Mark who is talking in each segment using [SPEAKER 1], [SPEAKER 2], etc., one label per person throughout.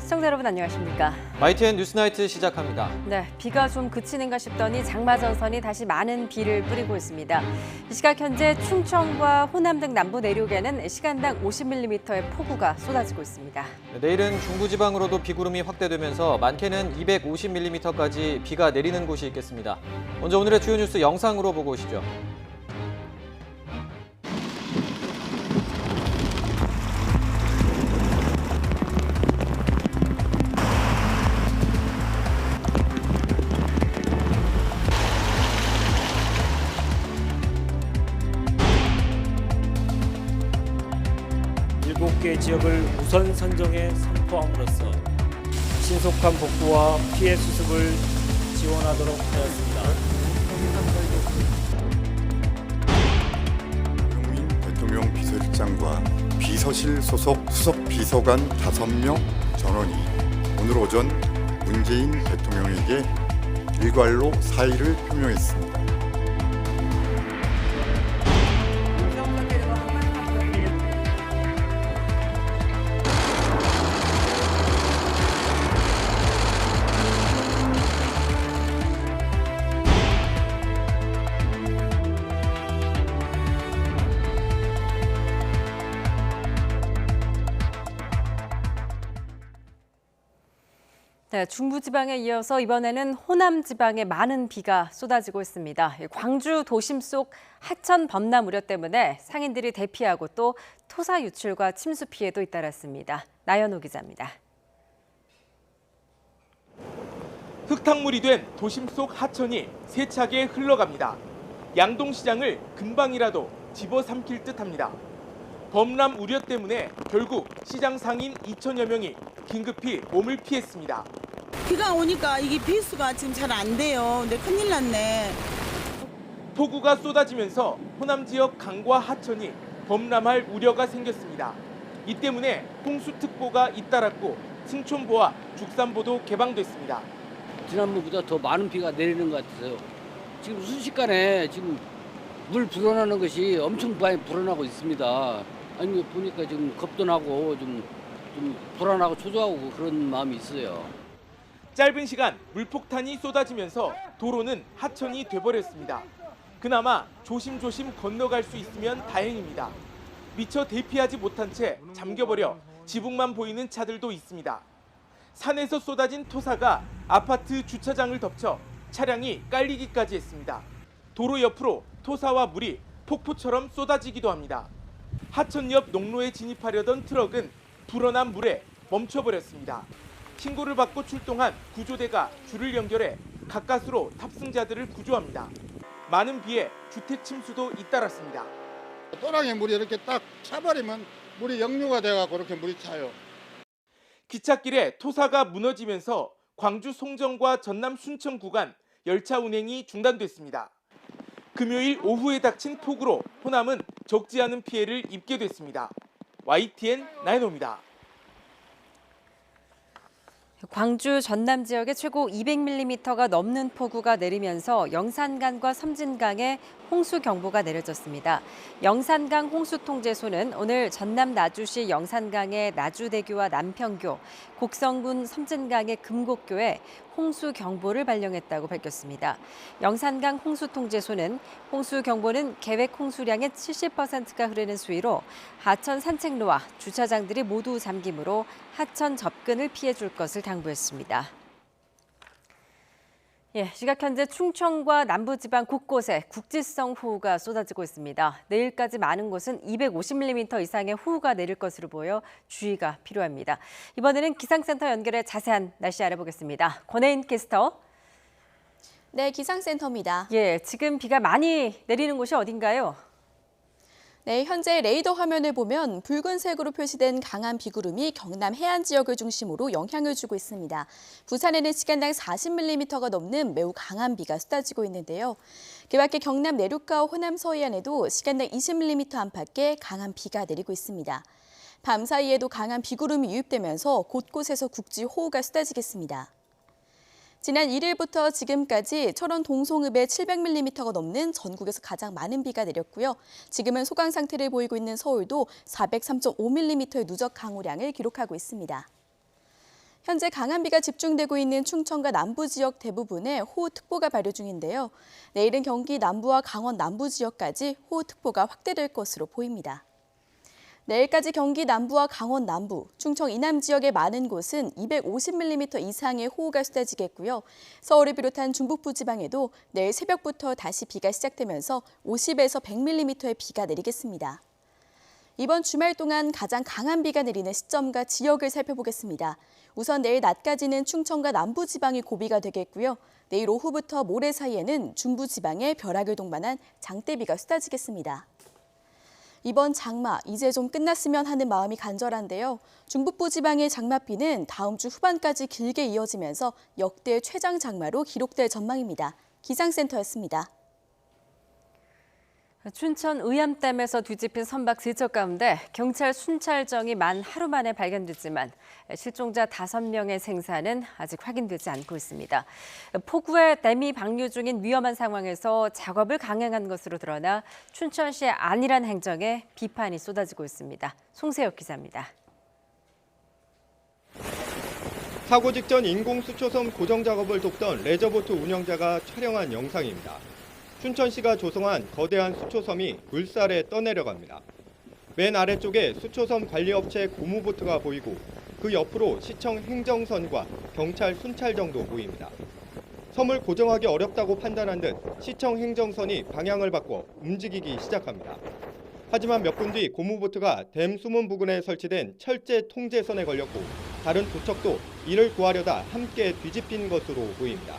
[SPEAKER 1] 시청자 여러분 안녕하십니까?
[SPEAKER 2] YTN 뉴스나이트 시작합니다.
[SPEAKER 1] 네, 비가 좀 그치는가 싶더니 장마 전선이 다시 많은 비를 뿌리고 있습니다. 이 시각 현재 충청과 호남 등 남부 내륙에는 시간당 50mm의 폭우가 쏟아지고 있습니다.
[SPEAKER 2] 내일은 중부지방으로도 비구름이 확대되면서 많게는 250mm까지 비가 내리는 곳이 있겠습니다. 먼저 오늘의 주요 뉴스 영상으로 보고 오시죠.
[SPEAKER 3] 일곱 개 지역을 우선 선정해 선포함으로써 신속한 복구와 피해 수습을 지원하도록 하였습니다.
[SPEAKER 4] 박용민 대통령 비서실장과 비서실 소속 수석 비서관 5명 전원이 오늘 오전 문재인 대통령에게 일괄로 사의를 표명했습니다.
[SPEAKER 1] 네, 중부지방에 이어서 이번에는 호남지방에 많은 비가 쏟아지고 있습니다. 광주 도심 속 하천 범람 우려 때문에 상인들이 대피하고 또 토사 유출과 침수 피해도 잇따랐습니다. 나연호 기자입니다.
[SPEAKER 5] 흙탕물이 된 도심 속 하천이 세차게 흘러갑니다. 양동시장을 금방이라도 집어삼킬 듯합니다. 범람 우려 때문에 결국 시장 상인 2천여 명이 긴급히 몸을 피했습니다.
[SPEAKER 6] 비가 오니까 이게 배수가 지금 잘 안 돼요. 근데 큰일 났네.
[SPEAKER 5] 폭우가 쏟아지면서 호남 지역 강과 하천이 범람할 우려가 생겼습니다. 이 때문에 홍수특보가 잇따랐고 승촌보와 죽산보도 개방됐습니다.
[SPEAKER 7] 지난번보다 더 많은 비가 내리는 것 같아요. 지금 순식간에 지금 물 불어나는 것이 엄청 많이 불어나고 있습니다. 아니 보니까 지금 겁도 나고 좀 불안하고 초조하고 그런 마음이 있어요.
[SPEAKER 5] 짧은 시간 물폭탄이 쏟아지면서 도로는 하천이 돼버렸습니다. 그나마 조심조심 건너갈 수 있으면 다행입니다. 미처 대피하지 못한 채 잠겨버려 지붕만 보이는 차들도 있습니다. 산에서 쏟아진 토사가 아파트 주차장을 덮쳐 차량이 깔리기까지 했습니다. 도로 옆으로 토사와 물이 폭포처럼 쏟아지기도 합니다. 하천 옆 농로에 진입하려던 트럭은 불어난 물에 멈춰버렸습니다. 신고를 받고 출동한 구조대가 줄을 연결해 가까스로 탑승자들을 구조합니다. 많은 비에 주택 침수도 잇따랐습니다.
[SPEAKER 8] 또랑에 물이 이렇게 딱 차버리면 물이 역류가 돼갖고 이렇게 물이 차요.
[SPEAKER 5] 기찻길에 토사가 무너지면서 광주 송정과 전남 순천 구간 열차 운행이 중단됐습니다. 금요일 오후에 닥친 폭우로 호남은 적지 않은 피해를 입게 됐습니다. YTN 나연호입니다.
[SPEAKER 1] 광주 전남 지역에 최고 200mm가 넘는 폭우가 내리면서 영산강과 섬진강에 홍수경보가 내려졌습니다. 영산강 홍수통제소는 오늘 전남 나주시 영산강의 나주대교와 남평교, 곡성군 섬진강의 금곡교에 홍수경보를 발령했다고 밝혔습니다. 영산강 홍수통제소는 홍수경보는 계획 홍수량의 70%가 흐르는 수위로 하천 산책로와 주차장들이 모두 잠기므로 하천 접근을 피해 줄 것을 당부했습니다. 시각 현재 충청과 남부지방 곳곳에 국지성 호우가 쏟아지고 있습니다. 내일까지 많은 곳은 250mm 이상의 호우가 내릴 것으로 보여 주의가 필요합니다. 이번에는 기상센터 연결해 자세한 날씨 알아보겠습니다. 권혜인 캐스터.
[SPEAKER 9] 네, 기상센터입니다.
[SPEAKER 1] 지금 비가 많이 내리는 곳이 어딘가요?
[SPEAKER 9] 네, 현재 레이더 화면을 보면 붉은색으로 표시된 강한 비구름이 경남 해안 지역을 중심으로 영향을 주고 있습니다. 부산에는 시간당 40mm가 넘는 매우 강한 비가 쏟아지고 있는데요. 그밖에 경남 내륙과 호남 서해안에도 시간당 20mm 안팎의 강한 비가 내리고 있습니다. 밤 사이에도 강한 비구름이 유입되면서 곳곳에서 국지 호우가 쏟아지겠습니다. 지난 1일부터 지금까지 철원 동송읍에 700mm가 넘는 전국에서 가장 많은 비가 내렸고요. 지금은 소강 상태를 보이고 있는 서울도 403.5mm의 누적 강우량을 기록하고 있습니다. 현재 강한 비가 집중되고 있는 충청과 남부 지역 대부분에 호우특보가 발효 중인데요. 내일은 경기 남부와 강원 남부 지역까지 호우특보가 확대될 것으로 보입니다. 내일까지 경기 남부와 강원 남부, 충청 이남 지역의 많은 곳은 250mm 이상의 호우가 쏟아지겠고요. 서울을 비롯한 중북부 지방에도 내일 새벽부터 다시 비가 시작되면서 50에서 100mm의 비가 내리겠습니다. 이번 주말 동안 가장 강한 비가 내리는 시점과 지역을 살펴보겠습니다. 우선 내일 낮까지는 충청과 남부 지방이 고비가 되겠고요. 내일 오후부터 모레 사이에는 중부 지방에 벼락을 동반한 장대비가 쏟아지겠습니다. 이번 장마 이제 좀 끝났으면 하는 마음이 간절한데요. 중북부 지방의 장맛비는 다음 주 후반까지 길게 이어지면서 역대 최장 장마로 기록될 전망입니다. 기상센터였습니다.
[SPEAKER 1] 춘천 의암댐에서 뒤집힌 선박 3척 가운데 경찰 순찰정이 만 하루 만에 발견됐지만 실종자 5명의 생사는 아직 확인되지 않고 있습니다. 폭우에 댐이 방류 중인 위험한 상황에서 작업을 강행한 것으로 드러나 춘천시의 안일한 행정에 비판이 쏟아지고 있습니다. 송세혁 기자입니다.
[SPEAKER 10] 사고 직전 인공수초섬 고정 작업을 돕던 레저보트 운영자가 촬영한 영상입니다. 춘천시가 조성한 거대한 수초섬이 물살에 떠내려갑니다. 맨 아래쪽에 수초섬 관리업체 고무보트가 보이고 그 옆으로 시청 행정선과 경찰 순찰정도 보입니다. 섬을 고정하기 어렵다고 판단한 듯 시청 행정선이 방향을 바꿔 움직이기 시작합니다. 하지만 몇 분 뒤 고무보트가 댐 수문 부근에 설치된 철제 통제선에 걸렸고 다른 두 척도 이를 구하려다 함께 뒤집힌 것으로 보입니다.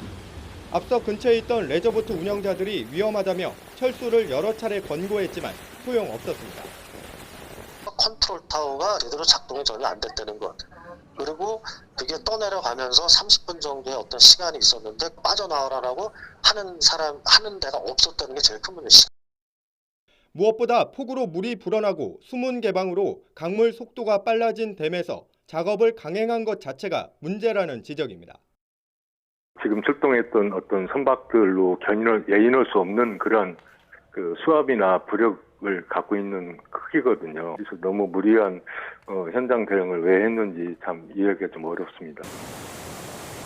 [SPEAKER 10] 앞서 근처에 있던 레저보트 운영자들이 위험하다며 철수를 여러 차례 권고했지만 소용없었습니다.
[SPEAKER 11] 컨트롤 타워가 제대로 작동이 전혀 안 됐다는 것. 그리고 그게 떠내려가면서 30분 정도의 어떤 시간이 있었는데 빠져나오라고 하는 데가 없었다는 게 제일 큰 문제입니다.
[SPEAKER 10] 무엇보다 폭우로 물이 불어나고 수문 개방으로 강물 속도가 빨라진 댐에서 작업을 강행한 것 자체가 문제라는 지적입니다.
[SPEAKER 12] 지금 출동했던 어떤 선박들로 예인할 수 없는 그런 수압이나 부력을 갖고 있는 크기거든요. 그래서 너무 무리한 현장 대응을 왜 했는지 참 이해하기가 좀 어렵습니다.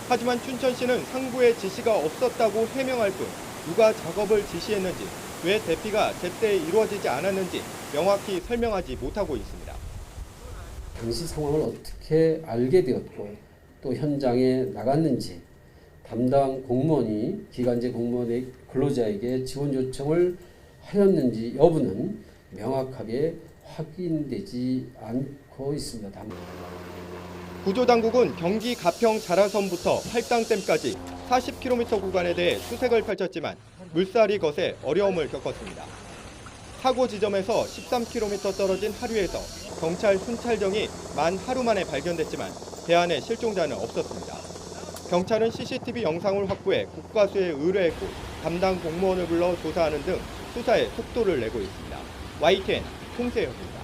[SPEAKER 10] 하지만 춘천시는 상부의 지시가 없었다고 해명할 뿐 누가 작업을 지시했는지 왜 대피가 제때 이루어지지 않았는지 명확히 설명하지 못하고 있습니다.
[SPEAKER 13] 당시 상황을 어떻게 알게 되었고 또 현장에 나갔는지 담당 공무원이 기관제 공무원의 근로자에게 지원 요청을 하였는지 여부는 명확하게 확인되지 않고 있습니다.
[SPEAKER 10] 구조당국은 경기 가평 자라섬부터 팔당댐까지 40km 구간에 대해 수색을 펼쳤지만 물살이 거세 어려움을 겪었습니다. 사고 지점에서 13km 떨어진 하류에서 경찰 순찰정이 만 하루 만에 발견됐지만 배 안에 실종자는 없었습니다. 경찰은 CCTV 영상을 확보해 국과수에 의뢰했고 담당 공무원을 불러 조사하는 등 수사에 속도를 내고 있습니다. YTN 송세혁입니다.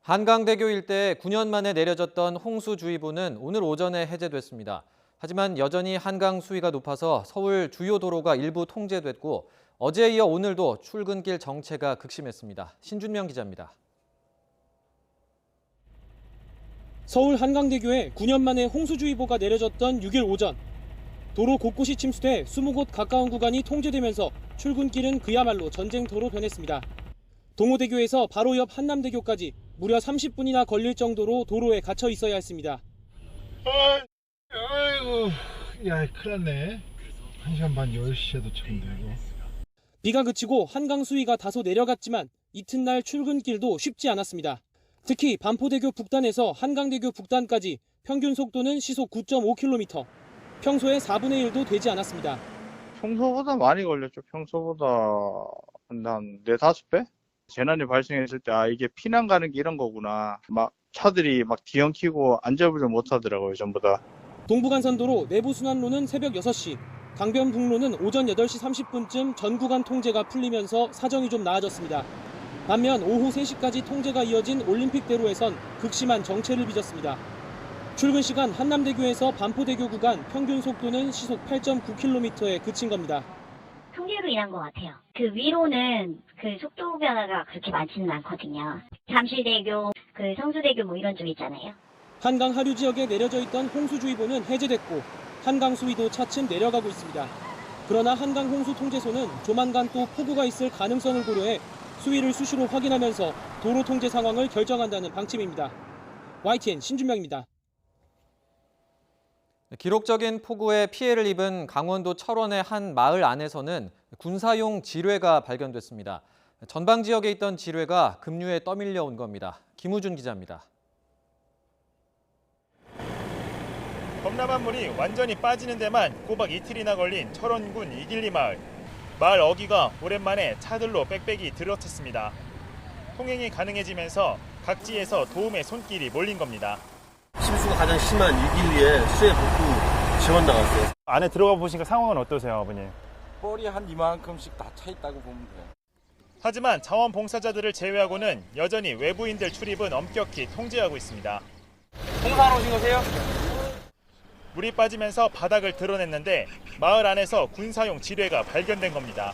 [SPEAKER 2] 한강대교 일대에 9년 만에 내려졌던 홍수주의보는 오늘 오전에 해제됐습니다. 하지만 여전히 한강 수위가 높아서 서울 주요 도로가 일부 통제됐고 어제에 이어 오늘도 출근길 정체가 극심했습니다. 신준명 기자입니다.
[SPEAKER 14] 서울 한강대교에 9년 만에 홍수주의보가 내려졌던 6일 오전. 도로 곳곳이 침수돼 20곳 가까운 구간이 통제되면서 출근길은 그야말로 전쟁터로 변했습니다. 동호대교에서 바로 옆 한남대교까지 무려 30분이나 걸릴 정도로 도로에 갇혀 있어야 했습니다.
[SPEAKER 15] 아이고, 야, 큰일 났네. 1시간 반 10시에 도착인데 이거.
[SPEAKER 14] 비가 그치고 한강 수위가 다소 내려갔지만 이튿날 출근길도 쉽지 않았습니다. 특히 반포대교 북단에서 한강대교 북단까지 평균 속도는 시속 9.5km, 평소의 4분의 1도 되지 않았습니다.
[SPEAKER 16] 평소보다 많이 걸렸죠. 평소보다 한 4-5배? 재난이 발생했을 때 이게 피난 가는 게 이런 거구나. 막 차들이 막 뒤엉키고 안절부절 못하더라고요. 전부 다.
[SPEAKER 14] 동부간선도로 내부순환로는 새벽 6시, 강변북로는 오전 8시 30분쯤 전 구간 통제가 풀리면서 사정이 좀 나아졌습니다. 반면 오후 3시까지 통제가 이어진 올림픽대로에선 극심한 정체를 빚었습니다. 출근 시간 한남대교에서 반포대교 구간 평균 속도는 시속 8.9km에 그친 겁니다.
[SPEAKER 17] 통제로 인한 것 같아요. 그 위로는 그 속도 변화가 그렇게 많지는 않거든요. 잠실대교, 그 성수대교 뭐 이런 쪽 있잖아요.
[SPEAKER 14] 한강 하류 지역에 내려져 있던 홍수주의보는 해제됐고 한강 수위도 차츰 내려가고 있습니다. 그러나 한강 홍수 통제소는 조만간 또 폭우가 있을 가능성을 고려해 수위를 수시로 확인하면서 도로 통제 상황을 결정한다는 방침입니다. YTN 신준명입니다.
[SPEAKER 2] 기록적인 폭우에 피해를 입은 강원도 철원의 한 마을 안에서는 군사용 지뢰가 발견됐습니다. 전방 지역에 있던 지뢰가 급류에 떠밀려 온 겁니다. 김우준 기자입니다.
[SPEAKER 18] 범람한 물이 완전히 빠지는 데만 꼬박 이틀이나 걸린 철원군 이길리 마을. 마을 어귀가 오랜만에 차들로 빽빽이 들어찼습니다. 통행이 가능해지면서 각지에서 도움의 손길이 몰린 겁니다.
[SPEAKER 19] 침수가 가장 심한 이길리에 수해 복구 지원 나갔어요.
[SPEAKER 18] 안에 들어가 보시니까 상황은 어떠세요, 아버님?
[SPEAKER 19] 뻘이 한 이만큼씩 다 차 있다고 보면 돼요.
[SPEAKER 18] 하지만 자원봉사자들을 제외하고는 여전히 외부인들 출입은 엄격히 통제하고 있습니다.
[SPEAKER 19] 공사하러 오신 거세요?
[SPEAKER 18] 물이 빠지면서 바닥을 드러냈는데 마을 안에서 군사용 지뢰가 발견된 겁니다.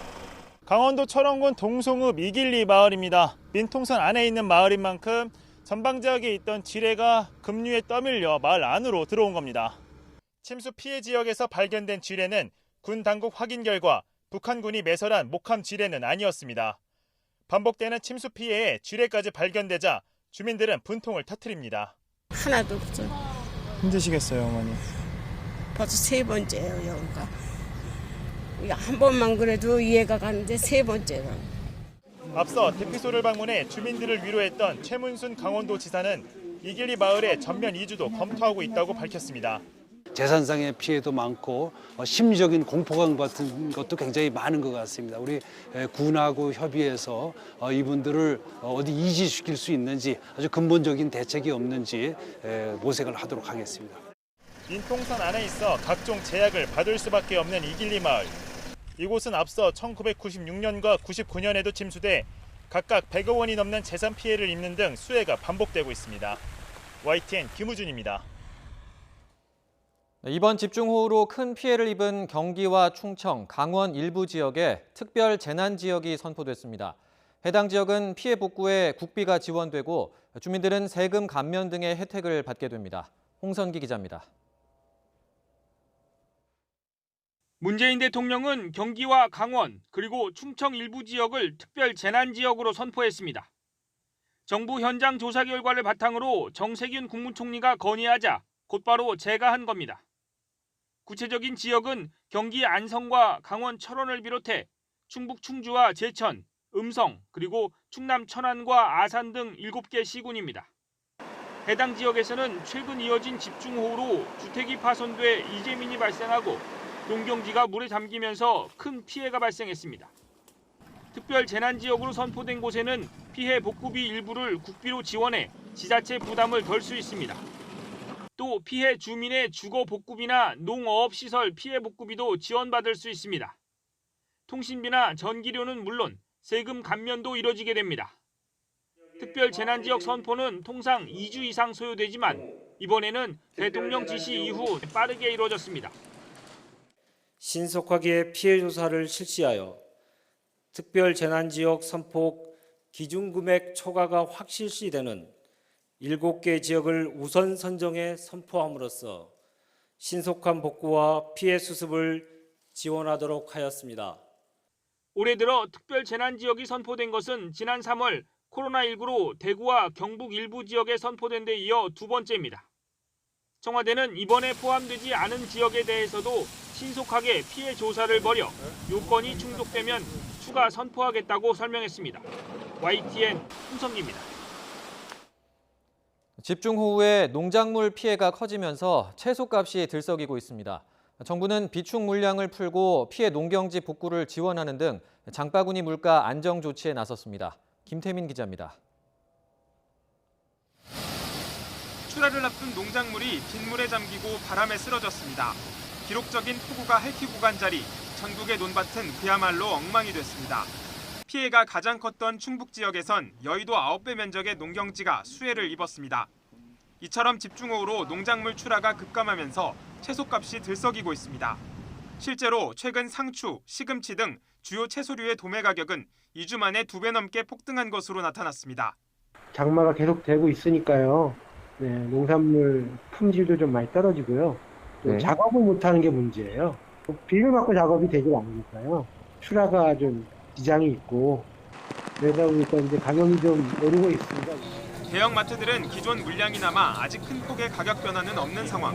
[SPEAKER 18] 강원도 철원군 동송읍 이길리 마을입니다. 민통선 안에 있는 마을인 만큼 전방 지역에 있던 지뢰가 급류에 떠밀려 마을 안으로 들어온 겁니다. 침수 피해 지역에서 발견된 지뢰는 군 당국 확인 결과 북한군이 매설한 목함 지뢰는 아니었습니다. 반복되는 침수 피해에 지뢰까지 발견되자 주민들은 분통을 터뜨립니다.
[SPEAKER 20] 하나도 없죠.
[SPEAKER 18] 힘드시겠어요, 어머니?
[SPEAKER 20] 벌써 세 번째예요, 여기가. 한 번만 그래도 이해가 가는데 세 번째가.
[SPEAKER 18] 앞서 대피소를 방문해 주민들을 위로했던 최문순 강원도지사는 이길리 마을의 전면 이주도 검토하고 있다고 밝혔습니다.
[SPEAKER 21] 재산상의 피해도 많고 심리적인 공포감 같은 것도 굉장히 많은 것 같습니다. 우리 군하고 협의해서 이분들을 어디 이주시킬 수 있는지 아주 근본적인 대책이 없는지 모색을 하도록 하겠습니다.
[SPEAKER 18] 민통선 안에 있어 각종 제약을 받을 수밖에 없는 이길리 마을. 이곳은 앞서 1996년과 99년에도 침수돼 각각 100여 원이 넘는 재산 피해를 입는 등 수해가 반복되고 있습니다. YTN 김우준입니다.
[SPEAKER 2] 이번 집중호우로 큰 피해를 입은 경기와 충청, 강원 일부 지역에 특별 재난 지역이 선포됐습니다. 해당 지역은 피해 복구에 국비가 지원되고 주민들은 세금 감면 등의 혜택을 받게 됩니다. 홍선기 기자입니다.
[SPEAKER 22] 문재인 대통령은 경기와 강원 그리고 충청 일부 지역을 특별 재난 지역으로 선포했습니다. 정부 현장 조사 결과를 바탕으로 정세균 국무총리가 건의하자 곧바로 제가한 겁니다. 구체적인 지역은 경기 안성과 강원 철원을 비롯해 충북 충주와 제천, 음성, 그리고 충남 천안과 아산 등 7개 시군입니다. 해당 지역에서는 최근 이어진 집중호우로 주택이 파손돼 이재민이 발생하고 농경지가 물에 잠기면서 큰 피해가 발생했습니다. 특별 재난지역으로 선포된 곳에는 피해 복구비 일부를 국비로 지원해 지자체 부담을 덜 수 있습니다. 또 피해 주민의 주거 복구비나 농어업시설 피해 복구비도 지원받을 수 있습니다. 통신비나 전기료는 물론 세금 감면도 이뤄지게 됩니다. 특별 재난지역 선포는 통상 2주 이상 소요되지만 이번에는 대통령 지시 이후 빠르게 이루어졌습니다.
[SPEAKER 3] 신속하게 피해 조사를 실시하여 특별 재난지역 선포 기준금액 초과가 확실시되는 7개 지역을 우선 선정해 선포함으로써 신속한 복구와 피해 수습을 지원하도록 하였습니다.
[SPEAKER 22] 올해 들어 특별 재난지역이 선포된 것은 지난 3월 코로나19로 대구와 경북 일부 지역에 선포된 데 이어 두 번째입니다. 청와대는 이번에 포함되지 않은 지역에 대해서도 신속하게 피해 조사를 벌여 요건이 충족되면 추가 선포하겠다고 설명했습니다. YTN 홍성기입니다.
[SPEAKER 2] 집중호우에 농작물 피해가 커지면서 채소값이 들썩이고 있습니다. 정부는 비축 물량을 풀고 피해 농경지 복구를 지원하는 등 장바구니 물가 안정 조치에 나섰습니다. 김태민 기자입니다.
[SPEAKER 5] 출하를 앞둔 농작물이 빗물에 잠기고 바람에 쓰러졌습니다. 기록적인 폭우가 핥히고 간 자리, 전국의 논밭은 그야말로 엉망이 됐습니다. 피해가 가장 컸던 충북 지역에선 여의도 9배 면적의 농경지가 수해를 입었습니다. 이처럼 집중호우로 농작물 출하가 급감하면서 채소값이 들썩이고 있습니다. 실제로 최근 상추, 시금치 등 주요 채소류의 도매 가격은 2주 만에 2배 넘게 폭등한 것으로 나타났습니다.
[SPEAKER 23] 장마가 계속되고 있으니까요.
[SPEAKER 4] 네, 농산물 품질도 좀 많이 떨어지고요. 또
[SPEAKER 6] 네.
[SPEAKER 4] 작업을 못하는 게 문제예요. 비를 맞고 작업이 되지 않으니까요. 출하가 좀 지장이 있고 그러다 보니까 이제 가격이 좀 오르고 있습니다.
[SPEAKER 23] 대형 마트들은 기존 물량이 남아 아직 큰 폭의 가격 변화는 없는 상황.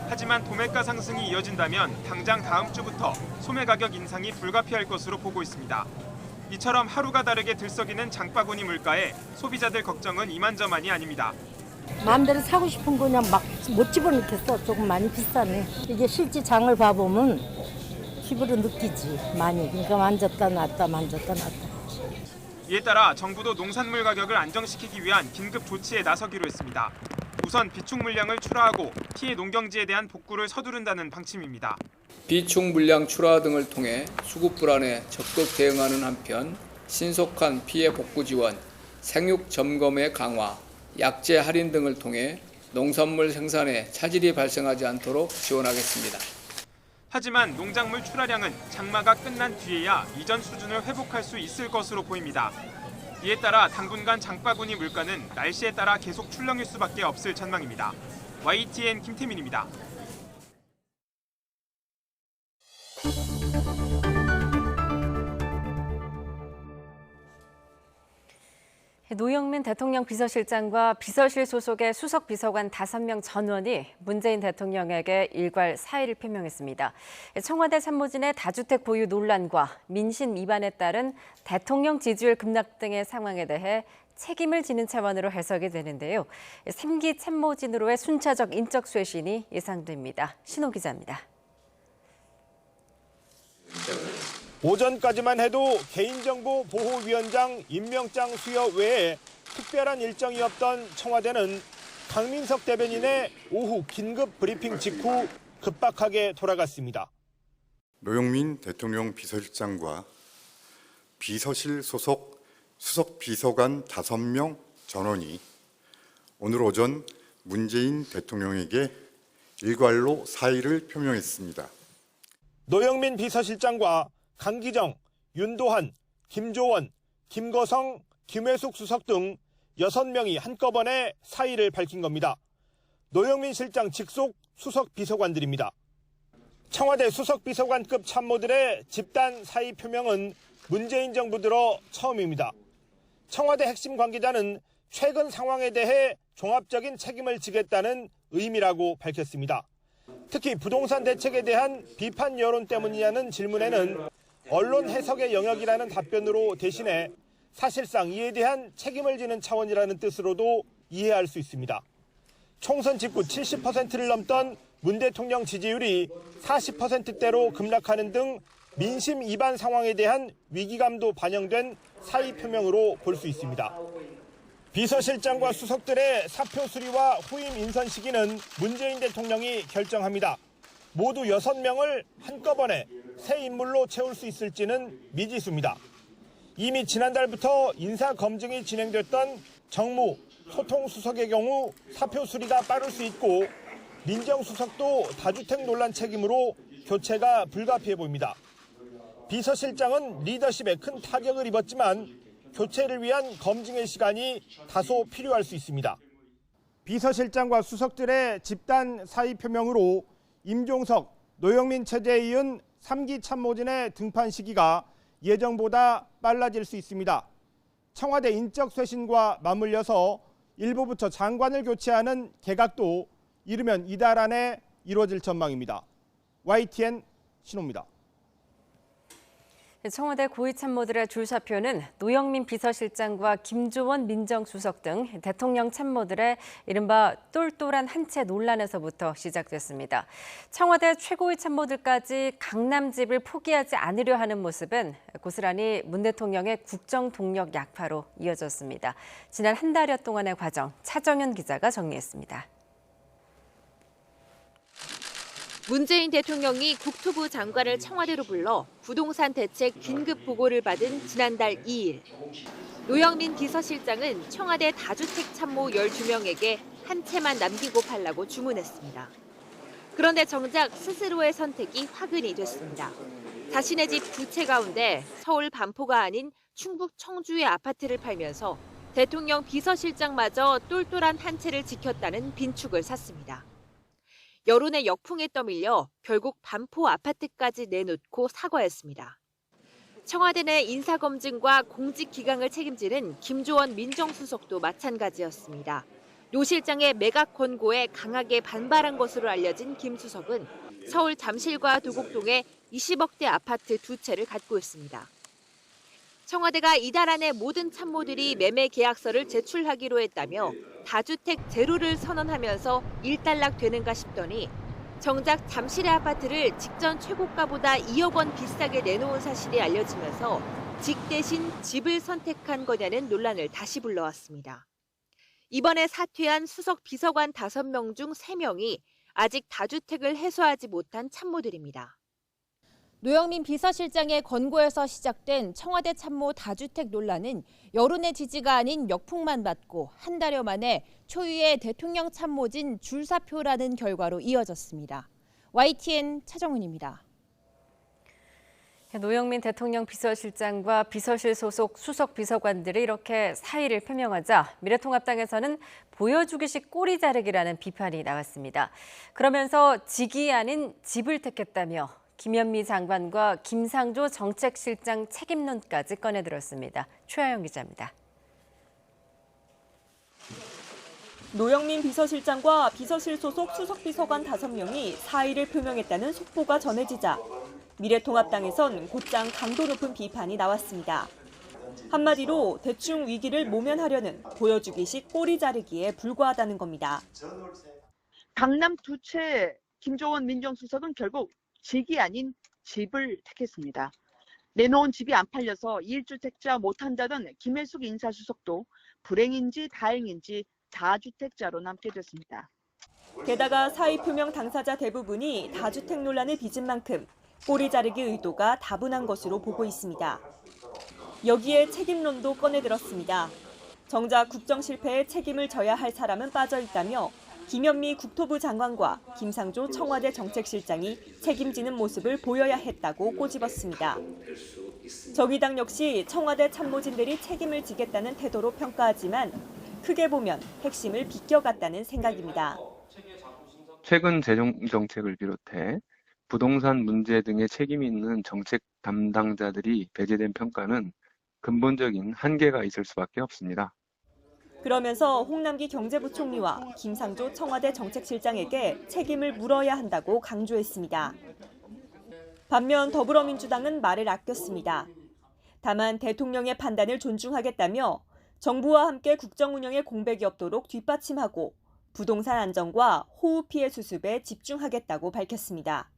[SPEAKER 23] 하지만 도매가 상승이 이어진다면 당장 다음 주부터 소매 가격 인상이 불가피할 것으로 보고 있습니다. 이처럼 하루가 다르게 들썩이는 장바구니 물가에 소비자들 걱정은 이만저만이 아닙니다.
[SPEAKER 24] 마음대로 사고 싶은 거 그냥 막 못 집어넣겠어. 조금 많이 비싸네. 이게 실제 장을 봐보면 피부로 느끼지 많이. 그러니까 만졌다 놨다 만졌다 놨다.
[SPEAKER 23] 이에 따라 정부도 농산물 가격을 안정시키기 위한 긴급 조치에 나서기로 했습니다. 우선 비축 물량을 출하하고 피해 농경지에 대한 복구를 서두른다는 방침입니다.
[SPEAKER 25] 비축 물량 출하 등을 통해 수급 불안에 적극 대응하는 한편 신속한 피해 복구 지원, 생육 점검의 강화, 약재 할인 등을 통해 농산물 생산에 차질이 발생하지 않도록 지원하겠습니다.
[SPEAKER 23] 하지만 농작물 출하량은 장마가 끝난 뒤에야 이전 수준을 회복할 수 있을 것으로 보입니다. 이에 따라 당분간 장바구니 물가는 날씨에 따라 계속 출렁일 수밖에 없을 전망입니다. YTN 김태민입니다.
[SPEAKER 1] 노영민 대통령 비서실장과 비서실 소속의 수석 비서관 5명 전원이 문재인 대통령에게 일괄 사의를 표명했습니다. 청와대 참모진의 다주택 보유 논란과 민심 위반에 따른 대통령 지지율 급락 등의 상황에 대해 책임을 지는 차원으로 해석이 되는데요. 3기 참모진으로의 순차적 인적 쇄신이 예상됩니다. 신호 기자입니다.
[SPEAKER 26] 오전까지만 해도 개인정보 보호위원장 임명장 수여 외에 특별한 일정이 없던 청와대는 강민석 대변인의 오후 긴급 브리핑 직후 급박하게 돌아갔습니다.
[SPEAKER 27] 노영민 대통령 비서실장과 비서실 소속 수석 비서관 5명 전원이 오늘 오전 문재인 대통령에게 일괄로 사의를 표명했습니다.
[SPEAKER 26] 노영민 비서실장과 강기정, 윤도한, 김조원, 김거성, 김회숙 수석 등 6명이 한꺼번에 사의를 밝힌 겁니다. 노영민 실장 직속 수석 비서관들입니다. 청와대 수석 비서관급 참모들의 집단 사의 표명은 문재인 정부 들어 처음입니다. 청와대 핵심 관계자는 최근 상황에 대해 종합적인 책임을 지겠다는 의미라고 밝혔습니다. 특히 부동산 대책에 대한 비판 여론 때문이냐는 질문에는 언론 해석의 영역이라는 답변으로 대신해 사실상 이에 대한 책임을 지는 차원이라는 뜻으로도 이해할 수 있습니다. 총선 직후 70%를 넘던 문 대통령 지지율이 40%대로 급락하는 등 민심 위반 상황에 대한 위기감도 반영된 사의 표명으로 볼 수 있습니다. 비서실장과 수석들의 사표 수리와 후임 인선 시기는 문재인 대통령이 결정합니다. 모두 6명을 한꺼번에 새 인물로 채울 수 있을지는 미지수입니다. 이미 지난달부터 인사 검증이 진행됐던 정무, 소통수석의 경우 사표 수리가 빠를 수 있고 민정수석도 다주택 논란 책임으로 교체가 불가피해 보입니다. 비서실장은 리더십에 큰 타격을 입었지만 교체를 위한 검증의 시간이 다소 필요할 수 있습니다. 비서실장과 수석들의 집단 사의 표명으로 임종석, 노영민 체제에 이은 3기 참모진의 등판 시기가 예정보다 빨라질 수 있습니다. 청와대 인적 쇄신과 맞물려서 일부부터 장관을 교체하는 개각도 이르면 이달 안에 이루어질 전망입니다. YTN 신호입니다.
[SPEAKER 1] 청와대 고위 참모들의 줄사표는 노영민 비서실장과 김조원 민정수석 등 대통령 참모들의 이른바 똘똘한 한 채 논란에서부터 시작됐습니다. 청와대 최고위 참모들까지 강남집을 포기하지 않으려 하는 모습은 고스란히 문 대통령의 국정 동력 약화로 이어졌습니다. 지난 한 달여 동안의 과정, 차정현 기자가 정리했습니다.
[SPEAKER 28] 문재인 대통령이 국토부 장관을 청와대로 불러 부동산 대책 긴급 보고를 받은 지난달 2일. 노영민 비서실장은 청와대 다주택 참모 12명에게 한 채만 남기고 팔라고 주문했습니다. 그런데 정작 스스로의 선택이 화근이 됐습니다. 자신의 집 2채 가운데 서울 반포가 아닌 충북 청주의 아파트를 팔면서 대통령 비서실장마저 똘똘한 한 채를 지켰다는 빈축을 샀습니다. 여론의 역풍에 떠밀려 결국 반포 아파트까지 내놓고 사과했습니다. 청와대 내 인사검증과 공직 기강을 책임지는 김조원 민정수석도 마찬가지였습니다. 노 실장의 매각 권고에 강하게 반발한 것으로 알려진 김 수석은 서울 잠실과 도곡동에 20억대 아파트 2채를 갖고 있습니다. 청와대가 이달 안에 모든 참모들이 매매 계약서를 제출하기로 했다며 다주택 제로를 선언하면서 일단락되는가 싶더니 정작 잠실의 아파트를 직전 최고가보다 2억 원 비싸게 내놓은 사실이 알려지면서 직 대신 집을 선택한 거냐는 논란을 다시 불러왔습니다. 이번에 사퇴한 수석 비서관 5명 중 3명이 아직 다주택을 해소하지 못한 참모들입니다.
[SPEAKER 6] 노영민 비서실장의 권고에서 시작된 청와대 참모 다주택 논란은 여론의 지지가 아닌 역풍만 맞고 한 달여 만에 초유의 대통령 참모진 줄사표라는 결과로 이어졌습니다. YTN 차정은입니다.
[SPEAKER 1] 노영민 대통령 비서실장과 비서실 소속 수석 비서관들이 이렇게 사의를 표명하자 미래통합당에서는 보여주기식 꼬리 자르기라는 비판이 나왔습니다. 그러면서 직이 아닌 집을 택했다며 김현미 장관과 김상조 정책실장 책임론까지 꺼내들었습니다. 최하영 기자입니다.
[SPEAKER 7] 노영민 비서실장과 비서실 소속 수석비서관 5명이 사의를 표명했다는 속보가 전해지자 미래통합당에선 곧장 강도 높은 비판이 나왔습니다. 한마디로 대충 위기를 모면하려는 보여주기식 꼬리 자르기에 불과하다는 겁니다.
[SPEAKER 8] 강남 2채 김조원 민정수석은 결국 직이 아닌 집을 택했습니다. 내놓은 집이 안 팔려서 1주택자 못한다던 김혜숙 인사수석도 불행인지 다행인지 다주택자로 남게 됐습니다.
[SPEAKER 7] 게다가 사의 표명 당사자 대부분이 다주택 논란을 빚은 만큼 꼬리 자르기 의도가 다분한 것으로 보고 있습니다. 여기에 책임론도 꺼내들었습니다. 정작 국정 실패에 책임을 져야 할 사람은 빠져있다며 김현미 국토부 장관과 김상조 청와대 정책실장이 책임지는 모습을 보여야 했다고 꼬집었습니다. 정의당 역시 청와대 참모진들이 책임을 지겠다는 태도로 평가하지만 크게 보면 핵심을 비껴갔다는 생각입니다.
[SPEAKER 9] 최근 재정 정책을 비롯해 부동산 문제 등의 책임이 있는 정책 담당자들이 배제된 평가는 근본적인 한계가 있을 수밖에 없습니다.
[SPEAKER 7] 그러면서 홍남기 경제부총리와 김상조 청와대 정책실장에게 책임을 물어야 한다고 강조했습니다. 반면 더불어민주당은 말을 아꼈습니다. 다만 대통령의 판단을 존중하겠다며 정부와 함께 국정 운영에 공백이 없도록 뒷받침하고 부동산 안정과 호우 피해 수습에 집중하겠다고 밝혔습니다.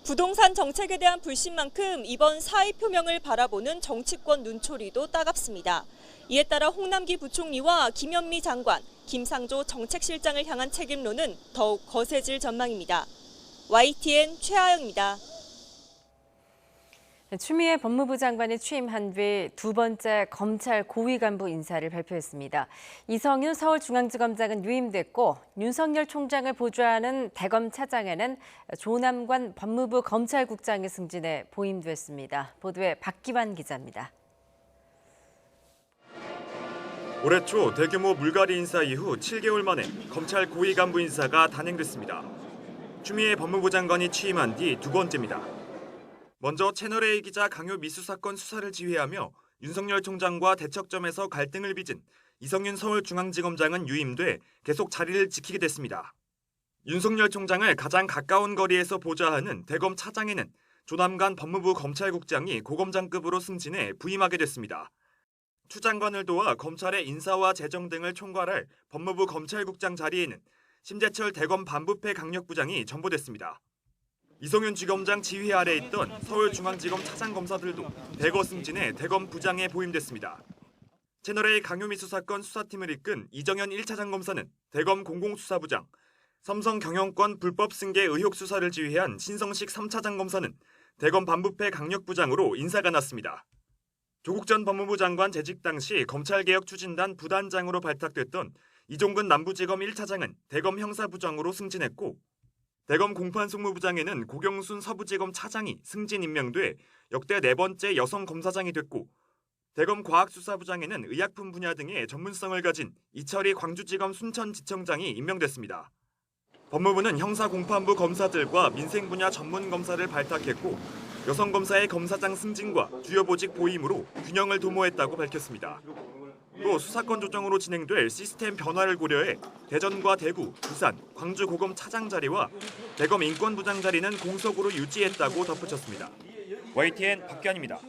[SPEAKER 7] 부동산 정책에 대한 불신만큼 이번 사의 표명을 바라보는 정치권 눈초리도 따갑습니다. 이에 따라 홍남기 부총리와 김현미 장관, 김상조 정책실장을 향한 책임론은 더욱 거세질 전망입니다. YTN 최하영입니다.
[SPEAKER 1] 추미애 법무부 장관이 취임한 뒤 2번째 검찰 고위 간부 인사를 발표했습니다. 이성윤 서울중앙지검장은 유임됐고 윤석열 총장을 보좌하는 대검 차장에는 조남관 법무부 검찰국장이 승진해 보임됐습니다. 보도에 박기환 기자입니다.
[SPEAKER 23] 올해 초 대규모 물갈이 인사 이후 7개월 만에 검찰 고위 간부 인사가 단행됐습니다. 추미애 법무부 장관이 취임한 뒤 2번째입니다. 먼저 채널A 기자 강요 미수 사건 수사를 지휘하며 윤석열 총장과 대척점에서 갈등을 빚은 이성윤 서울중앙지검장은 유임돼 계속 자리를 지키게 됐습니다. 윤석열 총장을 가장 가까운 거리에서 보좌하는 대검 차장에는 조남관 법무부 검찰국장이 고검장급으로 승진해 부임하게 됐습니다. 추 장관을 도와 검찰의 인사와 재정 등을 총괄할 법무부 검찰국장 자리에는 심재철 대검 반부패 강력부장이 전보됐습니다. 이성윤 지검장 지휘 아래 있던 서울중앙지검 차장검사들도 대거 승진해 대검 부장에 보임됐습니다. 채널A 강요미수 사건 수사팀을 이끈 이정현 1차장 검사는 대검 공공수사부장, 삼성 경영권 불법 승계 의혹 수사를 지휘한 신성식 3차장 검사는 대검 반부패 강력부장으로 인사가 났습니다. 조국 전 법무부 장관 재직 당시 검찰개혁 추진단 부단장으로 발탁됐던 이종근 남부지검 1차장은 대검 형사부장으로 승진했고 대검 공판송무부장에는 고경순 서부지검 차장이 승진 임명돼 역대 4번째 여성 검사장이 됐고
[SPEAKER 10] 대검 과학수사부장에는 의약품 분야 등의 전문성을 가진 이철희 광주지검 순천지청장이 임명됐습니다. 법무부는 형사공판부 검사들과 민생 분야 전문 검사를 발탁했고 여성 검사의 검사장 승진과 주요 보직 보임으로 균형을 도모했다고 밝혔습니다. 또 수사권 조정으로 진행될 시스템 변화를 고려해 대전과 대구, 부산, 광주 고검 차장 자리와 대검 인권부장 자리는 공석으로 유지했다고 덧붙였습니다. YTN 박규환입니다.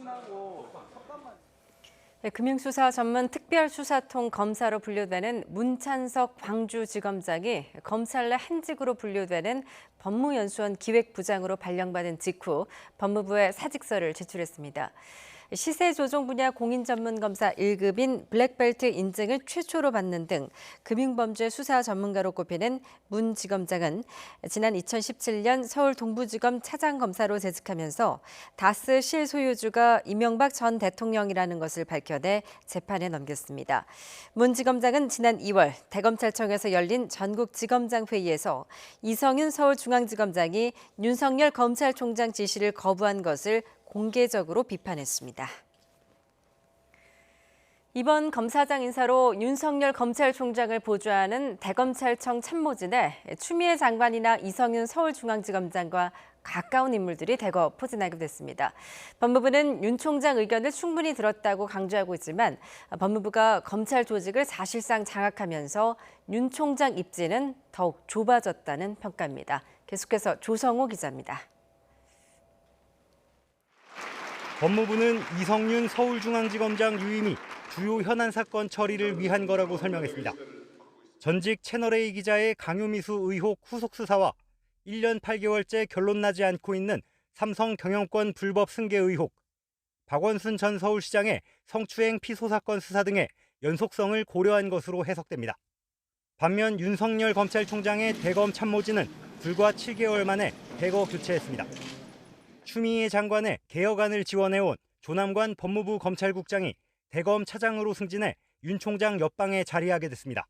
[SPEAKER 1] 네, 금융수사 전문 특별수사통 검사로 분류되는 문찬석 광주지검장이 검찰 내 한직으로 분류되는 법무연수원 기획부장으로 발령받은 직후 법무부에 사직서를 제출했습니다. 시세 조정 분야 공인 전문 검사 1급인 블랙벨트 인증을 최초로 받는 등 금융범죄 수사 전문가로 꼽히는 문 지검장은 지난 2017년 서울 동부지검 차장검사로 재직하면서 다스 실소유주가 이명박 전 대통령이라는 것을 밝혀내 재판에 넘겼습니다. 문 지검장은 지난 2월 대검찰청에서 열린 전국지검장 회의에서 이성윤 서울중앙지검장이 윤석열 검찰총장 지시를 거부한 것을 공개적으로 비판했습니다. 이번 검사장 인사로 윤석열 검찰총장을 보좌하는 대검찰청 참모진에 추미애 장관이나 이성윤 서울중앙지검장과 가까운 인물들이 대거 포진하게 됐습니다. 법무부는 윤 총장 의견을 충분히 들었다고 강조하고 있지만 법무부가 검찰 조직을 사실상 장악하면서 윤 총장 입지는 더욱 좁아졌다는 평가입니다. 계속해서 조성호 기자입니다.
[SPEAKER 11] 법무부는 이성윤 서울중앙지검장 유임이 주요 현안 사건 처리를 위한 거라고 설명했습니다. 전직 채널A 기자의 강요미수 의혹 후속 수사와 1년 8개월째 결론 나지 않고 있는 삼성 경영권 불법 승계 의혹, 박원순 전 서울시장의 성추행 피소 사건 수사 등의 연속성을 고려한 것으로 해석됩니다. 반면 윤석열 검찰총장의 대검 참모진은 불과 7개월 만에 대거 교체했습니다. 추미애 장관의 개혁안을 지원해온 조남관 법무부 검찰국장이 대검 차장으로 승진해 윤 총장 옆방에 자리하게 됐습니다.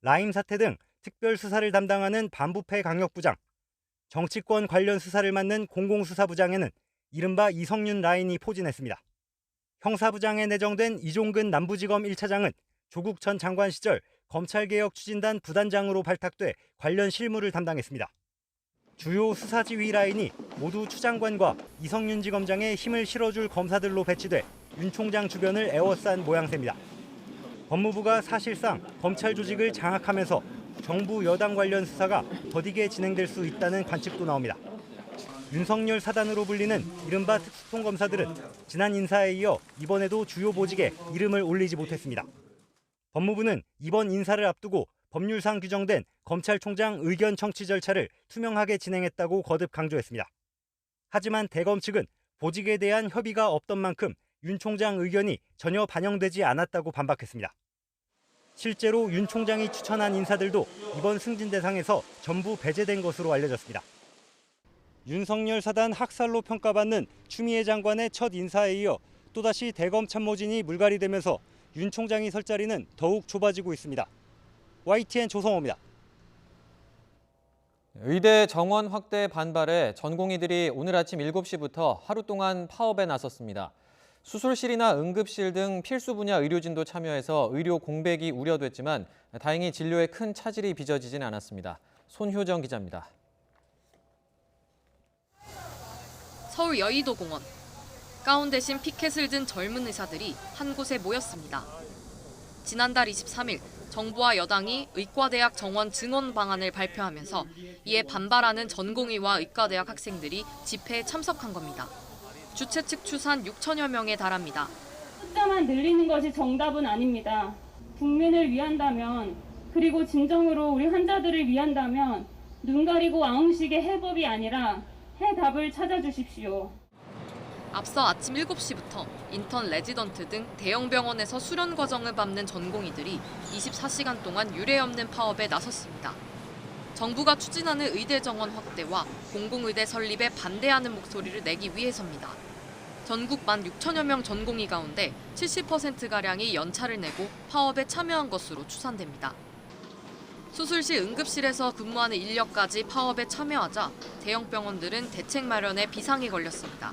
[SPEAKER 11] 라임 사태 등 특별 수사를 담당하는 반부패 강력부장, 정치권 관련 수사를 맡는 공공수사부장에는 이른바 이성윤 라인이 포진했습니다. 형사부장에 내정된 이종근 남부지검 1차장은 조국 전 장관 시절 검찰개혁 추진단 부단장으로 발탁돼 관련 실무를 담당했습니다. 주요 수사지휘 라인이 모두 추 장관과 이성윤 지검장의 힘을 실어줄 검사들로 배치돼 윤 총장 주변을 에워싼 모양새입니다. 법무부가 사실상 검찰 조직을 장악하면서 정부 여당 관련 수사가 더디게 진행될 수 있다는 관측도 나옵니다. 윤석열 사단으로 불리는 이른바 특수통 검사들은 지난 인사에 이어 이번에도 주요 보직에 이름을 올리지 못했습니다. 법무부는 이번 인사를 앞두고 법률상 규정된 검찰총장 의견 청취 절차를 투명하게 진행했다고 거듭 강조했습니다. 하지만 대검 측은 보직에 대한 협의가 없던 만큼 윤 총장 의견이 전혀 반영되지 않았다고 반박했습니다. 실제로 윤 총장이 추천한 인사들도 이번 승진 대상에서 전부 배제된 것으로 알려졌습니다. 윤석열 사단 학살로 평가받는 추미애 장관의 첫 인사에 이어 또다시 대검 참모진이 물갈이되면서 윤 총장이 설 자리는 더욱 좁아지고 있습니다. YTN 조성호입니다.
[SPEAKER 2] 의대 정원 확대 반발에 전공의들이 오늘 아침 7시부터 하루 동안 파업에 나섰습니다. 수술실이나 응급실 등 필수 분야 의료진도 참여해서 의료 공백이 우려됐지만 다행히 진료에 큰 차질이 빚어지진 않았습니다. 손효정 기자입니다.
[SPEAKER 12] 서울 여의도공원. 가운 대신 피켓을 든 젊은 의사들이 한 곳에 모였습니다. 지난달 23일 정부와 여당이 의과대학 정원 증원 방안을 발표하면서 이에 반발하는 전공의와 의과대학 학생들이 집회에 참석한 겁니다. 주최 측 추산 6천여 명에 달합니다.
[SPEAKER 13] 숫자만 늘리는 것이 정답은 아닙니다. 국민을 위한다면, 그리고 진정으로 우리 환자들을 위한다면 눈 가리고 아웅식의 해법이 아니라 해답을 찾아주십시오.
[SPEAKER 12] 앞서 아침 7시부터 인턴 레지던트 등 대형 병원에서 수련 과정을 밟는 전공의들이 24시간 동안 유례없는 파업에 나섰습니다. 정부가 추진하는 의대 정원 확대와 공공의대 설립에 반대하는 목소리를 내기 위해서입니다. 전국 16,000여 명 전공의 가운데 70%가량이 연차를 내고 파업에 참여한 것으로 추산됩니다. 수술실 응급실에서 근무하는 인력까지 파업에 참여하자 대형 병원들은 대책 마련에 비상이 걸렸습니다.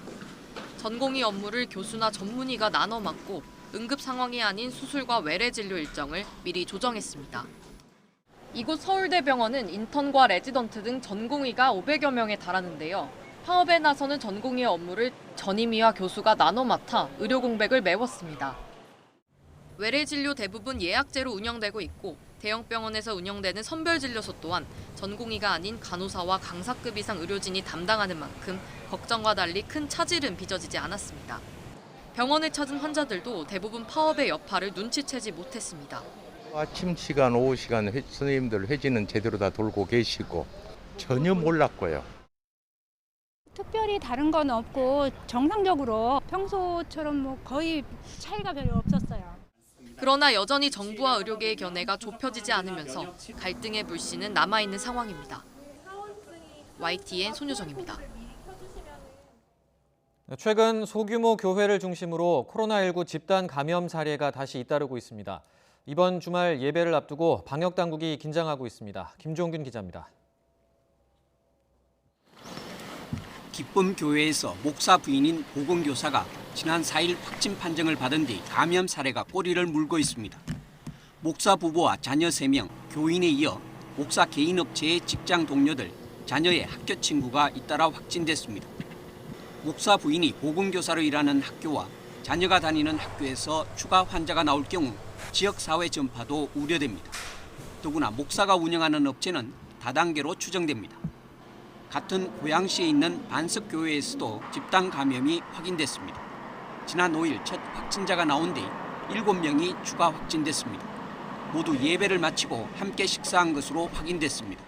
[SPEAKER 12] 전공의 업무를 교수나 전문의가 나눠 맡고 응급 상황이 아닌 수술과 외래 진료 일정을 미리 조정했습니다. 이곳 서울대병원은 인턴과 레지던트 등 전공의가 500여 명에 달하는데요. 파업에 나서는 전공의의 업무를 전임의와 교수가 나눠 맡아 의료 공백을 메웠습니다. 외래 진료 대부분 예약제로 운영되고 있고 대형 병원에서 운영되는 선별진료소 또한 전공의가 아닌 간호사와 강사급 이상 의료진이 담당하는 만큼 걱정과 달리 큰 차질은 빚어지지 않았습니다. 병원을 찾은 환자들도 대부분 파업의 여파를 눈치채지 못했습니다.
[SPEAKER 14] 아침 시간, 오후 시간 선생님들 회진은 제대로 다 돌고 계시고 전혀 몰랐고요.
[SPEAKER 15] 특별히 다른 건 없고 정상적으로 평소처럼 뭐 거의 차이가 별로 없었어요.
[SPEAKER 12] 그러나 여전히 정부와 의료계의 견해가 좁혀지지 않으면서 갈등의 불씨는 남아있는 상황입니다. YTN 손유정입니다.
[SPEAKER 2] 최근 소규모 교회를 중심으로 코로나19 집단 감염 사례가 다시 잇따르고 있습니다. 이번 주말 예배를 앞두고 방역당국이 긴장하고 있습니다. 김종균 기자입니다.
[SPEAKER 16] 기쁨교회에서 목사 부인인 보건교사가 지난 4일 확진 판정을 받은 뒤 감염 사례가 꼬리를 물고 있습니다. 목사 부부와 자녀 3명, 교인에 이어 목사 개인 업체의 직장 동료들, 자녀의 학교 친구가 잇따라 확진됐습니다. 목사 부인이 보건교사로 일하는 학교와 자녀가 다니는 학교에서 추가 환자가 나올 경우 지역사회 전파도 우려됩니다. 더구나 목사가 운영하는 업체는 다단계로 추정됩니다. 같은 고양시에 있는 반석교회에서도 집단 감염이 확인됐습니다. 지난 5일 첫 확진자가 나온 뒤 7명이 추가 확진됐습니다. 모두 예배를 마치고 함께 식사한 것으로 확인됐습니다.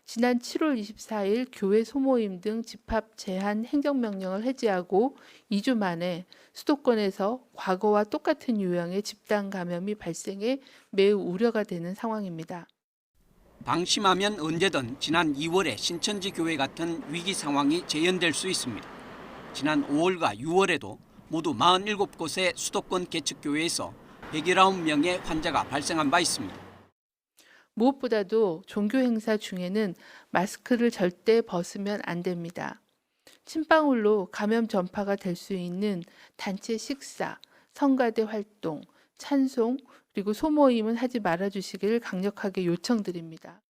[SPEAKER 17] 지난 7월 24일 교회 소모임 등 집합 제한 행정명령을 해제하고 2주 만에 수도권에서 과거와 똑같은 유형의 집단 감염이 발생해 매우 우려가 되는 상황입니다.
[SPEAKER 16] 방심하면 언제든 지난 2월에 신천지 교회 같은 위기 상황이 재현될 수 있습니다. 지난 5월과 6월에도 모두 47곳의 수도권 개척교회에서 119명의 환자가 발생한 바 있습니다.
[SPEAKER 17] 무엇보다도 종교 행사 중에는 마스크를 절대 벗으면 안 됩니다. 침방울로 감염 전파가 될 수 있는 단체 식사, 성가대 활동, 찬송, 그리고 소모임은 하지 말아주시기를 강력하게 요청드립니다.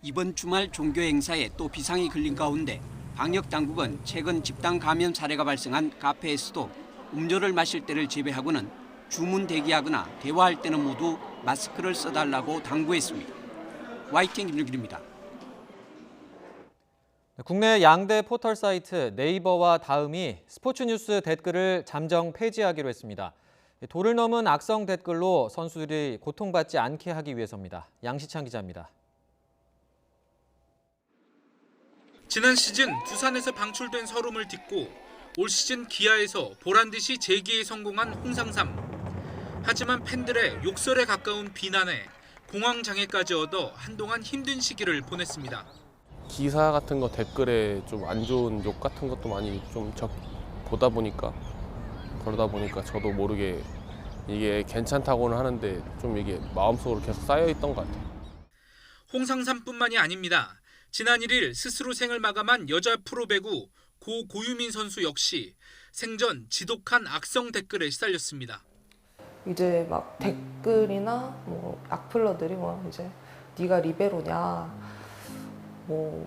[SPEAKER 16] 이번 주말 종교 행사에 또 비상이 걸린 가운데 방역당국은 최근 집단 감염 사례가 발생한 카페에서도 음료를 마실 때를 제외하고는 주문 대기하거나 대화할 때는 모두 마스크를 써달라고 당부했습니다. YTN 김준길입니다.
[SPEAKER 2] 국내 양대 포털 사이트 네이버와 다음이 스포츠 뉴스 댓글을 잠정 폐지하기로 했습니다. 도를 넘은 악성 댓글로 선수들이 고통받지 않게 하기 위해서입니다. 양시창 기자입니다.
[SPEAKER 22] 지난 시즌 두산에서 방출된 서름을 딛고 올 시즌 기아에서 보란듯이 재기에 성공한 홍상삼. 하지만 팬들의 욕설에 가까운 비난에 공황장애까지 얻어 한동안 힘든 시기를 보냈습니다.
[SPEAKER 18] 기사 같은 거 댓글에 좀 안 좋은 욕 같은 것도 많이 좀 보다 보니까 그러다 보니까 저도 모르게 이게 괜찮다고는 하는데 좀 이게 마음속으로 계속 쌓여있던 것 같아요.
[SPEAKER 22] 홍상삼뿐만이 아닙니다. 지난 1일 스스로 생을 마감한 여자 프로배구 고유민 선수 역시 생전 지독한 악성 댓글에 시달렸습니다.
[SPEAKER 19] 이제 막 댓글이나 뭐 악플러들이 뭐 이제 네가 리베로냐, 뭐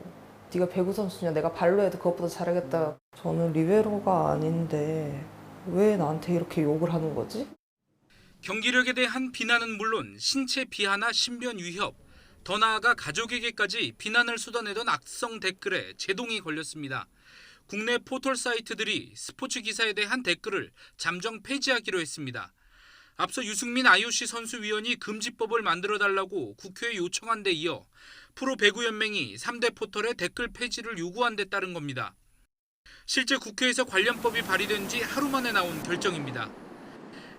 [SPEAKER 19] 네가 배구 선수냐, 내가 발로 해도 그것보다 잘하겠다. 저는 리베로가 아닌데 왜 나한테 이렇게 욕을 하는 거지?
[SPEAKER 22] 경기력에 대한 비난은 물론 신체 비하나 신변 위협, 더 나아가 가족에게까지 비난을 쏟아내던 악성 댓글에 제동이 걸렸습니다. 국내 포털 사이트들이 스포츠 기사에 대한 댓글을 잠정 폐지하기로 했습니다. 앞서 유승민 IOC 선수위원이 금지법을 만들어달라고 국회에 요청한 데 이어 프로배구연맹이 3대 포털의 댓글 폐지를 요구한 데 따른 겁니다. 실제 국회에서 관련법이 발의된 지 하루 만에 나온 결정입니다.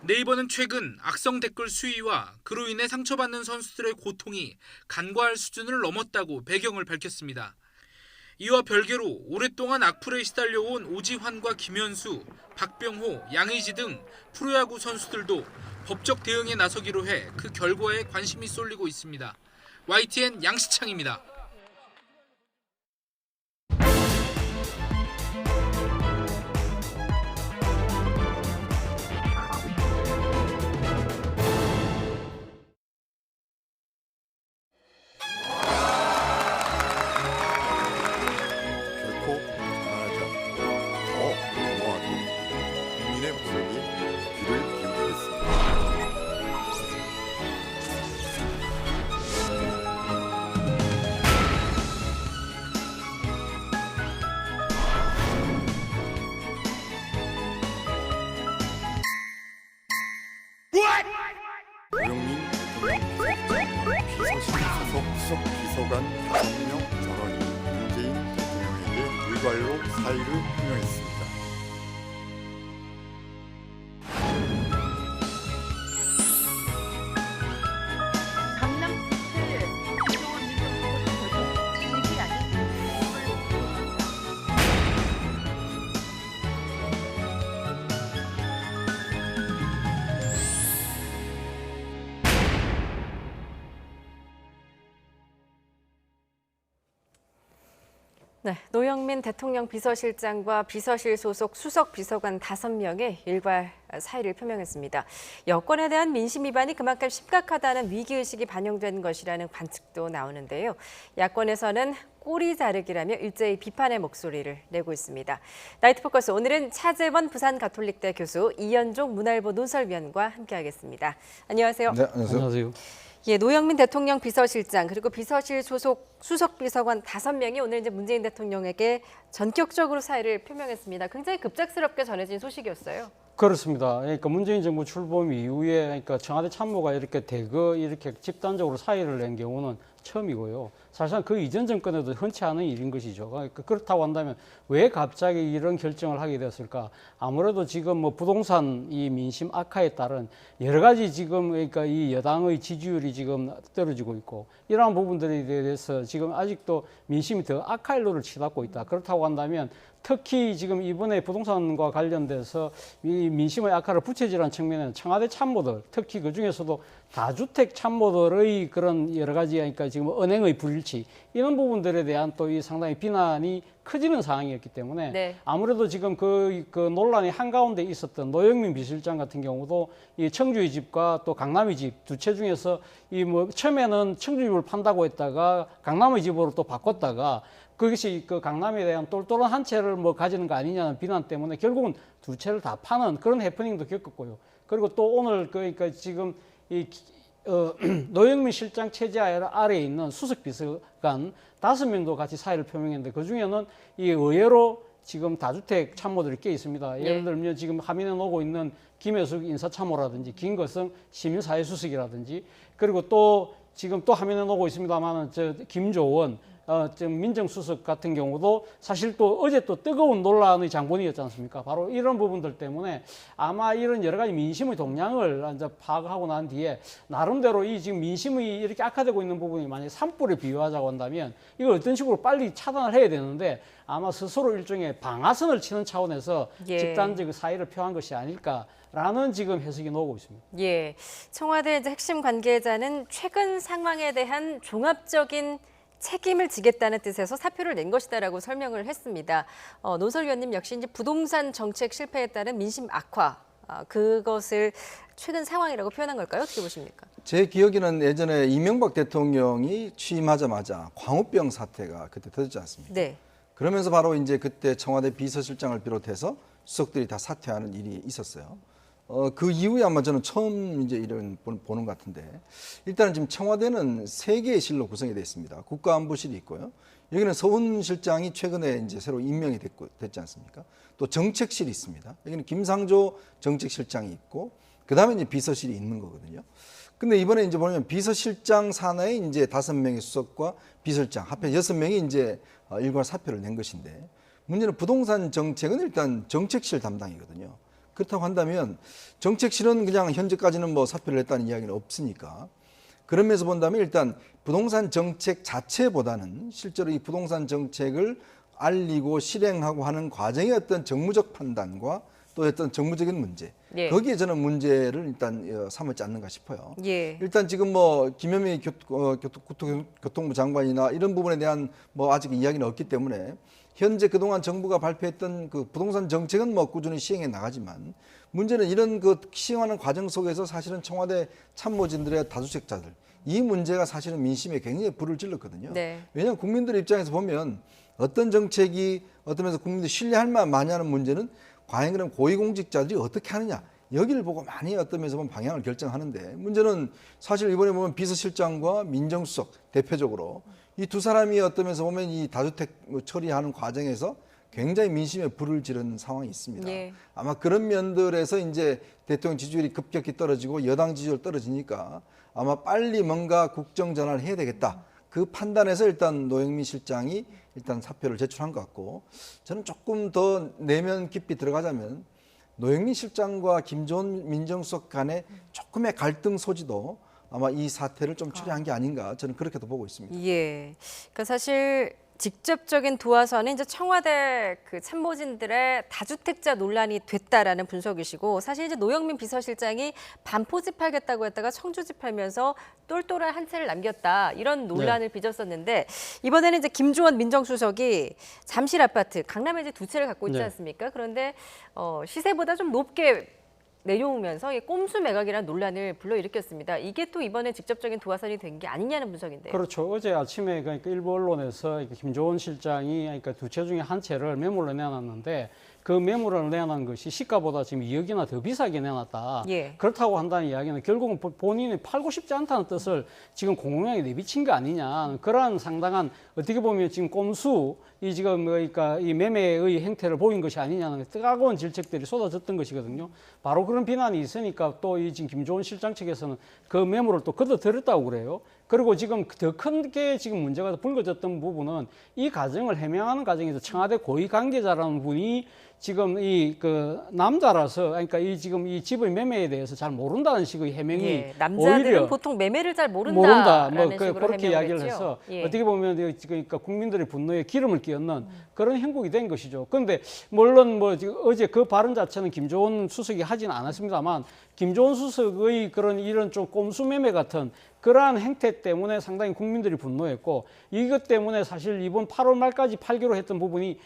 [SPEAKER 22] 네이버는 최근 악성 댓글 수위와 그로 인해 상처받는 선수들의 고통이 간과할 수준을 넘었다고 배경을 밝혔습니다. 이와 별개로 오랫동안 악플에 시달려온 오지환과 김현수, 박병호, 양의지 등 프로야구 선수들도 법적 대응에 나서기로 해 그 결과에 관심이 쏠리고 있습니다. YTN 양시창입니다.
[SPEAKER 3] 간 5명 전원이 문재인 대통령에게 일괄로 사의를 표명했습니다.
[SPEAKER 8] 강남 부채 김종원 민정수석은 결국 직이 아닌
[SPEAKER 1] 네, 노영민 대통령 비서실장과 비서실 소속 수석 비서관 5명의 일괄 사의를 표명했습니다. 여권에 대한 민심 위반이 그만큼 심각하다는 위기의식이 반영된 것이라는 관측도 나오는데요. 야권에서는 꼬리 자르기라며 일제히 비판의 목소리를 내고 있습니다. 나이트포커스 오늘은 차재원 부산가톨릭대 교수, 이현종 문화일보 논설위원과 함께하겠습니다. 안녕하세요.
[SPEAKER 4] 네, 안녕하세요.
[SPEAKER 1] 예, 노영민 대통령 비서실장 그리고 비서실 소속 수석 비서관 5명이 오늘 이제 문재인 대통령에게 전격적으로 사의를 표명했습니다. 굉장히 급작스럽게 전해진 소식이었어요.
[SPEAKER 5] 그렇습니다. 그러니까 문재인 정부 출범 이후에 그러니까 청와대 참모가 이렇게 이렇게 집단적으로 사의를 낸 경우는 처음이고요. 사실상 그 이전 정권에도 흔치 않은 일인 것이죠. 그러니까 그렇다고 한다면 왜 갑자기 이런 결정을 하게 되었을까? 아무래도 지금 뭐 부동산 이 민심 악화에 따른 여러 가지 지금 그러니까 이 여당의 지지율이 지금 떨어지고 있고 이러한 부분들에 대해서 지금 아직도 민심이 더 악화의 로를 치닫고 있다. 그렇다고 한다면 특히 지금 이번에 부동산과 관련돼서 이 민심의 악화를 부채질한 측면에는 청와대 참모들, 특히 그 중에서도 다주택 참모들의 그런 여러 가지 그러니까 지금 언행의 불일치 이런 부분들에 대한 또 이 상당히 비난이 커지는 상황이었기 때문에
[SPEAKER 1] 네.
[SPEAKER 5] 아무래도 지금 그 논란이 한가운데 있었던 노영민 비서실장 같은 경우도 이 청주의 집과 또 강남의 집 두 채 중에서 이 뭐 처음에는 청주 집을 판다고 했다가 강남의 집으로 또 바꿨다가 그것이 그 강남에 대한 똘똘한 한 채를 뭐 가지는 거 아니냐는 비난 때문에 결국은 두 채를 다 파는 그런 해프닝도 겪었고요. 그리고 또 오늘 그러니까 지금 이 노영민 실장 체제 아래에 있는 수석 비서관 5명도 같이 사의를 표명했는데 그 중에는 이 의외로 지금 다주택 참모들이 꽤 있습니다. 예를 들면 지금 화면에 오고 있는 김혜숙 인사참모라든지 김거성 시민사회수석이라든지 그리고 또 지금 또 화면에 오고 있습니다만은 김조원 지금 민정수석 같은 경우도 사실 또 어제 또 뜨거운 논란의 장본이었지 않습니까? 바로 이런 부분들 때문에 아마 이런 여러 가지 민심의 동향을 이제 파악하고 난 뒤에 나름대로 이 지금 민심이 이렇게 악화되고 있는 부분이 만약에 산불에 비유하자고 한다면 이걸 어떤 식으로 빨리 차단을 해야 되는데 아마 스스로 일종의 방아선을 치는 차원에서 집단적 사의를 표한 것이 아닐까라는 지금 해석이 나오고 있습니다.
[SPEAKER 1] 예, 청와대 이제 핵심 관계자는 최근 상황에 대한 종합적인 책임을 지겠다는 뜻에서 사표를 낸 것이다라고 설명을 했습니다. 논설위원님 역시 이제 부동산 정책 실패에 따른 민심 악화 그것을 최근 상황이라고 표현한 걸까요? 어떻게 보십니까?
[SPEAKER 4] 제 기억에는 예전에 이명박 대통령이 취임하자마자 광우병 사태가 그때 터졌지 않습니까?
[SPEAKER 1] 네.
[SPEAKER 4] 그러면서 바로 이제 그때 청와대 비서실장을 비롯해서 수석들이 다 사퇴하는 일이 있었어요. 그 이후에 아마 저는 처음 이제 이런 보는 것 같은데 일단은 지금 청와대는 3개의 실로 구성이 되어 있습니다. 국가안보실이 있고요. 여기는 서훈 실장이 최근에 이제 새로 임명이 됐지 않습니까? 또 정책실이 있습니다. 여기는 김상조 정책실장이 있고 그다음에 이제 비서실이 있는 거거든요. 근데 이번에 이제 보면 비서실장 산하에 이제 5명의 수석과 비서실장 합해 6명이 이제 일괄 사표를 낸 것인데 문제는 부동산 정책은 일단 정책실 담당이거든요. 그렇다고 한다면 정책실은 그냥 현재까지는 뭐 사표를 냈다는 이야기는 없으니까 그런 면에서 본다면 일단 부동산 정책 자체보다는 실제로 이 부동산 정책을 알리고 실행하고 하는 과정의 어떤 정무적 판단과 또 어떤 정무적인 문제 거기에 저는 문제를 일단 삼았지 않는가 싶어요. 일단 지금 뭐 김현미 교통부 장관이나 이런 부분에 대한 뭐 아직 이야기는 없기 때문에 현재 그동안 정부가 발표했던 그 부동산 정책은 뭐 꾸준히 시행해 나가지만 문제는 이런 그 시행하는 과정 속에서 사실은 청와대 참모진들의 다주택자들 이 문제가 사실은 민심에 굉장히 불을 질렀거든요. 왜냐하면 국민들 입장에서 보면 어떤 정책이 어떤 면에서 국민들이 신뢰할 만하냐는 문제는 과연 그럼 고위공직자들이 어떻게 하느냐 여기를 보고 많이 어떤 면에서 보면 방향을 결정하는데 문제는 사실 이번에 보면 비서실장과 민정수석 대표적으로 이 두 사람이 어떤 면에서 보면 이 다주택 처리하는 과정에서 굉장히 민심에 불을 지른 상황이 있습니다. 아마 그런 면들에서 이제 대통령 지지율이 급격히 떨어지고 여당 지지율 떨어지니까 아마 빨리 뭔가 국정 전환을 해야 되겠다. 그 판단에서 일단 노영민 실장이 일단 사표를 제출한 것 같고, 저는 조금 더 내면 깊이 들어가자면 노영민 실장과 김조원 민정수석 간의 조금의 갈등 소지도 아마 이 사태를 좀 초래한 게 아닌가, 저는 그렇게도 보고 있습니다.
[SPEAKER 1] 예. 그러니까 사실 직접적인 도화선은 이제 청와대 그 참모진들의 다주택자 논란이 됐다라는 분석이시고, 사실 이제 노영민 비서실장이 반포집하겠다고 했다가 청주집하면서 똘똘한 한 채를 남겼다, 이런 논란을 빚었었는데, 이번에는 이제 김조원 민정수석이 잠실 아파트 강남에 이제 2채를 갖고 있지 않습니까? 그런데 시세보다 좀 높게 내려오면서 이 꼼수 매각이라는 논란을 불러일으켰습니다. 이게 또 이번에 직접적인 도화선이 된 게 아니냐는 분석인데요.
[SPEAKER 5] 그렇죠. 어제 아침에 그러니까 일부 언론에서 김조원 실장이 그러니까 2채 중에 한 채를 매물로 내놨는데, 그 매물을 내놓은 것이 시가보다 지금 2억이나 더 비싸게 내놨다. 그렇다고 한다는 이야기는 결국은 본인이 팔고 싶지 않다는 뜻을 지금 공공연히 내비친 거 아니냐. 그러한 상당한 어떻게 보면 지금 꼼수, 이 지금 그러니까 이 매매의 행태를 보인 것이 아니냐는 뜨거운 질책들이 쏟아졌던 것이거든요. 바로 그런 비난이 있으니까 또 이 지금 김조원 실장 측에서는 그 매물을 또 걷어들였다고 그래요. 그리고 지금 더 큰 게 지금 문제가 불거졌던 부분은 이 과정을 해명하는 과정에서 청와대 고위 관계자라는 분이 지금 이 그 남자라서, 그러니까 이 지금 이 집의 매매에 대해서 잘 모른다는 식의 해명이
[SPEAKER 1] 남자들은
[SPEAKER 5] 오히려
[SPEAKER 1] 보통 매매를 잘 모른다.
[SPEAKER 5] 뭐 그렇게 이야기를 해서 어떻게 보면 그러니까 국민들의 분노에 기름을 끼얹는 그런 형국이 된 것이죠. 그런데 물론 뭐 지금 어제 그 발언 자체는 김조원 수석이 하지는 않았습니다만, 김조원 수석의 그런 이런 좀 꼼수 매매 같은 그러한 행태 때문에 상당히 국민들이 분노했고, 이것 때문에 사실 이번 8월 말까지 팔기로 했던 부분이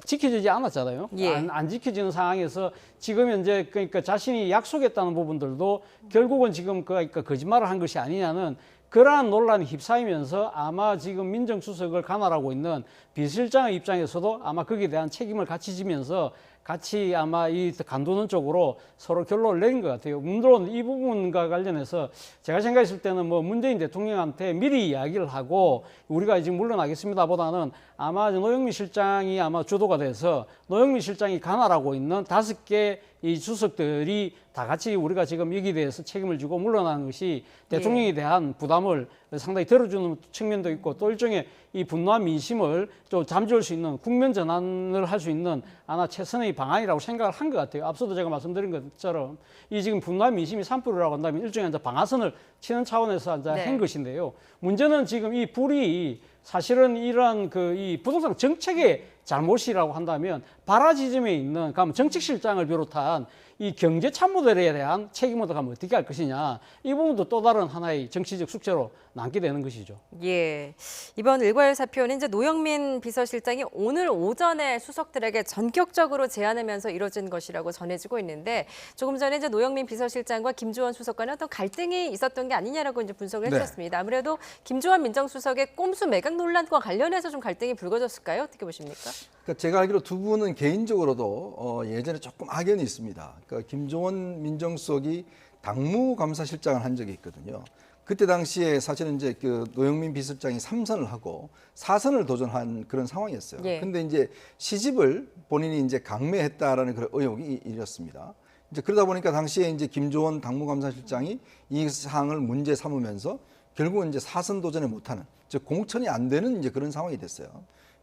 [SPEAKER 5] 지켜지지 않았잖아요. 안 지켜지는 상황에서 지금 현재 그러니까 자신이 약속했다는 부분들도 결국은 지금 그러니까 거짓말을 한 것이 아니냐는 그러한 논란이 휩싸이면서 아마 지금 민정수석을 관할하고 있는 비서실장의 입장에서도 아마 거기에 대한 책임을 같이 지면서 같이 아마 이 간두는 쪽으로 서로 결론을 내린 것 같아요. 물론 이 부분과 관련해서 제가 생각했을 때는 뭐 문재인 대통령한테 미리 이야기를 하고 우리가 지금 물러나겠습니다 보다는 아마 노영민 실장이 아마 주도가 돼서 노영민 실장이 관할하고 있는 5개 이 주석들이 다 같이 우리가 지금 여기에 대해서 책임을 지고 물러나는 것이 대통령에 대한 부담을 상당히 덜어주는 측면도 있고, 또 일종의 이 분노한 민심을 좀 잠재울 수 있는 국면 전환을 할 수 있는 하나 최선의 방안이라고 생각을 한 것 같아요. 앞서도 제가 말씀드린 것처럼 이 지금 분노한 민심이 산불이라고 한다면 일종의 이제 방아선을 치는 차원에서 이제 한 것인데요. 문제는 지금 이 불이 사실은 이러한 그 이 부동산 정책의 잘못이라고 한다면 발화지점에 있는 정책실장을 비롯한 이 경제 참모들에 대한 책임을 가면 어떻게 할 것이냐, 이 부분도 또 다른 하나의 정치적 숙제로 남게 되는 것이죠.
[SPEAKER 1] 예, 이번 일괄 사표는 이제 노영민 비서실장이 오늘 오전에 수석들에게 전격적으로 제안하면서 이뤄진 것이라고 전해지고 있는데, 조금 전에 이제 노영민 비서실장과 김조원 수석 간에 어떤 갈등이 있었던 게 아니냐라고 이제 분석을 해주셨습니다. 아무래도 김조원 민정수석의 꼼수 매각 논란과 관련해서 좀 갈등이 불거졌을까요? 어떻게 보십니까?
[SPEAKER 4] 그러니까 제가 알기로 두 분은 개인적으로도 예전에 조금 악연이 있습니다. 그러니까 김조원 민정수석이 당무감사실장을 한 적이 있거든요. 그때 당시에 사실은 이제 그 노영민 비서실장이 3선을 하고 4선을 도전한 그런 상황이었어요. 근데 이제 시집을 본인이 이제 강매했다라는 그런 의혹이 일었습니다. 이제 그러다 보니까 당시에 이제 김조원 당무감사실장이 이 사항을 문제 삼으면서 결국은 이제 4선 도전을 못하는, 즉 공천이 안 되는 이제 그런 상황이 됐어요.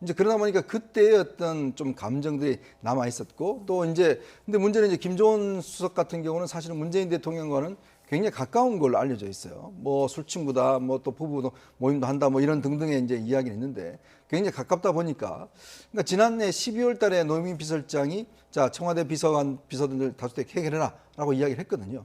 [SPEAKER 4] 이제 그러다 보니까 그때의 어떤 좀 감정들이 남아 있었고, 또 이제 근데 문제는 이제 김조원 수석 같은 경우는 사실은 문재인 대통령과는 굉장히 가까운 걸로 알려져 있어요. 뭐 술친구다, 뭐 또 부부 모임도 한다, 뭐 이런 등등의 이제 이야기는 있는데 굉장히 가깝다 보니까, 그러니까 지난해 12월 달에 노영민 비서실장이 자 청와대 비서들 다수택 해결해라라고 이야기를 했거든요.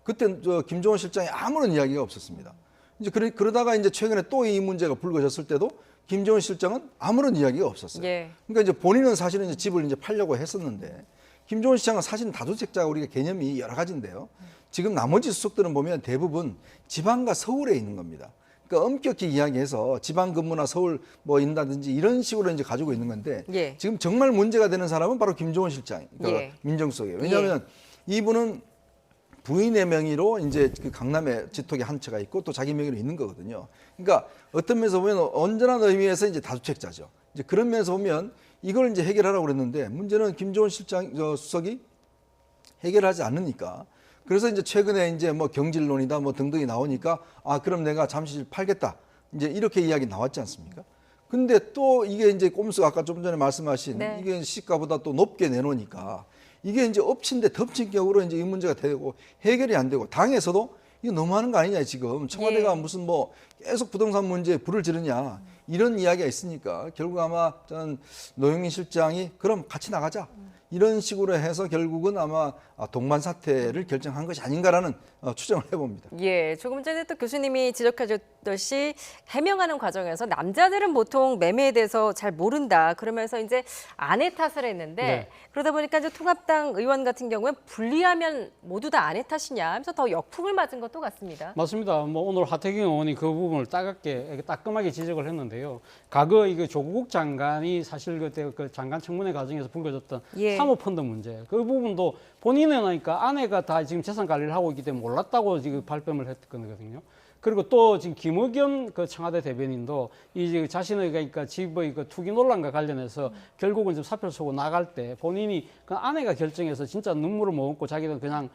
[SPEAKER 4] 그때 저 김조원 실장이 아무런 이야기가 없었습니다. 이제 그러다가 이제 최근에 또 이 문제가 불거졌을 때도 김조원 실장은 아무런 이야기가 없었어요. 그러니까 이제 본인은 사실은 이제 집을 이제 팔려고 했었는데, 김조원 실장은 사실은 다주택자가 우리가 개념이 여러 가지인데요. 지금 나머지 수석들은 보면 대부분 지방과 서울에 있는 겁니다. 그러니까 엄격히 이야기해서 지방 근무나 서울 뭐 있다든지 이런 식으로 이제 가지고 있는 건데, 지금 정말 문제가 되는 사람은 바로 김조원 실장, 그러니까 민정수석이에요. 왜냐하면 이분은 부인의 명의로 이제 그 강남에 지톡에 한 채가 있고 또 자기 명의로 있는 거거든요. 그러니까 어떤 면에서 보면 온전한 의미에서 이제 다주택자죠. 이제 그런 면에서 보면 이걸 이제 해결하라고 그랬는데, 문제는 김조원 수석이 해결하지 않으니까, 그래서 이제 최근에 이제 뭐 경질론이다 뭐 등등이 나오니까 그럼 내가 잠시 팔겠다. 이제 이렇게 이야기 나왔지 않습니까? 근데 또 이게 이제 꼼수 아까 좀 전에 말씀하신
[SPEAKER 1] 네.
[SPEAKER 4] 이게 시가보다 또 높게 내놓으니까 이게 이제 엎친 데 덮친 격으로 이제 이 문제가 되고 해결이 안 되고 당에서도 이거 너무하는 거 아니냐 지금 청와대가 무슨 뭐 계속 부동산 문제에 불을 지르냐 이런 이야기가 있으니까 결국 아마 저는 노영민 실장이 그럼 같이 나가자 이런 식으로 해서 결국은 아마 동반 사퇴를 결정한 것이 아닌가라는 추정을 해봅니다.
[SPEAKER 1] 예, 조금 전에 또 교수님이 지적하셨듯이 해명하는 과정에서 남자들은 보통 매매에 대해서 잘 모른다 그러면서 이제 아내 탓을 했는데
[SPEAKER 5] 네.
[SPEAKER 1] 그러다 보니까 이제 통합당 의원 같은 경우에 분리하면 모두 다 아내 탓이냐 하면서 더 역풍을 맞은 것도 같습니다.
[SPEAKER 5] 맞습니다. 뭐 오늘 하태경 의원이 그 부분을 따끔하게 지적을 했는데요. 과거 이거 조국 장관이 사실 그때 그 장관 청문회 과정에서 불거졌던
[SPEAKER 1] 예.
[SPEAKER 5] 사모펀드 문제 그 부분도 본인은 하니까 아내가 다 지금 재산 관리를 하고 있기 때문에 몰랐다고 지금 발뺌을 했거든요. 그리고 또 지금 김의겸 그 청와대 대변인도 이 자신의 그러니까 집의 그 투기 논란과 관련해서 결국은 좀 사표를 쓰고 나갈 때 본인이 그 아내가 결정해서 진짜 눈물을 머금고 자기는 그냥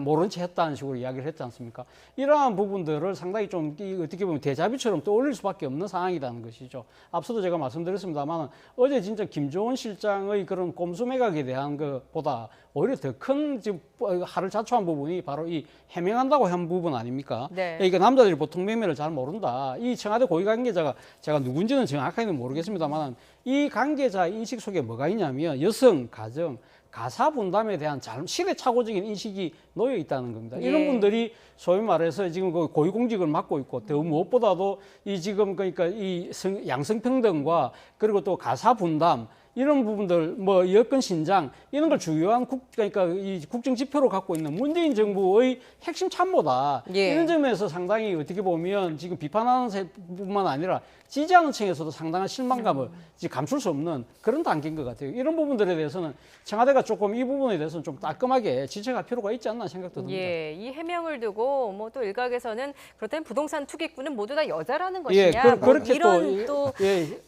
[SPEAKER 5] 모른 채 했다는 식으로 이야기를 했지 않습니까? 이러한 부분들을 상당히 좀 어떻게 보면 대자비처럼 떠올릴 수밖에 없는 상황이라는 것이죠. 앞서도 제가 말씀드렸습니다만 어제 진짜 김조원 실장의 그런 꼼수 매각에 대한 것보다 오히려 더 큰 지금 하를 자초한 부분이 바로 이 해명한다고 한 부분 아닙니까?
[SPEAKER 1] 네.
[SPEAKER 5] 그러니까 남자들이 보통 매매를 잘 모른다. 이 청와대 고위 관계자가 제가 누군지는 정확하게는 모르겠습니다만 이 관계자 인식 속에 뭐가 있냐면 여성, 가정, 가사 분담에 대한 시대착오적인 인식이 놓여 있다는 겁니다.
[SPEAKER 1] 예.
[SPEAKER 5] 이런 분들이 소위 말해서 지금 그 고위공직을 맡고 있고 더 무엇보다도 이 지금 그러니까 이 양성평등과 그리고 또 가사 분담 이런 부분들 뭐 여권 신장 이런 걸 주요한 그러니까 이 국정 지표로 갖고 있는 문재인 정부의 핵심 참모다.
[SPEAKER 1] 예.
[SPEAKER 5] 이런 점에서 상당히 어떻게 보면 지금 비판하는 뿐만 아니라 지지하는 층에서도 상당한 실망감을 감출 수 없는 그런 단계인 것 같아요. 이런 부분들에 대해서는 청와대가 조금 이 부분에 대해서는 좀 따끔하게 지적할 필요가 있지 않나 생각도 듭니다.
[SPEAKER 1] 예, 이 해명을 두고 뭐 또 일각에서는 그렇다면 부동산 투기꾼은 모두 다 여자라는
[SPEAKER 5] 예,
[SPEAKER 1] 것이냐 뭐
[SPEAKER 5] 그렇게
[SPEAKER 1] 이런 또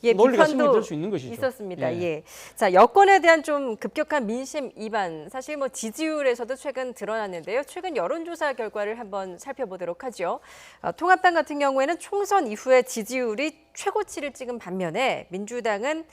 [SPEAKER 5] 논리가
[SPEAKER 1] 비판도
[SPEAKER 5] 승인될 수 있는 것이죠.
[SPEAKER 1] 있었습니다.
[SPEAKER 5] 예.
[SPEAKER 1] 예. 자, 여권에 대한 좀 급격한 민심 이반 사실 뭐 지지율에서도 최근 드러났는데요. 최근 여론조사 결과를 한번 살펴보도록 하죠. 통합당 같은 경우에는 총선 이후에 지지율이 최고치를 찍은 반면에 민주당은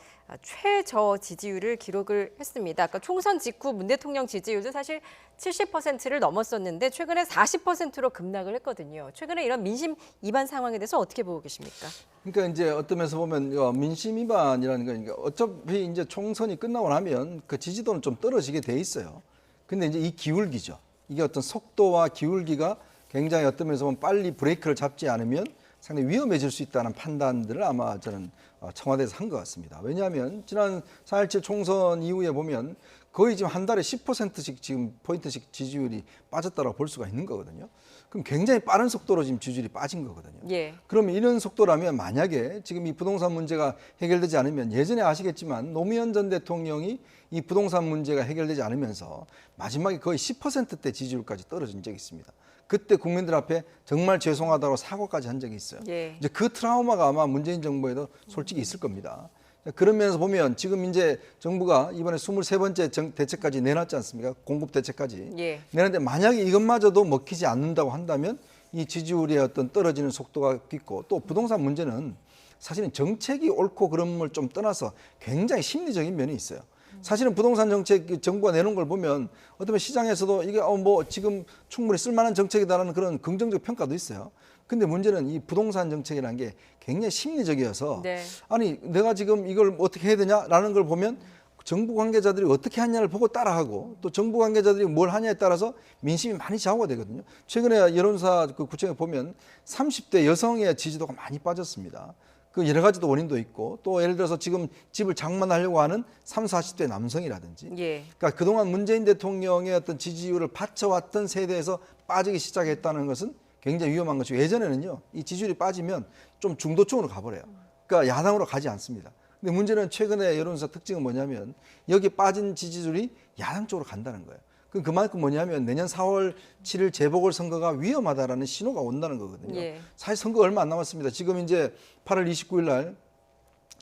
[SPEAKER 1] 최저 지지율을 기록을 했습니다. 아까 총선 직후 문 대통령 지지율도 사실 70%를 넘었었는데 최근에 40%로 급락을 했거든요. 최근에 이런 민심 이반 상황에 대해서 어떻게 보고 계십니까?
[SPEAKER 4] 그러니까 이제 어떤 면에서 보면 민심 위반이라는 거니까 어차피 이제 총선이 끝나고 나면 그 지지도는 좀 떨어지게 돼 있어요. 근데 이제 이 기울기죠. 이게 어떤 속도와 기울기가 굉장히 어떤 면에서 보면 빨리 브레이크를 잡지 않으면 상당히 위험해질 수 있다는 판단들을 아마 저는 청와대에서 한 것 같습니다. 왜냐하면 지난 4.17 총선 이후에 보면 거의 지금 한 달에 10%씩 지금 포인트씩 지지율이 빠졌다고 볼 수가 있는 거거든요. 그럼 굉장히 빠른 속도로 지금 지지율이 빠진 거거든요.
[SPEAKER 1] 예.
[SPEAKER 4] 그러면 이런 속도라면 만약에 지금 이 부동산 문제가 해결되지 않으면 예전에 아시겠지만 노무현 전 대통령이 이 부동산 문제가 해결되지 않으면서 마지막에 거의 10%대 지지율까지 떨어진 적이 있습니다. 그때 국민들 앞에 정말 죄송하다고 사과까지 한 적이 있어요.
[SPEAKER 1] 예.
[SPEAKER 4] 이제 그 트라우마가 아마 문재인 정부에도 솔직히 있을 겁니다. 그런 면에서 보면 지금 이제 정부가 이번에 23번째 대책까지 내놨지 않습니까? 공급 대책까지.
[SPEAKER 1] 예.
[SPEAKER 4] 내놨는데 만약에 이것마저도 먹히지 않는다고 한다면 이 지지율의 어떤 떨어지는 속도가 있고 또 부동산 문제는 사실은 정책이 옳고 그런 걸 좀 떠나서 굉장히 심리적인 면이 있어요. 사실은 부동산 정책 정부가 내놓은 걸 보면 어쩌면 시장에서도 이게 뭐 지금 충분히 쓸만한 정책이다라는 그런 긍정적 평가도 있어요. 근데 문제는 이 부동산 정책이라는 게 굉장히 심리적이어서
[SPEAKER 1] 네.
[SPEAKER 4] 아니 내가 지금 이걸 어떻게 해야 되냐라는 걸 보면 정부 관계자들이 어떻게 하냐를 보고 따라하고 또 정부 관계자들이 뭘 하냐에 따라서 민심이 많이 좌우가 되거든요. 최근에 여론사 그 구청에 보면 30대 여성의 지지도가 많이 빠졌습니다. 그 여러 가지도 원인도 있고 또 예를 들어서 지금 집을 장만하려고 하는 30, 40대 남성이라든지
[SPEAKER 1] 예.
[SPEAKER 4] 그러니까 그동안 문재인 대통령의 어떤 지지율을 받쳐왔던 세대에서 빠지기 시작했다는 것은 굉장히 위험한 것이고 예전에는요 이 지지율이 빠지면 좀 중도층으로 가버려요. 그러니까 야당으로 가지 않습니다. 근데 문제는 최근에 여론조사 특징은 뭐냐면 여기 빠진 지지율이 야당 쪽으로 간다는 거예요. 그만큼 뭐냐면 내년 4월 7일 재보궐선거가 위험하다라는 신호가 온다는 거거든요.
[SPEAKER 1] 예.
[SPEAKER 4] 사실 선거 얼마 안 남았습니다. 지금 이제 8월 29일 날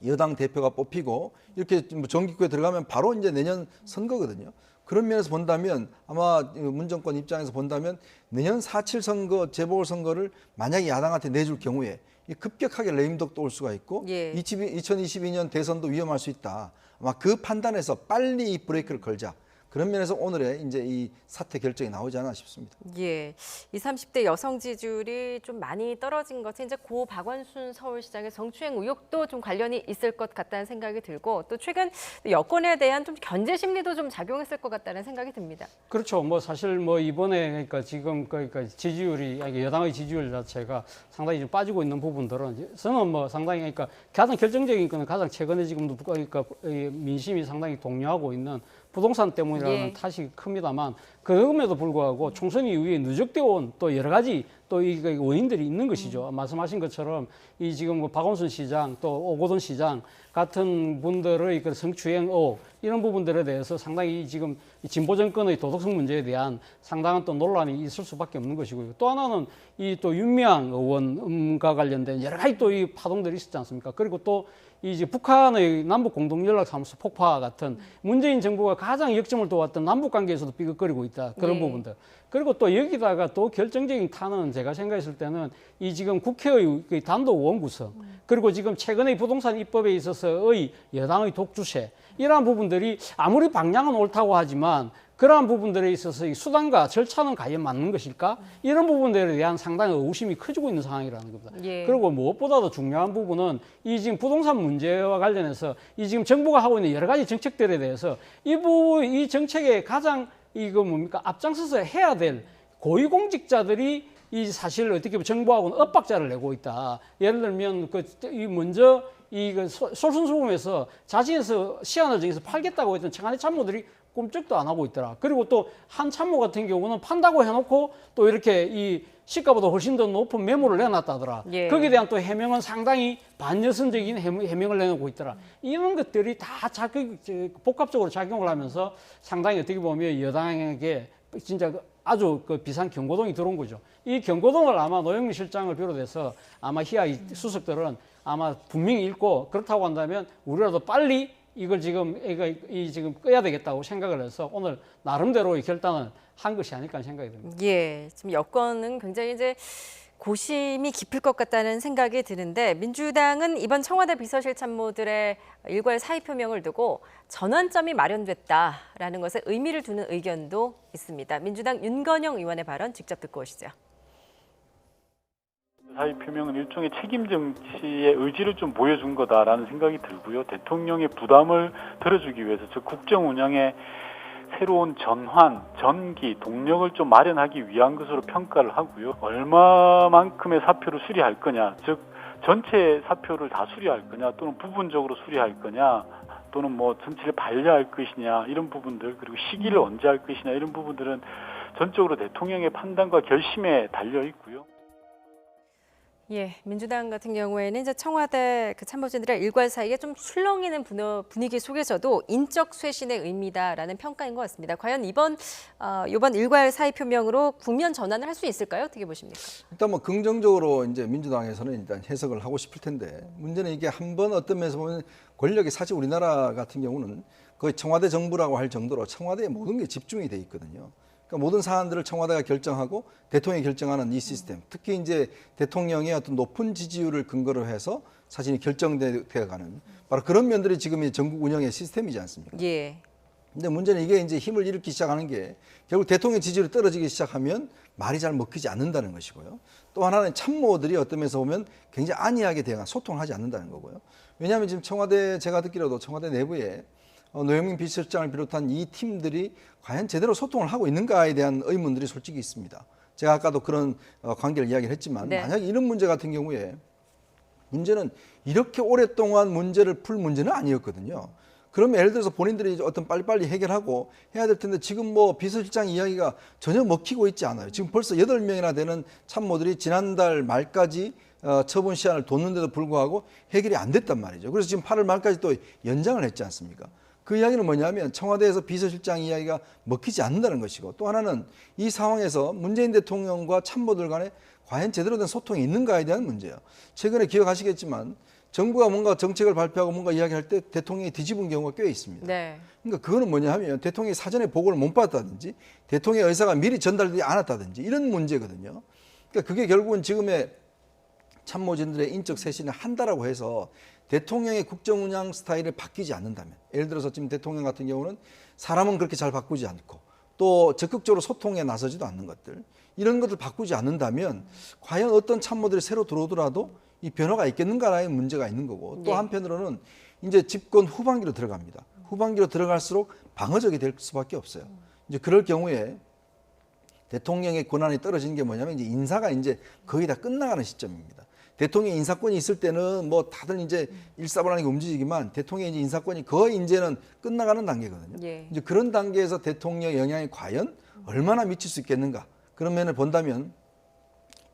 [SPEAKER 4] 여당 대표가 뽑히고 이렇게 정기구에 들어가면 바로 이제 내년 선거거든요. 그런 면에서 본다면 아마 문 정권 입장에서 본다면 내년 4.7 선거, 재보궐선거를 만약에 야당한테 내줄 경우에 급격하게 레임덕도 올 수가 있고 2022년 대선도 위험할 수 있다. 아마 그 판단에서 빨리 이 브레이크를 걸자. 그런 면에서 오늘의 이제 이 사퇴 결정이 나오지 않나 싶습니다.
[SPEAKER 1] 예, 20, 30대 여성 지지율이 좀 많이 떨어진 것은 이제 고 박원순 서울시장의 성추행 의혹도 좀 관련이 있을 것 같다는 생각이 들고 또 최근 여권에 대한 좀 견제 심리도 좀 작용했을 것 같다는 생각이 듭니다.
[SPEAKER 5] 그렇죠. 뭐 사실 뭐 이번에 그러니까 지금 그러니까 지지율이 여당의 지지율 자체가 상당히 좀 빠지고 있는 부분들은 저는 뭐 상당히 그러니까 가장 결정적인 거는 가장 최근에 지금도 그러니까 민심이 상당히 동요하고 있는 부동산 때문이라는 탓이 큽니다만 그럼에도 불구하고 총선 이후에 누적되어 온 또 여러 가지 또 이 원인들이 있는 것이죠. 말씀하신 것처럼 이 지금 뭐 박원순 시장 또 오거돈 시장 같은 분들의 그 성추행 의혹 이런 부분들에 대해서 상당히 지금 진보 정권의 도덕성 문제에 대한 상당한 또 논란이 있을 수밖에 없는 것이고요. 또 하나는 이 또 윤미향 의원과 관련된 여러 가지 또 이 파동들이 있었지 않습니까? 그리고 또 이제 북한의 남북 공동연락사무소 폭파 같은 문재인 정부가 가장 역점을 둬왔던 남북 관계에서도 삐걱거리고 있다. 그런 부분들. 그리고 또 여기다가 또 결정적인 탄은 제가 생각했을 때는 이 지금 국회의 단독 의원 구성 그리고 지금 최근의 부동산 입법에 있어서의 여당의 독주세 이러한 부분들이 아무리 방향은 옳다고 하지만 그러한 부분들에 있어서 이 수단과 절차는 과연 맞는 것일까? 이런 부분들에 대한 상당히 의구심이 커지고 있는 상황이라는 겁니다. 그리고 무엇보다도 중요한 부분은 이 지금 부동산 문제와 관련해서 이 지금 정부가 하고 있는 여러 가지 정책들에 대해서 이 정책의 가장 이거 뭡니까? 앞장서서 해야 될 고위공직자들이 이 사실 어떻게 보면 정부하고는 엇박자를 내고 있다. 예를 들면 이 먼저 이 솔선수범에서 자진해서 시한을 정해서 팔겠다고 했던 청와대 참모들이 꼼짝도 안 하고 있더라. 그리고 또 한 참모 같은 경우는 판다고 해놓고 또 이렇게 이 시가보다 훨씬 더 높은 매물을 내놨다더라. 거기에 대한 또 해명은 상당히 반여성적인 해명을 내놓고 있더라. 이런 것들이 다 복합적으로 작용을 하면서 상당히 어떻게 보면 여당에게 진짜 아주 비상 경고등이 들어온 거죠. 이 경고등을 아마 노영민 실장을 비롯해서 아마 희야 수석들은 아마 분명히 읽고 그렇다고 한다면 우리라도 빨리 이걸 지금 지금 꺼야 되겠다고 생각을 해서 오늘 나름대로의 결단을 한 것이 아닐까 생각이 듭니다.
[SPEAKER 1] 예, 지금 여권은 굉장히 이제 고심이 깊을 것 같다는 생각이 드는데 민주당은 이번 청와대 비서실 참모들의 일괄 사의 표명을 두고 전환점이 마련됐다라는 것에 의미를 두는 의견도 있습니다. 민주당 윤건영 의원의 발언 직접 듣고 오시죠.
[SPEAKER 6] 사의 표명은 일종의 책임 정치의 의지를 좀 보여준 거다라는 생각이 들고요. 대통령의 부담을 덜어주기 위해서 즉 국정 운영의 새로운 전기, 동력을 좀 마련하기 위한 것으로 평가를 하고요. 얼마만큼의 사표를 수리할 거냐, 즉 전체 사표를 다 수리할 거냐, 또는 부분적으로 수리할 거냐, 또는 뭐 전체를 반려할 것이냐 이런 부분들, 그리고 시기를 언제 할 것이냐 이런 부분들은 전적으로 대통령의 판단과 결심에 달려 있고요.
[SPEAKER 1] 예, 민주당 같은 경우에는 이제 청와대 참모진들의 일괄 사이에 좀 술렁이는 분위기 속에서도 인적 쇄신의 의미다라는 평가인 것 같습니다. 과연 이번 일괄 사의 표명으로 국면 전환을 할 수 있을까요? 어떻게 보십니까?
[SPEAKER 4] 일단 뭐 긍정적으로 이제 민주당에서는 일단 해석을 하고 싶을 텐데 문제는 이게 한번 어떤 면에서 보면 권력이 사실 우리나라 같은 경우는 거의 청와대 정부라고 할 정도로 청와대에 모든 게 집중이 돼 있거든요. 그러니까 모든 사안들을 청와대가 결정하고 대통령이 결정하는 이 시스템, 특히 이제 대통령의 어떤 높은 지지율을 근거로 해서 사실이 결정되어가는 바로 그런 면들이 지금 전국 운영의 시스템이지 않습니까?
[SPEAKER 1] 예.
[SPEAKER 4] 근데 문제는 이게 이제 힘을 잃기 시작하는 게 결국 대통령 지지율이 떨어지기 시작하면 말이 잘 먹히지 않는다는 것이고요. 또 하나는 참모들이 어떤 면에서 보면 굉장히 안이하게 대응한 소통을 하지 않는다는 거고요. 왜냐하면 지금 청와대 제가 듣기로도 청와대 내부에 노영민 비서실장을 비롯한 이 팀들이 과연 제대로 소통을 하고 있는가에 대한 의문들이 솔직히 있습니다. 제가 아까도 그런 관계를 이야기를 했지만 만약 이런 문제 같은 경우에 문제는 이렇게 오랫동안 문제를 풀 문제는 아니었거든요. 그러면 예를 들어서 본인들이 어떤 빨리빨리 해결하고 해야 될 텐데 지금 뭐 비서실장 이야기가 전혀 먹히고 있지 않아요. 지금 벌써 8명이나 되는 참모들이 지난달 말까지 처분 시한을 뒀는데도 불구하고 해결이 안 됐단 말이죠. 그래서 지금 8월 말까지 또 연장을 했지 않습니까? 그 이야기는 뭐냐면 청와대에서 비서실장 이야기가 먹히지 않는다는 것이고 또 하나는 이 상황에서 문재인 대통령과 참모들 간에 과연 제대로 된 소통이 있는가에 대한 문제예요. 최근에 기억하시겠지만 정부가 뭔가 정책을 발표하고 뭔가 이야기할 때 대통령이 뒤집은 경우가 꽤 있습니다.
[SPEAKER 1] 네.
[SPEAKER 4] 그러니까 그거는 뭐냐 하면 대통령이 사전에 보고를 못 받았다든지 대통령의 의사가 미리 전달되지 않았다든지 이런 문제거든요. 그러니까 그게 결국은 지금의 참모진들의 인적 쇄신을 한다라고 해서 대통령의 국정 운영 스타일을 바뀌지 않는다면, 예를 들어서 지금 대통령 같은 경우는 사람은 그렇게 잘 바꾸지 않고 또 적극적으로 소통에 나서지도 않는 것들, 이런 것들 바꾸지 않는다면 과연 어떤 참모들이 새로 들어오더라도 이 변화가 있겠는가라는 문제가 있는 거고, 또 한편으로는 이제 집권 후반기로 들어갑니다. 후반기로 들어갈수록 방어적이 될 수밖에 없어요. 이제 그럴 경우에 대통령의 권한이 떨어지는 게 뭐냐면 이제 인사가 이제 거의 다 끝나가는 시점입니다. 대통령 인사권이 있을 때는 뭐 다들 이제 일사불란하게 움직이지만 대통령의 이제 인사권이 거의 이제는 끝나가는 단계거든요.
[SPEAKER 1] 예.
[SPEAKER 4] 이제 그런 단계에서 대통령 영향이 과연 얼마나 미칠 수 있겠는가? 그런 면을 본다면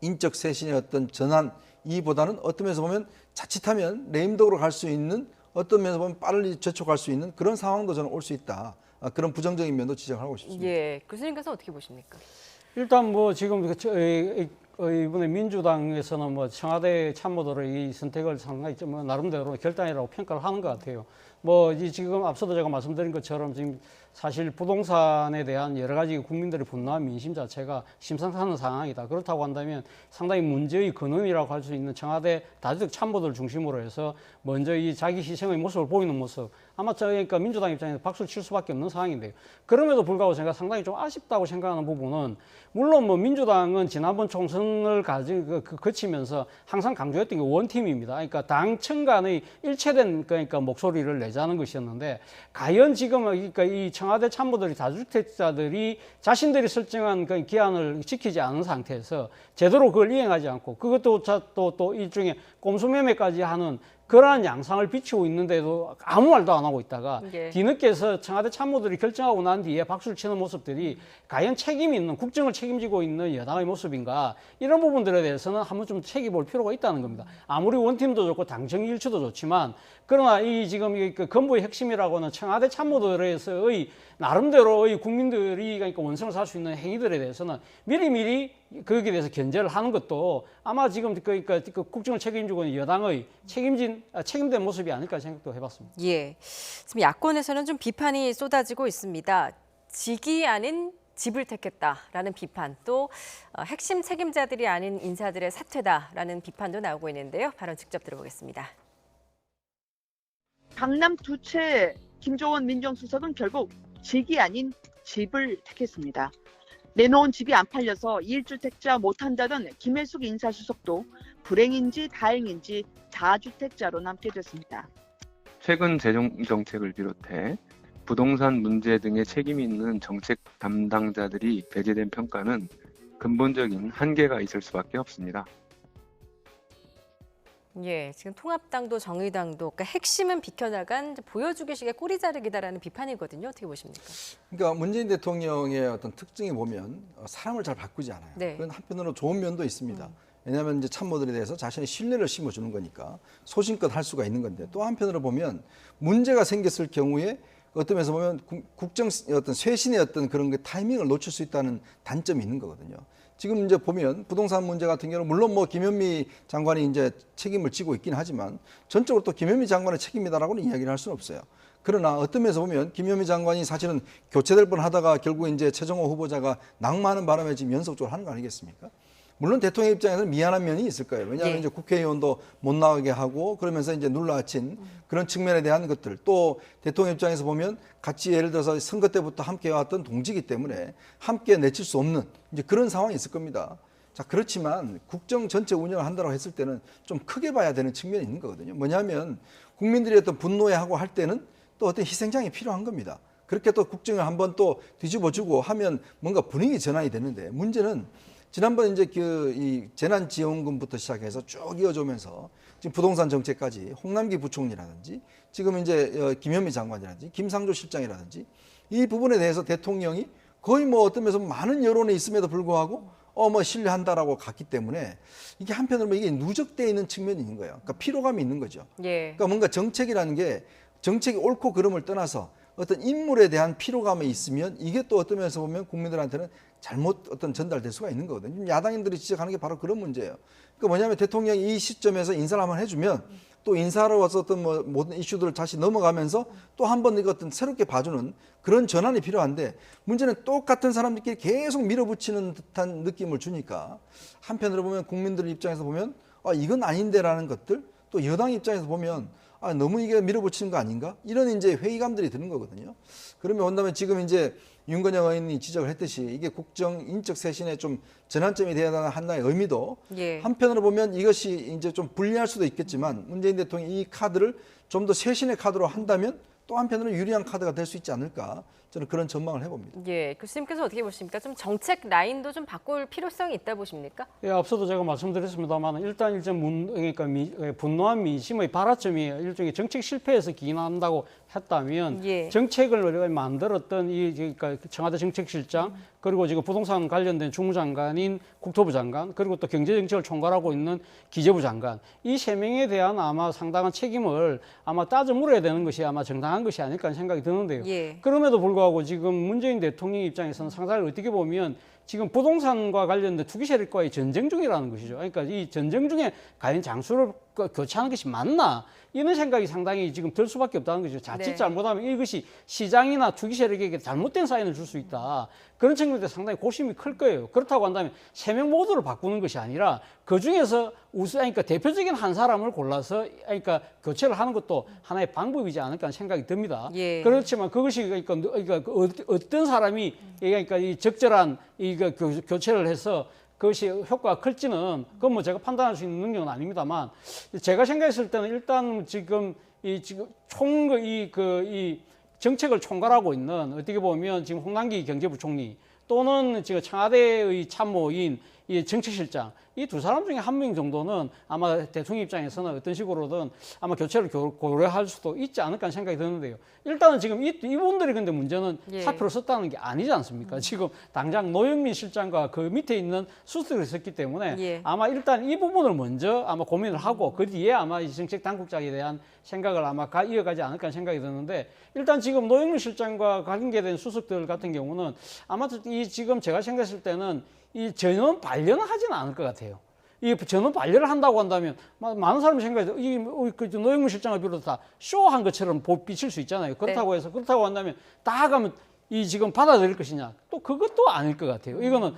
[SPEAKER 4] 인적 쇄신의 어떤 전환 이보다는 어떤 면에서 보면 자칫하면 레임덕으로 갈 수 있는, 어떤 면에서 보면 빨리 재촉할 수 있는 그런 상황도 저는 올 수 있다. 그런 부정적인 면도 지적하고 싶습니다.
[SPEAKER 1] 예, 교수님께서 어떻게 보십니까?
[SPEAKER 5] 일단 뭐 지금 이번에 민주당에서는 뭐 청와대 참모들의 이 선택을 상당히 좀 나름대로 결단이라고 평가를 하는 것 같아요. 뭐 지금 앞서도 제가 말씀드린 것처럼 지금 사실 부동산에 대한 여러 가지 국민들의 분노한 민심 자체가 심상찮은 상황이다. 그렇다고 한다면 상당히 문제의 근원이라고 할 수 있는 청와대 다수적 참모들 중심으로 해서 먼저 이 자기 희생의 모습을 보이는 모습, 아마 그러니까 민주당 입장에서 박수를 칠 수밖에 없는 상황인데요. 그럼에도 불구하고 제가 상당히 좀 아쉽다고 생각하는 부분은, 물론 뭐 민주당은 지난번 총선을 거치면서 항상 강조했던 게 원팀입니다. 그러니까 당청 간의 일체된 그러니까 목소리를 내자는 것이었는데, 과연 지금 그러니까 이 청와대 참모들이 다주택자들이 자신들이 설정한 그 기한을 지키지 않은 상태에서 제대로 그걸 이행하지 않고, 그것도 또 일종의 꼼수매매까지 하는 그러한 양상을 비추고 있는데도 아무 말도 안 하고 있다가 뒤늦게서 청와대 참모들이 결정하고 난 뒤에 박수를 치는 모습들이 과연 책임 있는, 국정을 책임지고 있는 여당의 모습인가, 이런 부분들에 대해서는 한번 좀 책임볼 필요가 있다는 겁니다. 아무리 원팀도 좋고 당정 일치도 좋지만, 그러나 이 지금 그 건보의 핵심이라고는 청와대 참모들에서의 나름대로의 국민들이 그러니까 원성을 살 수 있는 행위들에 대해서는 미리미리 거기에 대해서 견제를 하는 것도 아마 지금 그러니까 국정을 책임지고 있는 여당의 책임된 모습이 아닐까 생각도 해봤습니다.
[SPEAKER 1] 예, 지금 야권에서는 좀 비판이 쏟아지고 있습니다. 지기 아닌 집을 택했다라는 비판, 또 핵심 책임자들이 아닌 인사들의 사퇴다라는 비판도 나오고 있는데요. 발언 직접 들어보겠습니다.
[SPEAKER 9] 강남 두채 김종원 민정수석은 결국 직이 아닌 집을 택했습니다. 내놓은 집이 안 팔려서 1주택자 못한다던 김혜숙 인사수석도 불행인지 다행인지 다주택자로 남게 됐습니다.
[SPEAKER 20] 최근 재정정책을 비롯해 부동산 문제 등의 책임이 있는 정책 담당자들이 배제된 평가는 근본적인 한계가 있을 수밖에 없습니다.
[SPEAKER 1] 예, 지금 통합당도 정의당도 그러니까 핵심은 비켜나간 보여주기식의 꼬리 자르기다라는 비판이거든요. 어떻게 보십니까?
[SPEAKER 4] 그러니까 문재인 대통령의 어떤 특징이 보면 사람을 잘 바꾸지 않아요.
[SPEAKER 1] 네.
[SPEAKER 4] 그런 한편으로 좋은 면도 있습니다. 왜냐하면 이제 참모들에 대해서 자신의 신뢰를 심어주는 거니까 소신껏 할 수가 있는 건데, 또 한편으로 보면 문제가 생겼을 경우에 어떤 면에서 보면 국정 어떤 쇄신의 어떤 그런 그 타이밍을 놓칠 수 있다는 단점이 있는 거거든요. 지금 이제 보면 부동산 문제 같은 경우는 물론 뭐 김현미 장관이 이제 책임을 지고 있긴 하지만 전적으로 또 김현미 장관의 책임이다라고는 이야기를 할 수는 없어요. 그러나 어떤 면에서 보면 김현미 장관이 사실은 교체될 뻔하다가 결국 이제 최정호 후보자가 낙마하는 바람에 지금 연속적으로 하는 거 아니겠습니까? 물론 대통령 입장에서는 미안한 면이 있을 거예요. 왜냐하면 이제 국회의원도 못 나가게 하고 그러면서 이제 눌러앉힌 그런 측면에 대한 것들, 또 대통령 입장에서 보면 같이 예를 들어서 선거 때부터 함께 해왔던 동지이기 때문에 함께 내칠 수 없는 이제 그런 상황이 있을 겁니다. 자, 그렇지만 국정 전체 운영을 한다고 했을 때는 좀 크게 봐야 되는 측면이 있는 거거든요. 뭐냐면 국민들이 어떤 분노에 하고 할 때는 또 어떤 희생장이 필요한 겁니다. 그렇게 또 국정을 한번 또 뒤집어주고 하면 뭔가 분위기 전환이 되는데, 문제는 지난번 이제 이 재난지원금부터 시작해서 쭉 이어져면서 지금 부동산 정책까지 홍남기 부총리라든지 지금 이제 김현미 장관이라든지 김상조 실장이라든지 이 부분에 대해서 대통령이 거의 뭐 어떤 면에서 많은 여론이 있음에도 불구하고 뭐 신뢰한다라고 갔기 때문에 이게 한편으로 이게 누적되어 있는 측면이 있는 거예요. 그러니까 피로감이 있는 거죠.
[SPEAKER 1] 예.
[SPEAKER 4] 그러니까 뭔가 정책이라는 게 정책이 옳고 그름을 떠나서 어떤 인물에 대한 피로감이 있으면 이게 또 어떤 면에서 보면 국민들한테는 잘못 어떤 전달될 수가 있는 거거든요. 야당인들이 지적하는 게 바로 그런 문제예요. 그러니까 뭐냐면 대통령이 이 시점에서 인사를 한번 해주면 또 인사하러 와서 어떤 뭐 모든 이슈들을 다시 넘어가면서 또 한 번 이거 어떤 새롭게 봐주는 그런 전환이 필요한데 문제는 똑같은 사람들끼리 계속 밀어붙이는 듯한 느낌을 주니까 한편으로 보면 국민들 입장에서 보면 이건 아닌데라는 것들 또 여당 입장에서 보면 너무 이게 밀어붙이는 거 아닌가 이런 이제 회의감들이 드는 거거든요. 그러면 본다면 지금 이제 윤건영 의원이 지적을 했듯이 이게 국정 인적 쇄신의 좀 전환점이 되어야 하는 하나의 의미도 한편으로 보면 이것이 이제 좀 불리할 수도 있겠지만 문재인 대통령이 이 카드를 좀 더 쇄신의 카드로 한다면 또 한편으로 유리한 카드가 될 수 있지 않을까 저는 그런 전망을 해봅니다.
[SPEAKER 1] 예, 교수님께서 어떻게 보십니까? 좀 정책 라인도 좀 바꿀 필요성이 있다 보십니까?
[SPEAKER 5] 예, 앞서도 제가 말씀드렸습니다만 일단 이제 그러니까 분노한 민심의 발화점이 일종의 정책 실패에서 기인한다고 했다면 정책을 우리가 만들었던 이 그러니까 청와대 정책실장 그리고 지금 부동산 관련된 주무장관인 국토부 장관 그리고 또 경제정책을 총괄하고 있는 기재부 장관 이 세 명에 대한 아마 상당한 책임을 아마 따져 물어야 되는 것이 아마 정당한 것이 아닐까 하는 생각이 드는데요. 그럼에도 불구하고 지금 문재인 대통령 입장에서는 상당히 어떻게 보면 지금 부동산과 관련된 투기 세력과의 전쟁 중이라는 것이죠. 그러니까 이 전쟁 중에 과연 장수를 교체하는 것이 맞나 이런 생각이 상당히 지금 들 수밖에 없다는 거죠. 자칫 잘못하면 이것이 시장이나 투기 세력에게 잘못된 사인을 줄 수 있다. 그런 측면에서 상당히 고심이 클 거예요. 그렇다고 한다면 세 명 모두를 바꾸는 것이 아니라 그 중에서 그러니까 대표적인 한 사람을 골라서 그러니까 교체를 하는 것도 하나의 방법이지 않을까 하는 생각이 듭니다. 그렇지만 그것이 그러니까 어떤 사람이 그러니까 이 적절한 교체를 해서 그것이 효과가 클지는 그건 뭐 제가 판단할 수 있는 능력은 아닙니다만 제가 생각했을 때는 일단 지금 이 정책을 총괄하고 있는 어떻게 보면 지금 홍남기 경제부총리 또는 지금 청와대의 참모인 이 정책실장 이 두 사람 중에 한 명 정도는 아마 대통령 입장에서는 어떤 식으로든 아마 교체를 고려할 수도 있지 않을까 하는 생각이 드는데요. 일단은 지금 이분들이 근데 문제는 사표를 썼다는 게 아니지 않습니까? 지금 당장 노영민 실장과 그 밑에 있는 수석들이 있었기 때문에 아마 일단 이 부분을 먼저 아마 고민을 하고 그 뒤에 아마 이 정책 당국자에 대한 생각을 아마 이어가지 않을까 하는 생각이 드는데 일단 지금 노영민 실장과 관계된 수석들 같은 경우는 아마 지금 제가 생각했을 때는 이 전원 반려는 하지는 않을 것 같아요. 이 전원 반려를 한다고 한다면 많은 사람이 생각해서 노영민 실장을 비롯해 다 쇼한 것처럼 비칠 수 있잖아요. 그렇다고 해서 그렇다고 한다면 다 가면 이 지금 받아들일 것이냐? 또 그것도 아닐 것 같아요. 이거는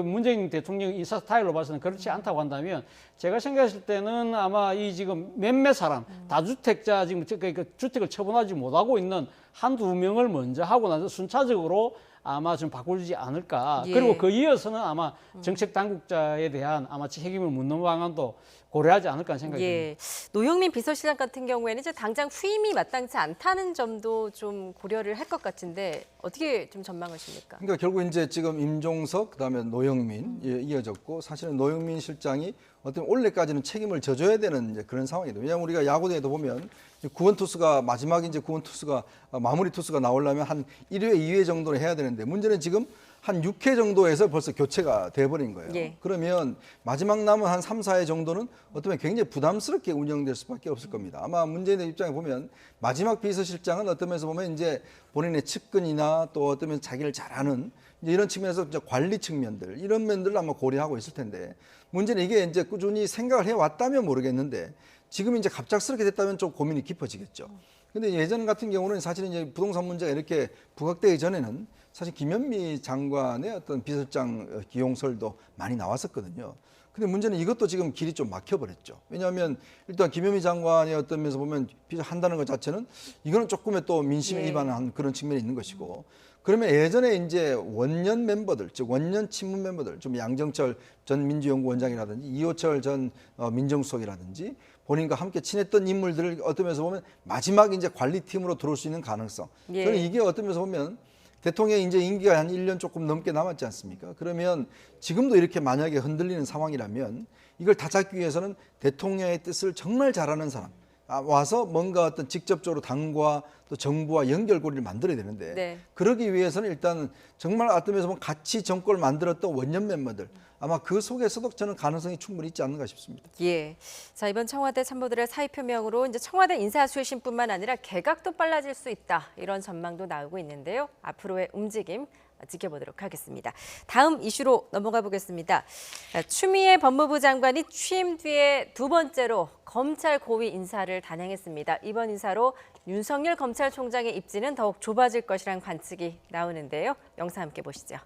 [SPEAKER 5] 문재인 대통령 인사 스타일로 봐서는 그렇지 않다고 한다면 제가 생각했을 때는 아마 이 지금 몇몇 사람 다주택자 지금 주택을 처분하지 못하고 있는 한두 명을 먼저 하고 나서 순차적으로 아마 좀 바꾸지 않을까. 그리고 그 이어서는 아마 정책 당국자에 대한 아마 책임을 묻는 방안도 고려하지 않을까 하는 생각이 듭니다.
[SPEAKER 1] 노영민 비서실장 같은 경우에는 이제 당장 후임이 마땅치 않다는 점도 좀 고려를 할 것 같은데 어떻게 좀 전망하십니까?
[SPEAKER 4] 그러니까 결국 이제 지금 임종석 그다음에 노영민 이어졌고 사실은 노영민 실장이 어떤 올해까지는 책임을 져줘야 되는 이제 그런 상황이에요. 왜냐하면 우리가 야구대에도 보면 구원 투수가 마지막 이제 구원 투수가 마무리 투수가 나오려면 한 1회, 2회 정도는 해야 되는데 문제는 지금 한 6회 정도에서 벌써 교체가 돼버린 거예요. 그러면 마지막 남은 한 3, 4회 정도는 어쩌면 굉장히 부담스럽게 운영될 수밖에 없을 겁니다. 아마 문재인의 입장에 보면 마지막 비서실장은 어떤 면에서 보면 이제 본인의 측근이나 또 어떤 면에서 자기를 잘 아는 이런 측면에서 이제 관리 측면들 이런 면들을 아마 고려하고 있을 텐데 문제는 이게 이제 꾸준히 생각을 해왔다면 모르겠는데 지금 이제 갑작스럽게 됐다면 좀 고민이 깊어지겠죠. 근데 예전 같은 경우는 사실 이제 부동산 문제가 이렇게 부각되기 전에는 사실 김현미 장관의 어떤 비서실장 기용설도 많이 나왔었거든요. 근데 문제는 이것도 지금 길이 좀 막혀버렸죠. 왜냐하면 일단 김현미 장관의 어떤 면에서 보면 비서한다는 것 자체는 이거는 조금의 또 민심 위반한 그런 측면이 있는 것이고 그러면 예전에 이제 원년 멤버들, 즉 원년 친문 멤버들, 좀 양정철 전 민주연구원장이라든지 이호철 전 민정수석이라든지 본인과 함께 친했던 인물들을 어떤 면에서 보면 마지막 이제 관리팀으로 들어올 수 있는 가능성. 저는 이게 어떤 면에서 보면 대통령의 이제 임기가 한 1년 조금 넘게 남았지 않습니까? 그러면 지금도 이렇게 만약에 흔들리는 상황이라면 이걸 다잡기 위해서는 대통령의 뜻을 정말 잘하는 사람 와서 뭔가 어떤 직접적으로 당과 또 정부와 연결고리를 만들어야 되는데 그러기 위해서는 일단 정말 어떤 면에서 보면 같이 정권을 만들었던 원년 멤버들 아마 그 속에서도 저는 가능성이 충분히 있지 않는가 싶습니다.
[SPEAKER 1] 자, 이번 청와대 참모들의 사의 표명으로 이제 청와대 인사쇄신뿐만 아니라 개각도 빨라질 수 있다. 이런 전망도 나오고 있는데요. 앞으로의 움직임 지켜보도록 하겠습니다. 다음 이슈로 넘어가 보겠습니다. 추미애 법무부 장관이 취임 뒤에 두 번째로 검찰 고위 인사를 단행했습니다. 이번 인사로 윤석열 검찰총장의 입지는 더욱 좁아질 것이란 관측이 나오는데요. 영상 함께 보시죠.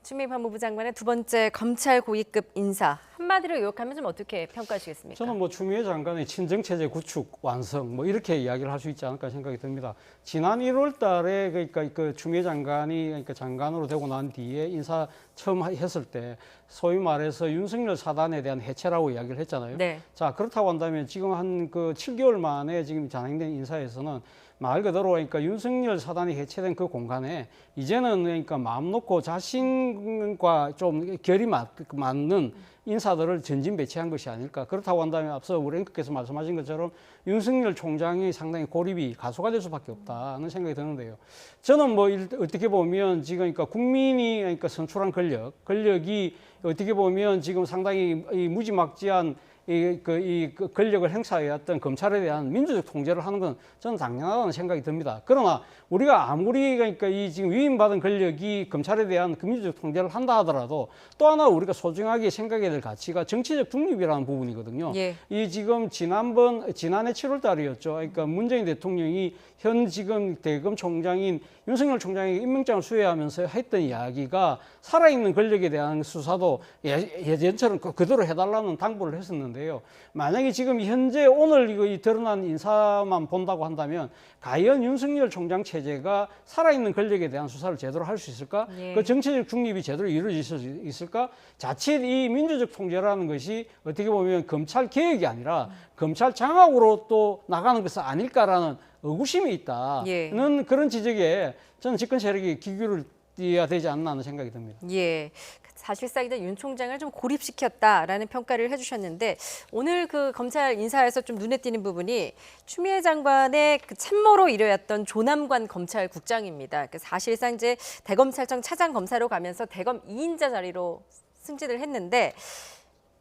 [SPEAKER 1] 추미애 법무부 장관의 두 번째 검찰 고위급 인사. 한마디로 요약하면 좀 어떻게 평가하시겠습니까?
[SPEAKER 5] 저는 뭐 추미애 장관의 친정체제 구축 완성 뭐 이렇게 이야기를 할 수 있지 않을까 생각이 듭니다. 지난 1월 달에 그러니까 그 추미애 장관이 그러니까 장관으로 되고 난 뒤에 인사 처음 했을 때 소위 말해서 윤석열 사단에 대한 해체라고 이야기를 했잖아요.
[SPEAKER 1] 네.
[SPEAKER 5] 자, 그렇다고 한다면 지금 한 그 7개월 만에 지금 단행된 인사에서는 말 그대로 그러니까 윤석열 사단이 해체된 그 공간에 이제는 그러니까 마음 놓고 자신과 좀 결이 맞는 인사들을 전진 배치한 것이 아닐까. 그렇다고 한다면 앞서 우리 앵커께서 말씀하신 것처럼 윤석열 총장이 상당히 고립이 가소가 될 수밖에 없다는 생각이 드는데요. 저는 뭐 어떻게 보면 지금 그러니까 국민이 그러니까 선출한 권력이 어떻게 보면 지금 상당히 이 무지막지한 이 권력을 행사해왔던 검찰에 대한 민주적 통제를 하는 건 저는 당연하다는 생각이 듭니다. 그러나 우리가 아무리 그러니까 이 지금 위임받은 권력이 검찰에 대한 그 민주적 통제를 한다 하더라도 또 하나 우리가 소중하게 생각해야 될 가치가 정치적 중립이라는 부분이거든요.
[SPEAKER 1] 예.
[SPEAKER 5] 이 지금 지난해 7월 달이었죠. 그러니까 문재인 대통령이 현 지금 대검 총장인 윤석열 총장에게 임명장을 수여하면서 했던 이야기가 살아있는 권력에 대한 수사도 예전처럼 그대로 해달라는 당부를 했었는데요. 만약에 지금 현재 오늘 이거 드러난 인사만 본다고 한다면 과연 윤석열 총장 체제가 살아있는 권력에 대한 수사를 제대로 할 수 있을까?
[SPEAKER 1] 예.
[SPEAKER 5] 그 정치적 중립이 제대로 이루어질 수 있을까? 자칫 이 민주적 통제라는 것이 어떻게 보면 검찰 개혁이 아니라 검찰 장악으로 또 나가는 것은 아닐까라는 의구심이 있다는
[SPEAKER 1] 예.
[SPEAKER 5] 그런 지적에 저는 집권 세력이 기교를 띄어야 되지 않나 하는 생각이 듭니다.
[SPEAKER 1] 예. 사실상 이제 윤 총장을 좀 고립시켰다라는 평가를 해주셨는데 오늘 그 검찰 인사에서 좀 눈에 띄는 부분이 추미애 장관의 그 참모로 일해왔던 조남관 검찰국장입니다. 사실상 이제 대검찰청 차장 검사로 가면서 대검 2인자 자리로 승진을 했는데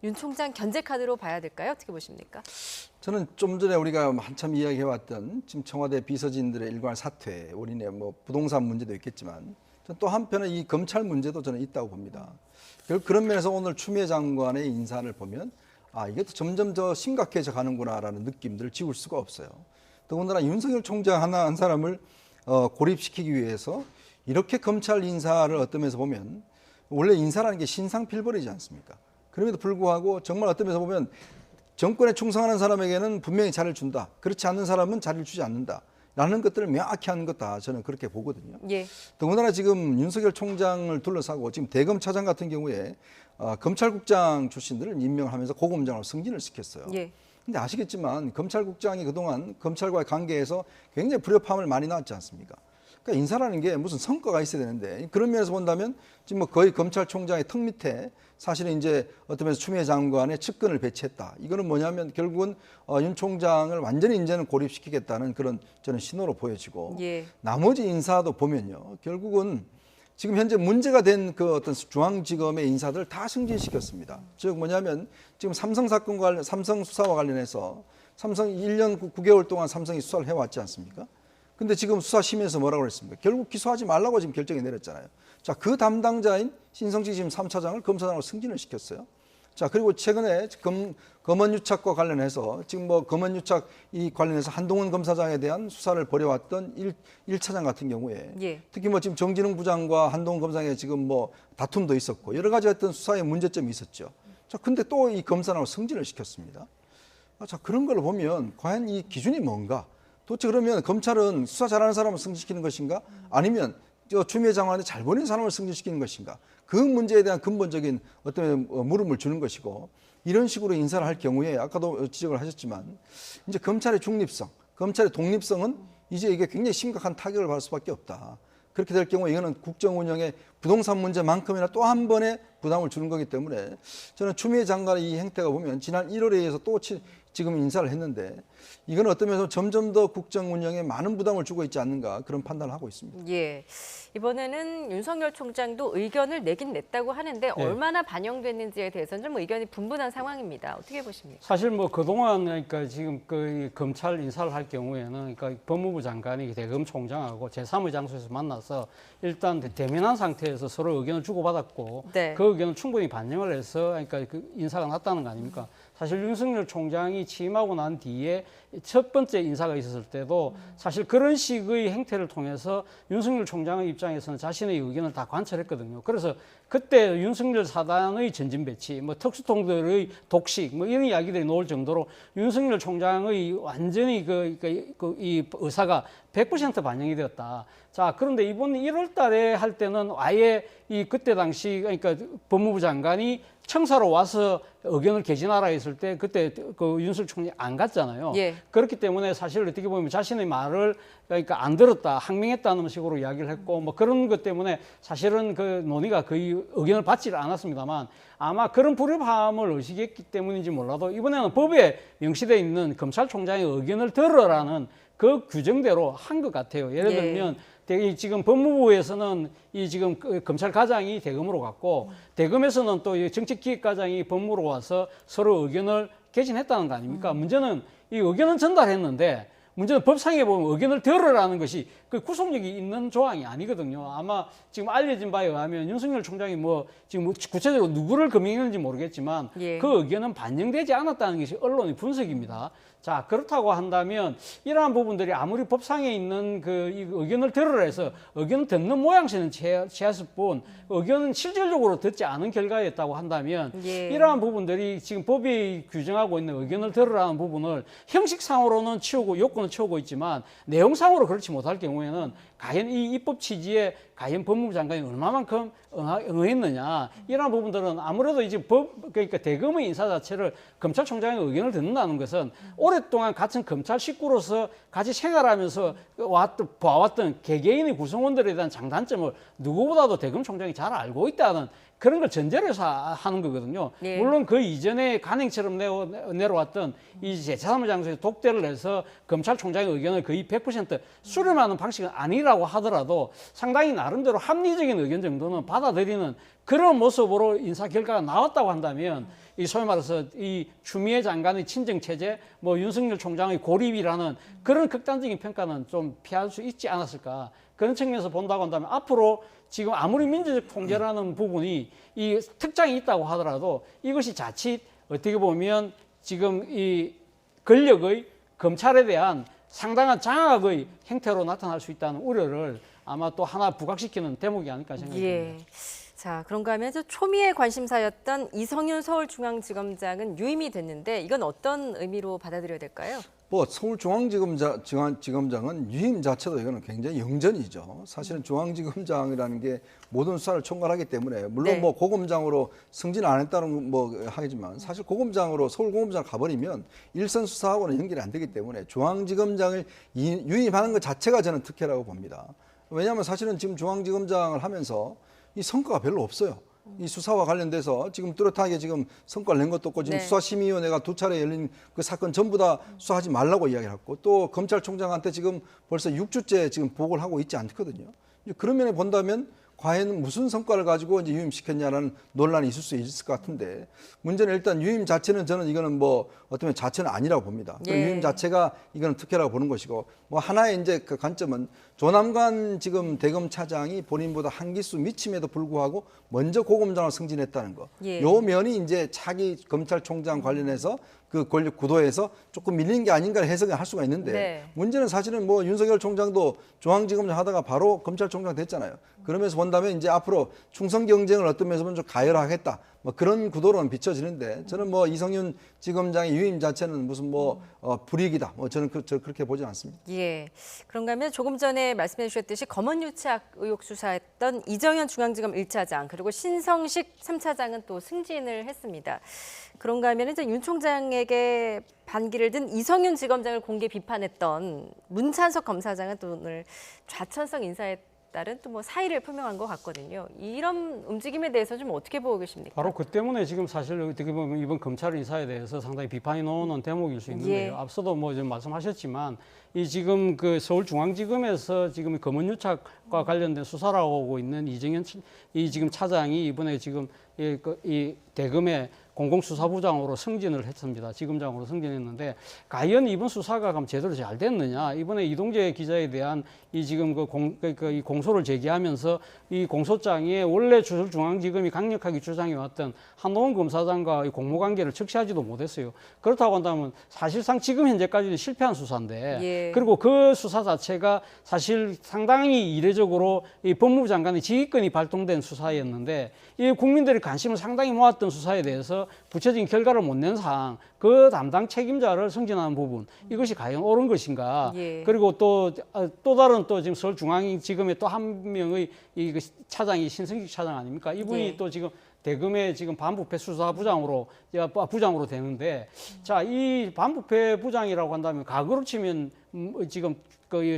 [SPEAKER 1] 윤 총장 견제 카드로 봐야 될까요? 어떻게 보십니까?
[SPEAKER 4] 저는 좀 전에 우리가 한참 이야기해왔던 지금 청와대 비서진들의 일괄 사퇴, 원인에 뭐 부동산 문제도 있겠지만 또 한편에 이 검찰 문제도 저는 있다고 봅니다. 그런 면에서 오늘 추미애 장관의 인사를 보면 이게 점점 더 심각해져 가는구나라는 느낌들을 지울 수가 없어요. 더군다나 윤석열 총장 한 사람을 고립시키기 위해서 이렇게 검찰 인사를 어떤 면에서 보면 원래 인사라는 게 신상필벌이지 않습니까? 그럼에도 불구하고 정말 어떤 면에서 보면 정권에 충성하는 사람에게는 분명히 자리를 준다. 그렇지 않는 사람은 자리를 주지 않는다. 라는 것들을 명확히 하는 것다. 저는 그렇게 보거든요.
[SPEAKER 1] 예.
[SPEAKER 4] 더군다나 지금 윤석열 총장을 둘러싸고 지금 대검 차장 같은 경우에 검찰국장 출신들을 임명하면서 고검장으로 승진을 시켰어요.
[SPEAKER 1] 예.
[SPEAKER 4] 근데 아시겠지만 검찰국장이 그동안 검찰과의 관계에서 굉장히 불협화음을 많이 낳았지 않습니까? 그러니까 인사라는 게 무슨 성과가 있어야 되는데 그런 면에서 본다면 지금 뭐 거의 검찰총장의 턱 밑에 사실은 이제 어떤 면에서 추미애 장관의 측근을 배치했다. 이거는 뭐냐면 결국은 윤 총장을 완전히 이제는 고립시키겠다는 그런 저는 신호로 보여지고
[SPEAKER 1] 예. 나머지
[SPEAKER 4] 나머지 인사도 보면요. 결국은 지금 현재 문제가 된 그 어떤 중앙지검의 인사들을 다 승진시켰습니다. 즉 뭐냐면 지금 삼성 사건 삼성 수사와 관련해서 삼성이 1년 9개월 동안 삼성이 수사를 해왔지 않습니까? 근데 지금 수사심의에서 뭐라고 그랬습니까? 결국 기소하지 말라고 지금 결정이 내렸잖아요. 자, 그 담당자인 신성식 지금 3차장을 검사장으로 승진을 시켰어요. 자, 그리고 최근에 검언유착과 관련해서 지금 뭐 검언유착 이 관련해서 한동훈 검사장에 대한 수사를 벌여왔던 1차장 같은 경우에
[SPEAKER 1] 예.
[SPEAKER 4] 특히 뭐 지금 정진웅 부장과 한동훈 검사장의 지금 뭐 다툼도 있었고 여러 가지 어떤 수사의 문제점이 있었죠. 자, 근데 또 이 검사장으로 승진을 시켰습니다. 자, 그런 걸 보면 과연 이 기준이 뭔가? 도대체 그러면 검찰은 수사 잘하는 사람을 승진시키는 것인가? 아니면 추미애 장관이 잘 보낸 사람을 승진시키는 것인가? 그 문제에 대한 근본적인 어떤 물음을 주는 것이고 이런 식으로 인사를 할 경우에 아까도 지적을 하셨지만 이제 검찰의 중립성, 검찰의 독립성은 이제 이게 굉장히 심각한 타격을 받을 수밖에 없다. 그렇게 될 경우 이거는 국정 운영의 부동산 문제만큼이나 또 한 번의 부담을 주는 거기 때문에 저는 추미애 장관의 이 행태가 보면 지난 1월에 의해서 또 지금 인사를 했는데 이건 어떤 면에서 점점 더 국정 운영에 많은 부담을 주고 있지 않는가 그런 판단을 하고 있습니다.
[SPEAKER 1] 예. 이번에는 윤석열 총장도 의견을 내긴 냈다고 하는데 얼마나 반영됐는지에 대해서는 좀 의견이 분분한 상황입니다. 어떻게 보십니까?
[SPEAKER 5] 사실 뭐 그동안 그러니까 지금 그 검찰 인사를 할 경우에는 그러니까 법무부 장관이 대검 총장하고 제3의 장소에서 만나서 일단 대면한 상태에서 서로 의견을 주고받았고
[SPEAKER 1] 네.
[SPEAKER 5] 그 의견을 충분히 반영을 해서 그러니까 그 인사가 났다는 거 아닙니까? 사실 윤석열 총장이 취임하고 난 뒤에 첫 번째 인사가 있었을 때도 사실 그런 식의 행태를 통해서 윤석열 총장의 입장에서는 자신의 의견을 다 관철했거든요. 그래서 그때 윤석열 사단의 전진 배치, 뭐 특수통들의 독식, 뭐 이런 이야기들이 나올 정도로 윤석열 총장의 완전히 이 의사가 100% 반영이 되었다. 자, 그런데 이번 1월 달에 할 때는 아예 그때 당시 그러니까 법무부 장관이 청사로 와서 의견을 개진하라 했을 때 그때 그 윤석열 총장이 안 갔잖아요.
[SPEAKER 1] 예.
[SPEAKER 5] 그렇기 때문에 사실 어떻게 보면 자신의 말을 그러니까 안 들었다, 항명했다는 식으로 이야기를 했고 뭐 그런 것 때문에 사실은 그 논의가 거의 의견을 받지를 않았습니다만 아마 그런 불협화음을 의식했기 때문인지 몰라도 이번에는 법에 명시되어 있는 검찰총장의 의견을 들으라는 그 규정대로 한 것 같아요. 예를 들면 지금 법무부에서는 지금 검찰과장이 대검으로 갔고 대검에서는 또 정책기획과장이 법무부로 와서 서로 의견을 개진했다는 거 아닙니까? 문제는 이 의견은 전달했는데 문제는 법상에 보면 의견을 들으라는 것이 그 구속력이 있는 조항이 아니거든요. 아마 지금 알려진 바에 의하면 윤석열 총장이 뭐 지금 구체적으로 누구를 금융했는지 모르겠지만 그 의견은 반영되지 않았다는 것이 언론의 분석입니다. 자, 그렇다고 한다면 이러한 부분들이 아무리 법상에 있는 이 의견을 들으라 해서 의견을 듣는 모양새는 취했을 뿐 의견은 실질적으로 듣지 않은 결과였다고 한다면 이러한 부분들이 지금 법이 규정하고 있는 의견을 들으라는 부분을 형식상으로는 치우고 요건을 치우고 있지만 내용상으로 그렇지 못할 경우에는 과연 이 입법 취지에 과연 법무부 장관이 얼마만큼 응했느냐 이러한 부분들은 아무래도 이제 그러니까 대검의 인사 자체를 검찰총장의 의견을 듣는다는 것은 오랫동안 같은 검찰 식구로서 같이 생활하면서 봐왔던 개개인의 구성원들에 대한 장단점을 누구보다도 대검 총장이 잘 알고 있다는 그런 걸 전제로 해서 하는 거거든요. 물론 그 이전에 간행처럼 내려왔던 이 제3의 장소에 독대를 해서 검찰총장의 의견을 거의 100% 수렴하는 방식은 아니라고 하더라도 상당히 나름대로 합리적인 의견 정도는 받아들이는 그런 모습으로 인사 결과가 나왔다고 한다면 이 소위 말해서 이 추미애 장관의 친정 체제, 뭐 윤석열 총장의 고립이라는 그런 극단적인 평가는 좀 피할 수 있지 않았을까. 그런 측면에서 본다고 한다면 앞으로 지금 아무리 민주적 통제라는 부분이 이 특장이 있다고 하더라도 이것이 자칫 어떻게 보면 지금 이 권력의 검찰에 대한 상당한 장악의 행태로 나타날 수 있다는 우려를 아마 또 하나 부각시키는 대목이 아닐까 생각합니다.
[SPEAKER 1] 자, 그런가 하면 초미의 관심사였던 이성윤 서울중앙지검장은 유임이 됐는데 이건 어떤 의미로 받아들여야 될까요?
[SPEAKER 4] 뭐 서울중앙지검장은 유임 자체도 이거는 굉장히 영전이죠. 사실은 중앙지검장이라는 게 모든 수사를 총괄하기 때문에 물론 뭐 고검장으로 승진 안 했다는 뭐 하겠지만 사실 고검장으로 서울고검장 가버리면 일선 수사하고는 연결이 안 되기 때문에 중앙지검장을 유임하는 것 자체가 저는 특혜라고 봅니다. 왜냐하면 사실은 지금 중앙지검장을 하면서 이 성과가 별로 없어요. 이 수사와 관련돼서 지금 뚜렷하게 지금 성과를 낸 것도 없고 지금 수사심의위원회가 2차례 열린 그 사건 전부 다 수사하지 말라고 이야기를 했고 또 검찰총장한테 지금 벌써 6주째 지금 보고를 하고 있지 않거든요. 그런 면에 본다면 과연 무슨 성과를 가지고 이제 유임시켰냐라는 논란이 있을 수 있을 것 같은데 문제는 일단 유임 자체는 저는 이거는 뭐 어쩌면 자체는 아니라고 봅니다. 유임 자체가 이거는 특혜라고 보는 것이고 뭐 하나의 이제 그 관점은 조남관 지금 대검 차장이 본인보다 한 기수 미침에도 불구하고 먼저 고검장으로 승진했다는 거. 요 면이 이제 차기 검찰총장 관련해서 그 권력 구도에서 조금 밀린 게 아닌가를 해석을 할 수가 있는데 문제는 사실은 뭐 윤석열 총장도 중앙지검장 하다가 바로 검찰총장 됐잖아요. 그러면서 본다면 이제 앞으로 충성 경쟁을 어떤 면에서 좀 가열하겠다. 뭐 그런 구도로는 비춰지는데 저는 뭐 이성윤 지검장의 유임 자체는 무슨 뭐 불이익이다. 뭐 저는 그렇게 보지 않습니다.
[SPEAKER 1] 예. 그런가 하면 조금 전에 말씀해 주셨듯이 검언 유착 의혹 수사했던 이정현 중앙지검 1차장 그리고 신성식 3차장은 또 승진을 했습니다. 그런가 하면 이제 윤 총장에게 반기를 든 이성윤 지검장을 공개 비판했던 문찬석 검사장은 또 오늘 좌천성 인사에 따른 또 뭐 사의를 표명한 것 같거든요. 이런 움직임에 대해서 좀 어떻게 보고 계십니까?
[SPEAKER 5] 바로 그 때문에 지금 사실 어떻게 보면 이번 검찰 인사에 대해서 상당히 비판이 나오는 대목일 수 있는데요.
[SPEAKER 1] 예.
[SPEAKER 5] 앞서도 뭐 좀 말씀하셨지만 이 지금 그 서울중앙지검에서 지금 검언유착과 관련된 수사를 하고 있는 이정현 이 지금 차장이 이번에 지금 이 대검의 공공수사부장으로 승진을 했습니다. 지검장으로 승진했는데 과연 이번 수사가 그럼 제대로 잘 됐느냐? 이번에 이동재 기자에 대한 이 지금 이 공소를 제기하면서 이 공소장에 원래 서울중앙지검이 강력하게 주장해왔던 한동훈 검사장과 이 공모관계를 적시하지도 못했어요. 그렇다고 한다면 사실상 지금 현재까지도 실패한 수사인데
[SPEAKER 1] 예.
[SPEAKER 5] 그리고 그 수사 자체가 사실 상당히 이례적으로 이 법무부 장관의 지휘권이 발동된 수사였는데 이 국민들이 관심을 상당히 모았던 수사에 대해서 구체적인 결과를 못 낸 사항, 그 담당 책임자를 승진하는 부분 이것이 과연 옳은 것인가?
[SPEAKER 1] 예.
[SPEAKER 5] 그리고 또 다른 또 지금 서울중앙지검의 또 한 명의 이 차장이 신성식 차장 아닙니까? 이분이
[SPEAKER 1] 예.
[SPEAKER 5] 또 지금 대검의 지금 반부패 수사부장으로 되는데 자, 이 반부패 부장이라고 한다면 과거로 치면 지금 그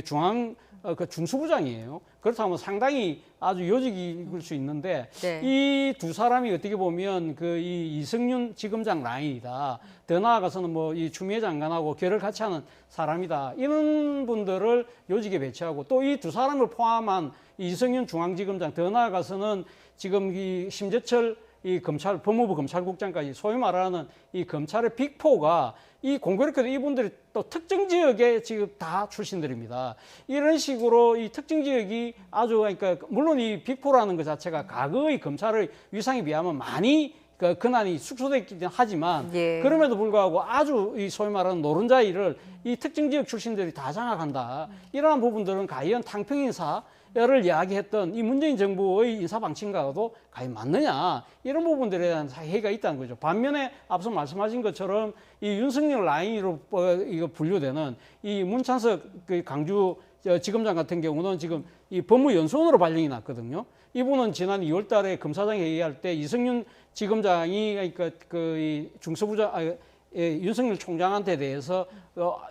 [SPEAKER 5] 중수부장이에요. 그렇다면 상당히 아주 요직일 수 있는데
[SPEAKER 1] 네.
[SPEAKER 5] 이 두 사람이 어떻게 보면 그 이 이성윤 지검장 라인이다. 더 나아가서는 뭐 이 추미애 장관하고 결을 같이 하는 사람이다. 이런 분들을 요직에 배치하고 또 이 두 사람을 포함한 이성윤 중앙지검장 더 나아가서는 지금 이 심재철 이 법무부 검찰국장까지 소위 말하는 이 검찰의 빅4가 이 공교롭게도 이분들이 또 특정 지역에 지금 다 출신들입니다. 이런 식으로 이 특정 지역이 아주 그러니까 물론 이 빅4라는 것 자체가 과거의 검찰의 위상에 비하면 많이 그 근한이 축소됐긴 하지만
[SPEAKER 1] 예.
[SPEAKER 5] 그럼에도 불구하고 아주 이 소위 말하는 노른자 일을 이 특정 지역 출신들이 다 장악한다. 이러한 부분들은 과연 탕평인사 를 이야기했던 이 문재인 정부의 인사 방침과도 과연 맞느냐 이런 부분들에 대한 해이가 있다는 거죠. 반면에 앞서 말씀하신 것처럼 이 윤석열 라인으로 이거 분류되는 이 문찬석 그 강주 지검장 같은 경우는 지금 이 법무연수원으로 발령이 났거든요. 이분은 지난 2월달에 검사장 회의할 때 이성윤 지검장이 그 중수부장 윤석열 총장한테 대해서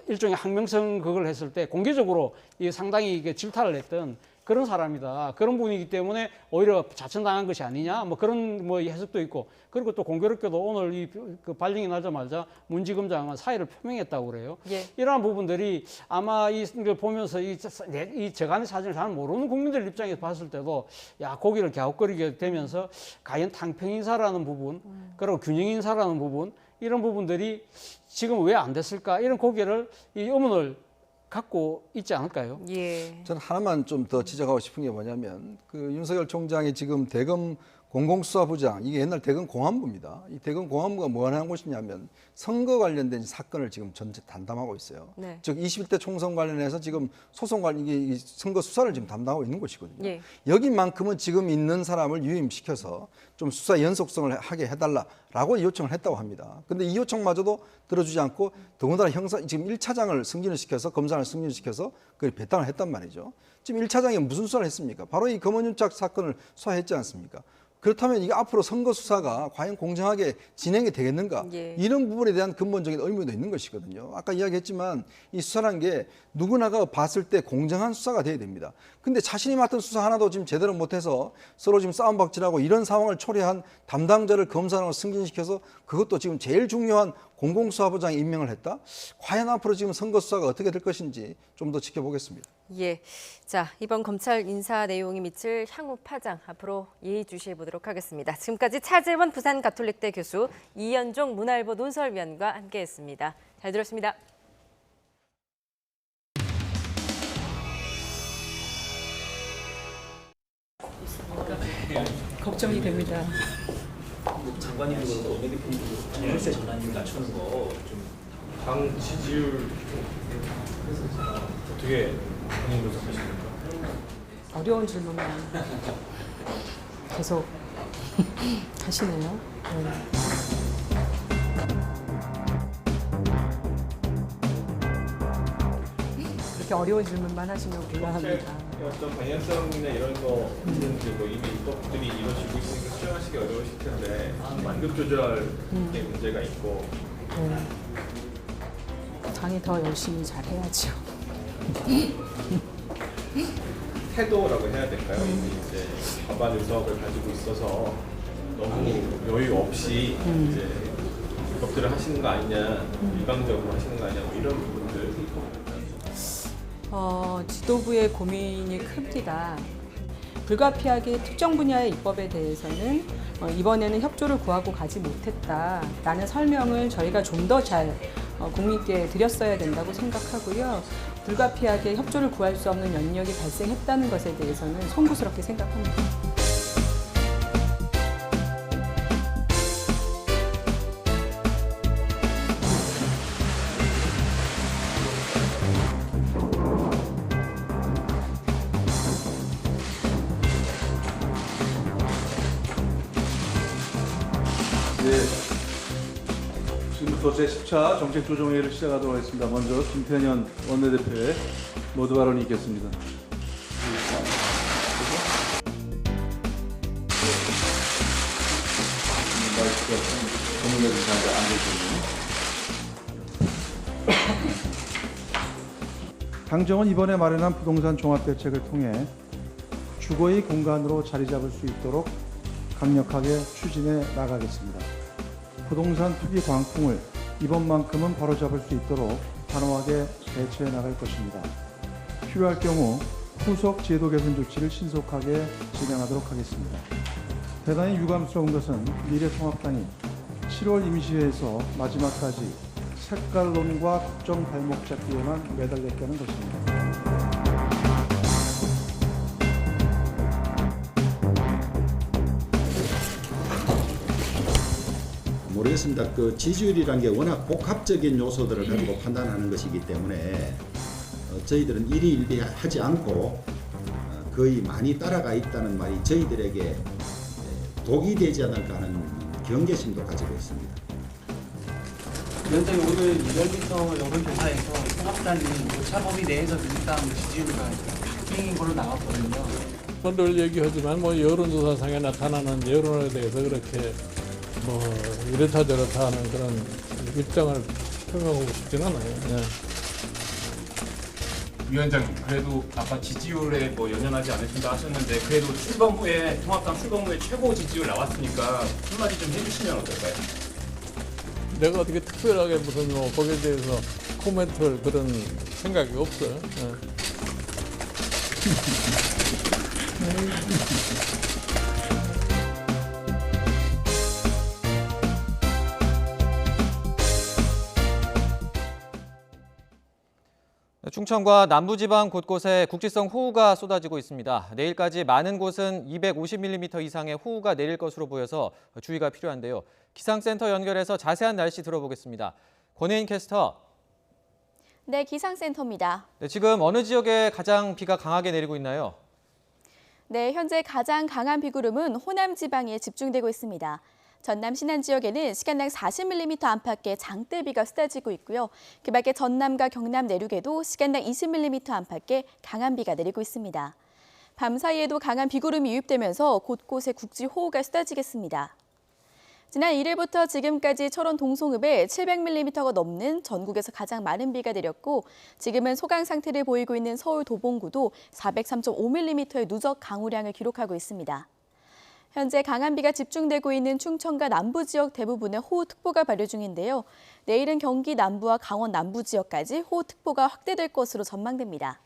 [SPEAKER 5] 일종의 항명성 그걸 했을 때 공개적으로 이 상당히 이게 질타를 했던. 그런 사람이다. 그런 분이기 때문에 오히려 자천당한 것이 아니냐. 뭐 그런 뭐 해석도 있고. 그리고 또 공교롭게도 오늘 그 발령이 나자마자 문 지검장은 사의를 표명했다고 그래요.
[SPEAKER 1] 예.
[SPEAKER 5] 이러한 부분들이 아마 이걸 보면서 이 저간의 사정을 잘 모르는 국민들 입장에서 봤을 때도 야 고개를 갸웃거리게 되면서 과연 탕평인사라는 부분, 그리고 균형인사라는 부분 이런 부분들이 지금 왜 안 됐을까? 이런 고개를 이 의문을 갖고 있지 않을까요?
[SPEAKER 1] 예.
[SPEAKER 4] 저는 하나만 좀 더 지적하고 싶은 게 뭐냐면 그 윤석열 총장이 지금 대검 공공수사부장 이게 옛날 대검 공안부입니다. 이 대검 공안부가 뭐 하는 곳이냐면 선거 관련된 사건을 지금 전체 담당하고 있어요.
[SPEAKER 1] 네.
[SPEAKER 4] 즉 21대 총선 관련해서 지금 소송 관련 이게 선거 수사를 지금 담당하고 있는 곳이거든요.
[SPEAKER 1] 예.
[SPEAKER 4] 여기만큼은 지금 있는 사람을 유임시켜서 좀 수사 연속성을 하게 해달라라고 요청을 했다고 합니다. 근데 이 요청마저도 들어주지 않고 더군다나 지금 1차장을 승진을 시켜서 검사를 승진시켜서 그걸 배당을 했단 말이죠. 지금 1차장이 무슨 수사를 했습니까? 바로 이 검언유착 사건을 수사했지 않습니까? 그렇다면 이게 앞으로 선거 수사가 과연 공정하게 진행이 되겠는가?
[SPEAKER 1] 예.
[SPEAKER 4] 이런 부분에 대한 근본적인 의문도 있는 것이거든요. 아까 이야기했지만 이 수사란 게 누구나가 봤을 때 공정한 수사가 돼야 됩니다. 근데 자신이 맡은 수사 하나도 지금 제대로 못해서 서로 지금 싸움박질하고 이런 상황을 초래한 담당자를 검사로 승진시켜서 그것도 지금 제일 중요한 공공수사부장에 임명을 했다? 과연 앞으로 지금 선거 수사가 어떻게 될 것인지 좀 더 지켜보겠습니다.
[SPEAKER 1] 예. 자, 이번 검찰 인사 내용이 미칠 향후 파장 앞으로 예의주시해 보도록 하겠습니다. 지금까지 차재원 부산가톨릭대 교수, 이현종 문화일보 논설위원과 함께했습니다. 잘 들었습니다.
[SPEAKER 7] 걱정이 됩니다.
[SPEAKER 21] 장관님도 그렇고 원내대표님도 열세 전환율 낮추는 거 좀 당 지지율 어떻게 본인 분석하십니까?
[SPEAKER 7] 어려운 질문만. 계속 하시네요. 그렇게 어려운 질문만 하시면 곤란합니다.
[SPEAKER 18] 어떤 방향성이나 이런 거 있는지 뭐 이미 입법들이 이루어지고 있으니까 수정하시기 어려우실 텐데 완급 조절의 문제가 있고
[SPEAKER 7] 당이 더 열심히 잘 해야죠.
[SPEAKER 18] 태도라고 해야 될까요? 이미 이제 과반 의석을 가지고 있어서 너무 여유 없이 이제 입법들을 하시는 거 아니냐, 일방적으로 하시는 거 아니냐, 뭐 이런 부분들.
[SPEAKER 7] 지도부의 고민이 큽니다. 불가피하게 특정 분야의 입법에 대해서는 이번에는 협조를 구하고 가지 못했다라는 설명을 저희가 좀 더 잘 국민께 드렸어야 된다고 생각하고요. 불가피하게 협조를 구할 수 없는 영역이 발생했다는 것에 대해서는 송구스럽게 생각합니다.
[SPEAKER 10] 지금부터 제10차 정책조정회의를 시작하도록 하겠습니다. 먼저 김태년 원내대표의 모두 발언이 있겠습니다. 당정은 이번에 마련한 부동산 종합대책을 통해 주거의 공간으로 자리 잡을 수 있도록 강력하게 추진해 나가겠습니다. 부동산 투기 광풍을 이번만큼은 바로잡을 수 있도록 단호하게 대처해 나갈 것입니다. 필요할 경우 후속 제도 개선 조치를 신속하게 진행하도록 하겠습니다. 대단히 유감스러운 것은 미래통합당이 7월 임시회에서 마지막까지 색깔론과 국정 발목 잡기에만 매달렸다는 것입니다.
[SPEAKER 23] 모르겠습니다. 그 지지율이라는 게 워낙 복합적인 요소들을 가지고 판단하는 것이기 때문에 저희들은 일희일비하지 않고 거의 많이 따라가 있다는 말이 저희들에게 독이 되지 않을까 하는 경계심도 가지고 있습니다.
[SPEAKER 24] 위원장님, 오늘 200m 여론조사에서 통합당이 오차범위 내에서 민주당 지지율가 팽인 걸로 나왔거든요.
[SPEAKER 25] 늘 얘기하지만 뭐 여론조사상에 나타나는 여론에 대해서 그렇게 뭐 이렇다 저렇다 하는 그런 입장을 표명하고 싶지는 않아요. 네.
[SPEAKER 26] 위원장님, 그래도 아까 지지율에 뭐 연연하지 않으신다 하셨는데 그래도 출범 후에 통합당 출범 후에 최고 지지율 나왔으니까 한마디 좀 해주시면 어떨까요?
[SPEAKER 25] 내가 어떻게 특별하게 무슨 뭐 거기에 대해서 코멘트할 그런 생각이 없어요. 네.
[SPEAKER 2] 충청과 남부지방 곳곳에 국지성 호우가 쏟아지고 있습니다. 내일까지 많은 곳은 250mm 이상의 호우가 내릴 것으로 보여서 주의가 필요한데요. 기상센터 연결해서 자세한 날씨 들어보겠습니다. 권혜인 캐스터.
[SPEAKER 27] 네, 기상센터입니다.
[SPEAKER 2] 네, 지금 어느 지역에 가장 비가 강하게 내리고 있나요?
[SPEAKER 27] 네, 현재 가장 강한 비구름은 호남 지방에 집중되고 있습니다. 전남 신안 지역에는 시간당 40mm 안팎의 장대비가 쏟아지고 있고요. 그 밖에 전남과 경남 내륙에도 시간당 20mm 안팎의 강한 비가 내리고 있습니다. 밤 사이에도 강한 비구름이 유입되면서 곳곳에 국지호우가 쏟아지겠습니다. 지난 1일부터 지금까지 철원 동송읍에 700mm가 넘는 전국에서 가장 많은 비가 내렸고 지금은 소강 상태를 보이고 있는 서울 도봉구도 403.5mm의 누적 강우량을 기록하고 있습니다. 현재 강한 비가 집중되고 있는 충청과 남부 지역 대부분에 호우특보가 발효 중인데요. 내일은 경기 남부와 강원 남부 지역까지 호우특보가 확대될 것으로 전망됩니다.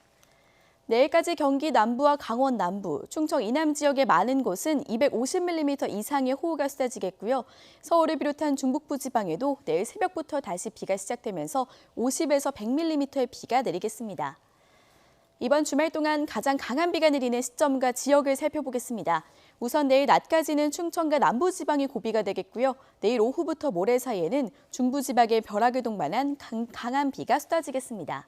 [SPEAKER 27] 내일까지 경기 남부와 강원 남부, 충청 이남 지역의 많은 곳은 250mm 이상의 호우가 쏟아지겠고요. 서울을 비롯한 중북부 지방에도 내일 새벽부터 다시 비가 시작되면서 50에서 100mm의 비가 내리겠습니다. 이번 주말 동안 가장 강한 비가 내리는 시점과 지역을 살펴보겠습니다. 우선 내일 낮까지는 충청과 남부지방이 고비가 되겠고요. 내일 오후부터 모레 사이에는 중부지방의 벼락을 동반한 강한 비가 쏟아지겠습니다.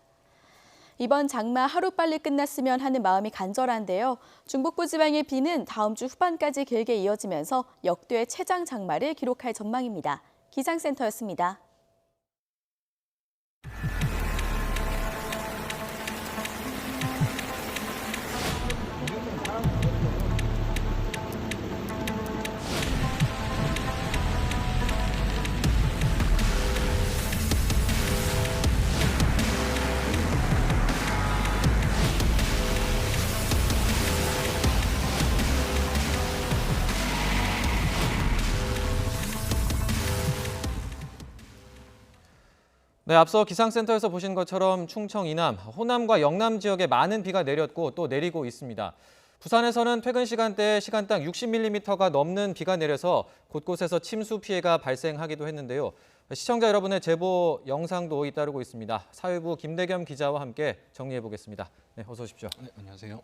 [SPEAKER 27] 이번 장마 하루빨리 끝났으면 하는 마음이 간절한데요. 중북부 지방의 비는 다음 주 후반까지 길게 이어지면서 역대 최장 장마를 기록할 전망입니다. 기상센터였습니다.
[SPEAKER 2] 네, 앞서 기상센터에서 보신 것처럼 충청 이남, 호남과 영남 지역에 많은 비가 내렸고 또 내리고 있습니다. 부산에서는 퇴근 시간대에 시간당 60mm가 넘는 비가 내려서 곳곳에서 침수 피해가 발생하기도 했는데요. 시청자 여러분의 제보 영상도 잇따르고 있습니다. 사회부 김대겸 기자와 함께 정리해 보겠습니다. 네, 어서 오십시오.
[SPEAKER 11] 네, 안녕하세요.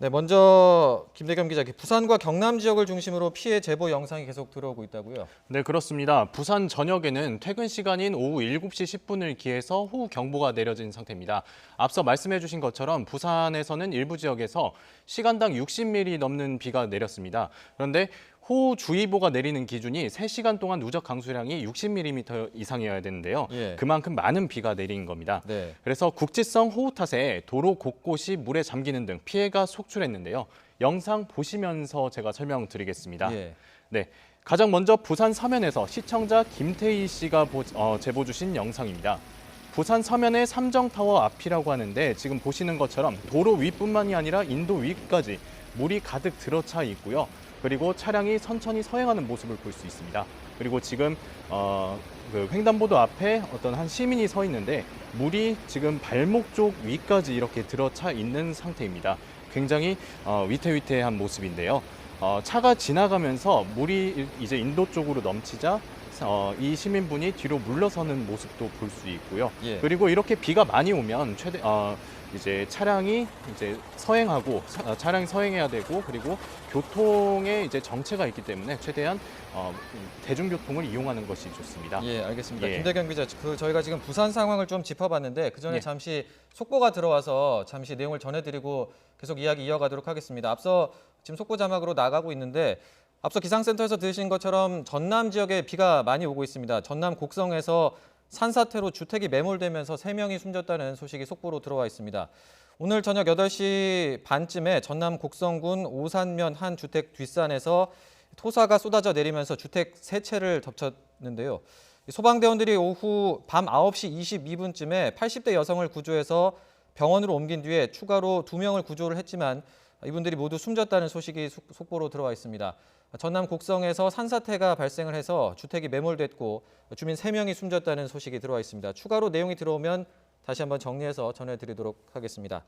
[SPEAKER 2] 네, 먼저 김대겸 기자, 부산과 경남 지역을 중심으로 피해 제보 영상이 계속 들어오고 있다고요?
[SPEAKER 11] 네, 그렇습니다. 부산 전역에는 퇴근 시간인 오후 7시 10분을 기해서 호우경보가 내려진 상태입니다. 앞서 말씀해 주신 것처럼 부산에서는 일부 지역에서 시간당 60mm 넘는 비가 내렸습니다. 그런데 호우주의보가 내리는 기준이 3시간 동안 누적 강수량이 60mm 이상이어야 되는데요.
[SPEAKER 2] 예.
[SPEAKER 11] 그만큼 많은 비가 내린 겁니다.
[SPEAKER 2] 네.
[SPEAKER 11] 그래서 국지성 호우 탓에 도로 곳곳이 물에 잠기는 등 피해가 속출했는데요. 영상 보시면서 제가 설명드리겠습니다.
[SPEAKER 2] 예.
[SPEAKER 11] 네, 가장 먼저 부산 서면에서 시청자 김태희 씨가 제보 주신 영상입니다. 부산 서면의 삼정타워 앞이라고 하는데 지금 보시는 것처럼 도로 위뿐만이 아니라 인도 위까지 물이 가득 들어차 있고요. 그리고 차량이 천천히 서행하는 모습을 볼 수 있습니다. 그리고 지금 그 횡단보도 앞에 어떤 한 시민이 서 있는데 물이 지금 발목 쪽 위까지 이렇게 들어차 있는 상태입니다. 굉장히 위태위태한 모습인데요. 차가 지나가면서 물이 이제 인도 쪽으로 넘치자 이 시민분이 뒤로 물러서는 모습도 볼 수 있고요.
[SPEAKER 2] 예.
[SPEAKER 11] 그리고 이렇게 비가 많이 오면 이제 차량이 이제 차량이 서행해야 되고 그리고 교통에 이제 정체가 있기 때문에 최대한 대중교통을 이용하는 것이 좋습니다.
[SPEAKER 2] 예, 알겠습니다.
[SPEAKER 11] 예.
[SPEAKER 2] 김대겸 기자, 저희가 지금 부산 상황을 좀 짚어봤는데 그 전에
[SPEAKER 11] 예.
[SPEAKER 2] 잠시 속보가 들어와서 잠시 내용을 전해드리고 계속 이야기 이어가도록 하겠습니다. 앞서 지금 속보 자막으로 나가고 있는데 앞서 기상센터에서 들으신 것처럼 전남 지역에 비가 많이 오고 있습니다. 전남 곡성에서 산사태로 주택이 매몰되면서 3명이 숨졌다는 소식이 속보로 들어와 있습니다. 오늘 저녁 8시 반쯤에 전남 곡성군 오산면 한 주택 뒷산에서 토사가 쏟아져 내리면서 주택 3채를 덮쳤는데요. 소방대원들이 오후 밤 9시 22분쯤에 80대 여성을 구조해서 병원으로 옮긴 뒤에 추가로 2명을 구조를 했지만 이분들이 모두 숨졌다는 소식이 속보로 들어와 있습니다. 전남 곡성에서 산사태가 발생을 해서 주택이 매몰됐고 주민 3명이 숨졌다는 소식이 들어와 있습니다. 추가로 내용이 들어오면 다시 한번 정리해서 전해드리도록 하겠습니다.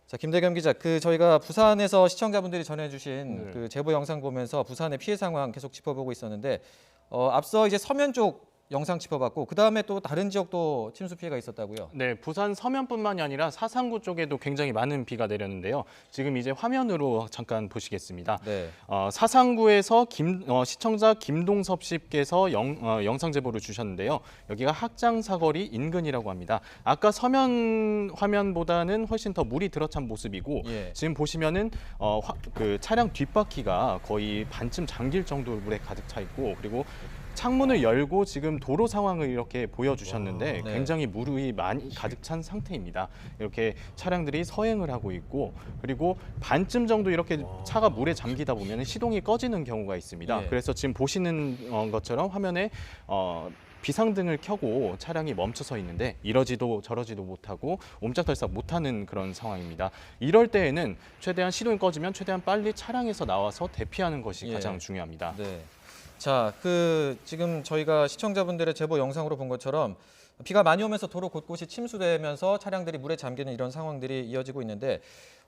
[SPEAKER 2] 자, 김대겸 기자, 저희가 부산에서 시청자분들이 전해주신 그 제보 영상 보면서 부산의 피해 상황 계속 짚어보고 있었는데 앞서 이제 서면 쪽 영상 짚어봤고 그 다음에 또 다른 지역도 침수 피해가 있었다고요?
[SPEAKER 11] 네, 부산 서면뿐만이 아니라 사상구 쪽에도 굉장히 많은 비가 내렸는데요. 지금 이제 화면으로 잠깐 보시겠습니다.
[SPEAKER 2] 네.
[SPEAKER 11] 사상구에서 시청자 김동섭 씨께서 영상 제보를 주셨는데요. 여기가 학장사거리 인근이라고 합니다. 아까 서면 화면보다는 훨씬 더 물이 들어찬 모습이고
[SPEAKER 2] 예.
[SPEAKER 11] 지금 보시면은 그 차량 뒷바퀴가 거의 반쯤 잠길 정도로 물에 가득 차 있고 그리고 창문을 열고 지금 도로 상황을 이렇게 보여주셨는데
[SPEAKER 2] 네.
[SPEAKER 11] 굉장히 물이 많이 가득 찬 상태입니다. 이렇게 차량들이 서행을 하고 있고 그리고 반쯤 정도 이렇게 차가 물에 잠기다 보면 시동이 꺼지는 경우가 있습니다.
[SPEAKER 2] 예.
[SPEAKER 11] 그래서 지금 보시는 것처럼 화면에 비상등을 켜고 차량이 멈춰서 있는데 이러지도 저러지도 못하고 옴짝달싹 못하는 그런 상황입니다. 이럴 때에는 최대한 시동이 꺼지면 최대한 빨리 차량에서 나와서 대피하는 것이
[SPEAKER 2] 예.
[SPEAKER 11] 가장 중요합니다.
[SPEAKER 2] 네. 자, 지금 저희가 시청자분들의 제보 영상으로 본 것처럼 비가 많이 오면서 도로 곳곳이 침수되면서 차량들이 물에 잠기는 이런 상황들이 이어지고 있는데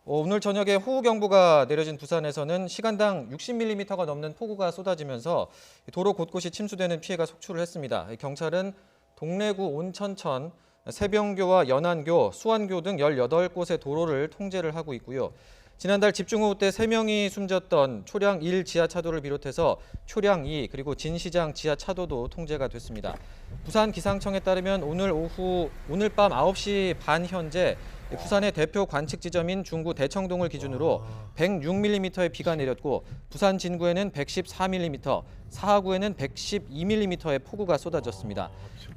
[SPEAKER 2] 오늘 저녁에 호우경보가 내려진 부산에서는 시간당 60mm가 넘는 폭우가 쏟아지면서 도로 곳곳이 침수되는 피해가 속출을 했습니다. 경찰은 동래구 온천천, 세병교와 연안교, 수안교 등 18곳의 도로를 통제를 하고 있고요. 지난달 집중호우 때 3명이 숨졌던 초량 1 지하차도를 비롯해서 초량 2 그리고 진시장 지하차도도 통제가 됐습니다. 부산 기상청에 따르면 오늘 밤 9시 반 현재 부산의 대표 관측 지점인 중구 대청동을 기준으로 106mm의 비가 내렸고 부산 진구에는 114mm, 사하구에는 112mm의 폭우가 쏟아졌습니다.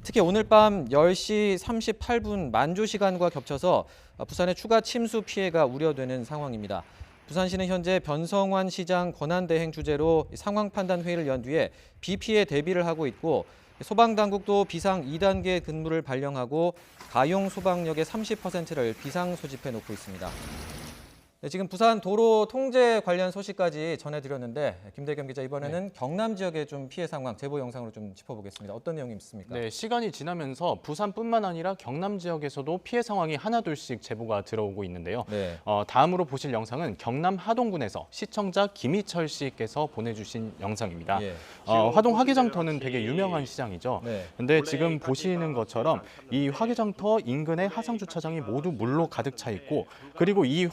[SPEAKER 2] 특히 오늘 밤 10시 38분 만조 시간과 겹쳐서 부산의 추가 침수 피해가 우려되는 상황입니다. 부산시는 현재 변성환 시장 권한대행 주재로 상황 판단 회의를 연 뒤에 비 피해 대비를 하고 있고 소방당국도 비상 2단계 근무를 발령하고 가용 소방력의 30%를 비상 소집해 놓고 있습니다. 네, 지금 부산 도로 통제 관련 소식까지 전해드렸는데 김대겸 기자 이번에는 경남 지역의 좀 피해 상황 제보 영상으로 좀 짚어보겠습니다. 어떤 내용이 있습니까?
[SPEAKER 11] 네, 시간이 지나면서 부산뿐만 아니라 경남 지역에서도 피해 상황이 하나둘씩 제보가 들어오고 있는데요.
[SPEAKER 2] 네.
[SPEAKER 11] 다음으로 보실 영상은 경남 하동군에서 시청자 김희철 씨께서 보내주신 영상입니다.
[SPEAKER 2] 예.
[SPEAKER 11] 하동 화개장터는 되게 유명한 시장이죠.
[SPEAKER 2] 네.
[SPEAKER 11] 근데 지금 보시는 것처럼 이 화개장터 인근의 하상주차장이 모두 물로 가득 차 있고 그리고 이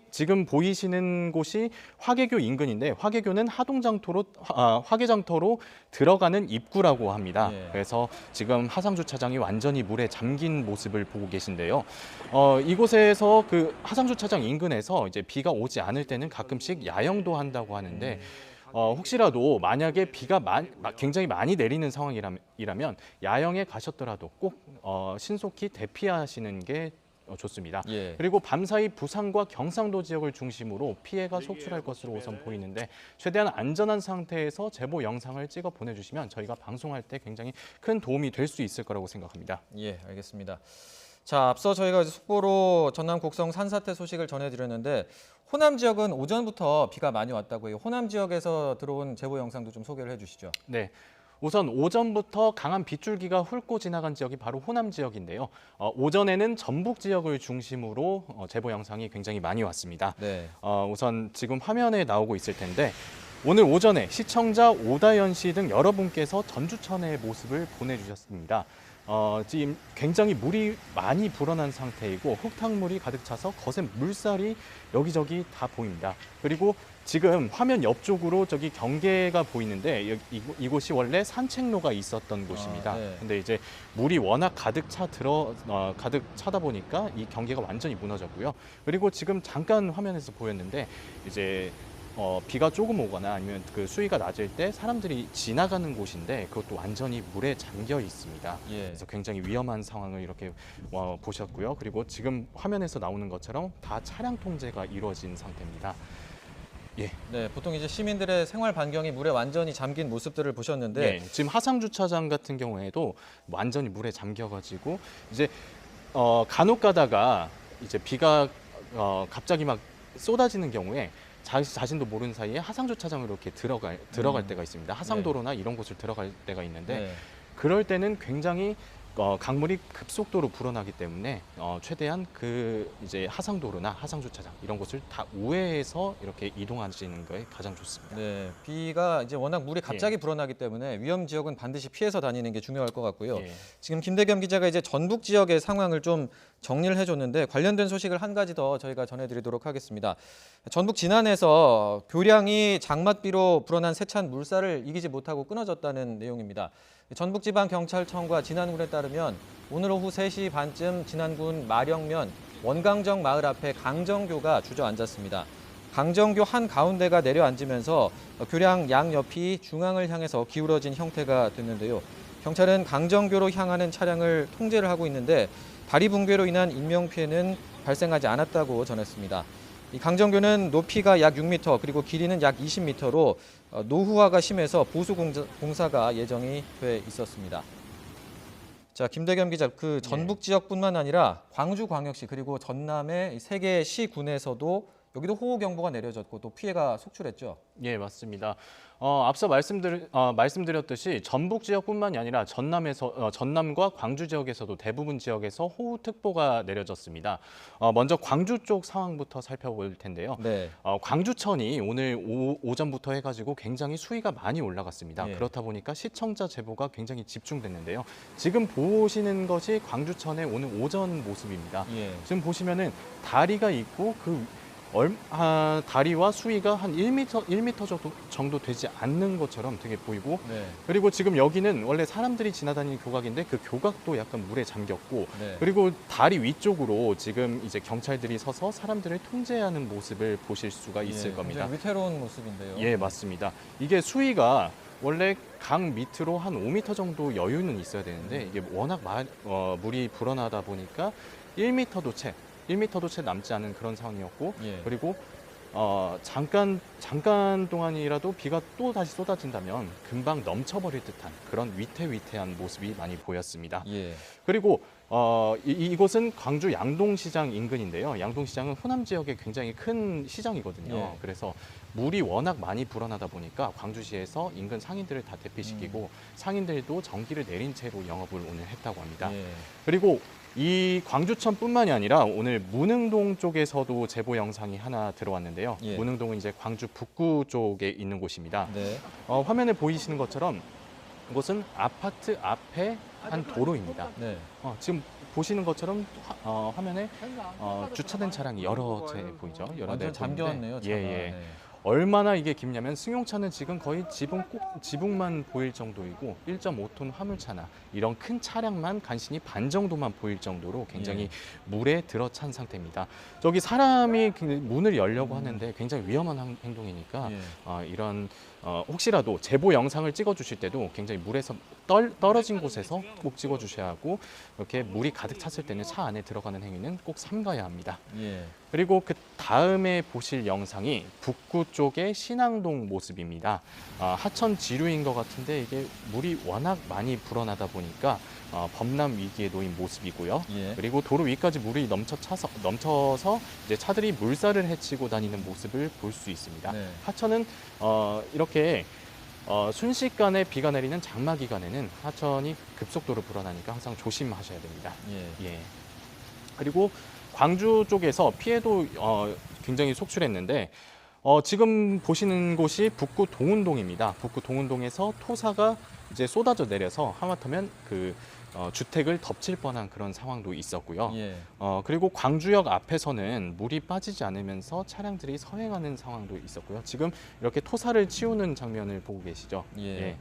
[SPEAKER 11] 지금 보이시는 곳이 화개교 인근인데 화개교는 화개장터로 들어가는 입구라고 합니다.
[SPEAKER 2] 예.
[SPEAKER 11] 그래서 지금 하상주차장이 완전히 물에 잠긴 모습을 보고 계신데요. 이곳에서 그 하상주차장 인근에서 이제 비가 오지 않을 때는 가끔씩 야영도 한다고 하는데 혹시라도 만약에 비가 굉장히 많이 내리는 상황이라면 야영에 가셨더라도 꼭 신속히 대피하시는 게 좋습니다.
[SPEAKER 2] 예.
[SPEAKER 11] 그리고 밤사이 부산과 경상도 지역을 중심으로 피해가 속출할 것으로 우선 보이는데 최대한 안전한 상태에서 제보 영상을 찍어 보내주시면 저희가 방송할 때 굉장히 큰 도움이 될 수 있을 거라고 생각합니다.
[SPEAKER 2] 예, 알겠습니다. 자, 앞서 저희가 속보로 전남 곡성 산사태 소식을 전해드렸는데 호남 지역은 오전부터 비가 많이 왔다고 해요. 호남 지역에서 들어온 제보 영상도 좀 소개를 해주시죠.
[SPEAKER 11] 네. 우선 오전부터 강한 빗줄기가 훑고 지나간 지역이 바로 호남 지역인데요. 오전에는 전북 지역을 중심으로 제보 영상이 굉장히 많이 왔습니다.
[SPEAKER 2] 네.
[SPEAKER 11] 우선 지금 화면에 나오고 있을 텐데 오늘 오전에 시청자 오다연 씨 등 여러분께서 전주천의 모습을 보내주셨습니다. 지금 굉장히 물이 많이 불어난 상태이고 흙탕물이 가득 차서 거센 물살이 여기저기 다 보입니다. 그리고 지금 화면 옆쪽으로 저기 경계가 보이는데 이곳이 원래 산책로가 있었던 곳입니다.
[SPEAKER 2] 네.
[SPEAKER 11] 근데 이제 물이 워낙 가득 차다 보니까 이 경계가 완전히 무너졌고요. 그리고 지금 잠깐 화면에서 보였는데 이제 비가 조금 오거나 아니면 그 수위가 낮을 때 사람들이 지나가는 곳인데 그것도 완전히 물에 잠겨 있습니다.
[SPEAKER 2] 예.
[SPEAKER 11] 그래서 굉장히 위험한 상황을 이렇게 보셨고요. 그리고 지금 화면에서 나오는 것처럼 다 차량 통제가 이루어진 상태입니다. 예.
[SPEAKER 2] 네, 보통 이제 시민들의 생활 반경이 물에 완전히 잠긴 모습들을 보셨는데
[SPEAKER 11] 네, 지금 하상주차장 같은 경우에도 완전히 물에 잠겨가지고 이제 간혹 가다가 이제 비가 갑자기 막 쏟아지는 경우에 자신도 모르는 사이에 하상주차장으로 이렇게 들어갈 때가 있습니다. 하상도로나 이런 곳을 들어갈 때가 있는데
[SPEAKER 2] 네.
[SPEAKER 11] 그럴 때는 굉장히 강물이 급속도로 불어나기 때문에 최대한 그 이제 하상도로나 하상주차장 이런 곳을 다 우회해서 이렇게 이동하시는 게 가장 좋습니다.
[SPEAKER 2] 네, 비가 이제 워낙 물이 갑자기 불어나기 때문에 위험 지역은 반드시 피해서 다니는 게 중요할 것 같고요.
[SPEAKER 11] 예.
[SPEAKER 2] 지금 김대겸 기자가 이제 전북 지역의 상황을 좀 정리를 해줬는데 관련된 소식을 한 가지 더 저희가 전해드리도록 하겠습니다. 전북 진안에서 교량이 장맛비로 불어난 세찬 물살을 이기지 못하고 끊어졌다는 내용입니다. 전북지방경찰청과 진안군에 따르면 오늘 오후 3시 반쯤 진안군 마령면 원강정 마을 앞에 강정교가 주저앉았습니다. 강정교 한가운데가 내려앉으면서 교량 양옆이 중앙을 향해서 기울어진 형태가 됐는데요. 경찰은 강정교로 향하는 차량을 통제를 하고 있는데 다리 붕괴로 인한 인명피해는 발생하지 않았다고 전했습니다. 이 강정교는 높이가 약 6m 그리고 길이는 약 20m로 노후화가 심해서 보수 공사가 예정이 돼 있었습니다. 자, 김대겸 기자, 그 전북 지역뿐만 아니라 광주광역시 그리고 전남의 3개 시군에서도 여기도 호우경보가 내려졌고 또 피해가 속출했죠.
[SPEAKER 11] 예, 맞습니다. 앞서 말씀드렸듯이 전북 지역뿐만이 아니라 전남과 광주 지역에서도 대부분 지역에서 호우특보가 내려졌습니다. 먼저 광주 쪽 상황부터 살펴볼 텐데요.
[SPEAKER 2] 네.
[SPEAKER 11] 광주천이 오늘 오전부터 해가지고 굉장히 수위가 많이 올라갔습니다.
[SPEAKER 2] 예.
[SPEAKER 11] 그렇다 보니까 시청자 제보가 굉장히 집중됐는데요. 지금 보시는 것이 광주천의 오늘 오전 모습입니다.
[SPEAKER 2] 예.
[SPEAKER 11] 지금 보시면은 다리가 있고 그 다리와 수위가 한 1m 정도 되지 않는 것처럼 되게 보이고
[SPEAKER 2] 네.
[SPEAKER 11] 그리고 지금 여기는 원래 사람들이 지나다니는 교각인데 그 교각도 약간 물에 잠겼고
[SPEAKER 2] 네.
[SPEAKER 11] 그리고 다리 위쪽으로 지금 이제 경찰들이 서서 사람들을 통제하는 모습을 보실 수가 있을 겁니다.
[SPEAKER 2] 굉장히 위태로운 모습인데요.
[SPEAKER 11] 예, 맞습니다. 이게 수위가 원래 강 밑으로 한 5m 정도 여유는 있어야 되는데 이게 워낙 물이 불어나다 보니까 1m도 채 남지 않은 그런 상황이었고
[SPEAKER 2] 예.
[SPEAKER 11] 그리고 잠깐 동안이라도 비가 또 다시 쏟아진다면 금방 넘쳐버릴 듯한 그런 위태위태한 모습이 많이 보였습니다.
[SPEAKER 2] 예.
[SPEAKER 11] 그리고 이곳은 광주 양동시장 인근인데요. 양동시장은 호남 지역에 굉장히 큰 시장이거든요.
[SPEAKER 2] 예.
[SPEAKER 11] 그래서 물이 워낙 많이 불어나다 보니까 광주시에서 인근 상인들을 다 대피시키고 상인들도 전기를 내린 채로 영업을 오늘 했다고 합니다.
[SPEAKER 2] 예.
[SPEAKER 11] 그리고 이 광주천뿐만이 아니라 오늘 문흥동 쪽에서도 제보 영상이 하나 들어왔는데요.
[SPEAKER 2] 예.
[SPEAKER 11] 문흥동은 이제 광주 북구 쪽에 있는 곳입니다.
[SPEAKER 2] 네.
[SPEAKER 11] 화면에 보이시는 것처럼 이곳은 아파트 앞에 한 도로입니다.
[SPEAKER 2] 네.
[SPEAKER 11] 지금 보시는 것처럼 화면에 주차된 차량이 여러 대 보이죠? 여러 대
[SPEAKER 2] 완전 잠겨왔네요, 차가.
[SPEAKER 11] 예.
[SPEAKER 2] 네.
[SPEAKER 11] 얼마나 이게 깊냐면 승용차는 지금 거의 지붕만 보일 정도이고 1.5톤 화물차나 이런 큰 차량만 간신히 반 정도만 보일 정도로 굉장히 물에 들어찬 상태입니다. 저기 사람이 문을 열려고 하는데 굉장히 위험한 행동이니까 이런 혹시라도 제보 영상을 찍어주실 때도 굉장히 물에서 떨어진 곳에서 꼭 찍어주셔야 하고 이렇게 물이 가득 찼을 때는 차 안에 들어가는 행위는 꼭 삼가야 합니다.
[SPEAKER 2] 예.
[SPEAKER 11] 그리고 그 다음에 보실 영상이 북구 쪽의 신앙동 모습입니다. 하천 지류인 것 같은데 이게 물이 워낙 많이 불어나다 보니까 범람 위기에 놓인 모습이고요.
[SPEAKER 2] 예.
[SPEAKER 11] 그리고 도로 위까지 물이 넘쳐서 이제 차들이 물살을 헤치고 다니는 모습을 볼 수 있습니다.
[SPEAKER 2] 네.
[SPEAKER 11] 하천은 이렇게 순식간에 비가 내리는 장마 기간에는 하천이 급속도로 불어나니까 항상 조심하셔야 됩니다.
[SPEAKER 2] 예.
[SPEAKER 11] 그리고 광주 쪽에서 피해도 굉장히 속출했는데 지금 보시는 곳이 북구 동운동입니다. 북구 동운동에서 토사가 이제 쏟아져 내려서 하마터면 그 주택을 덮칠 뻔한 그런 상황도 있었고요.
[SPEAKER 2] 예.
[SPEAKER 11] 그리고 광주역 앞에서는 물이 빠지지 않으면서 차량들이 서행하는 상황도 있었고요. 지금 이렇게 토사를 치우는 장면을 보고 계시죠.
[SPEAKER 2] 예.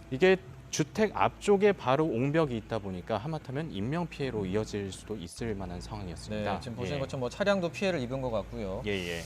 [SPEAKER 11] 이게 주택 앞쪽에 바로 옹벽이 있다 보니까 하마터면 인명 피해로 이어질 수도 있을 만한 상황이었습니다.
[SPEAKER 2] 네, 지금 보시는 것처럼 뭐 차량도 피해를 입은 것 같고요.
[SPEAKER 11] 예.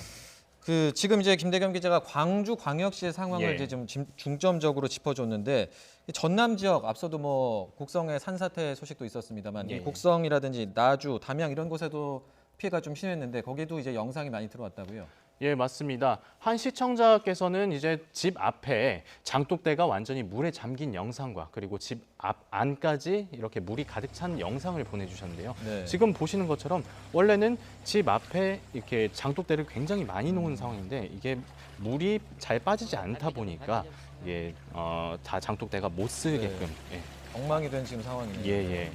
[SPEAKER 2] 지금 이제 김대겸 기자가 광주 광역시의 상황을 이제 좀 중점적으로 짚어줬는데 전남 지역 앞서도 뭐 곡성의 산사태 소식도 있었습니다만 이 곡성이라든지 나주, 담양 이런 곳에도 피해가 좀 심했는데 거기도 이제 영상이 많이 들어왔다고요.
[SPEAKER 11] 예, 맞습니다. 한 시청자께서는 이제 집 앞에 장독대가 완전히 물에 잠긴 영상과 그리고 집 앞 안까지 이렇게 물이 가득 찬 영상을 보내주셨는데요.
[SPEAKER 2] 네.
[SPEAKER 11] 지금 보시는 것처럼 원래는 집 앞에 이렇게 장독대를 굉장히 많이 놓은 상황인데 이게 물이 잘 빠지지 않다 보니까 이게 다 장독대가 못 쓰게끔
[SPEAKER 2] 엉망이 된 지금 상황이네요.
[SPEAKER 11] 예.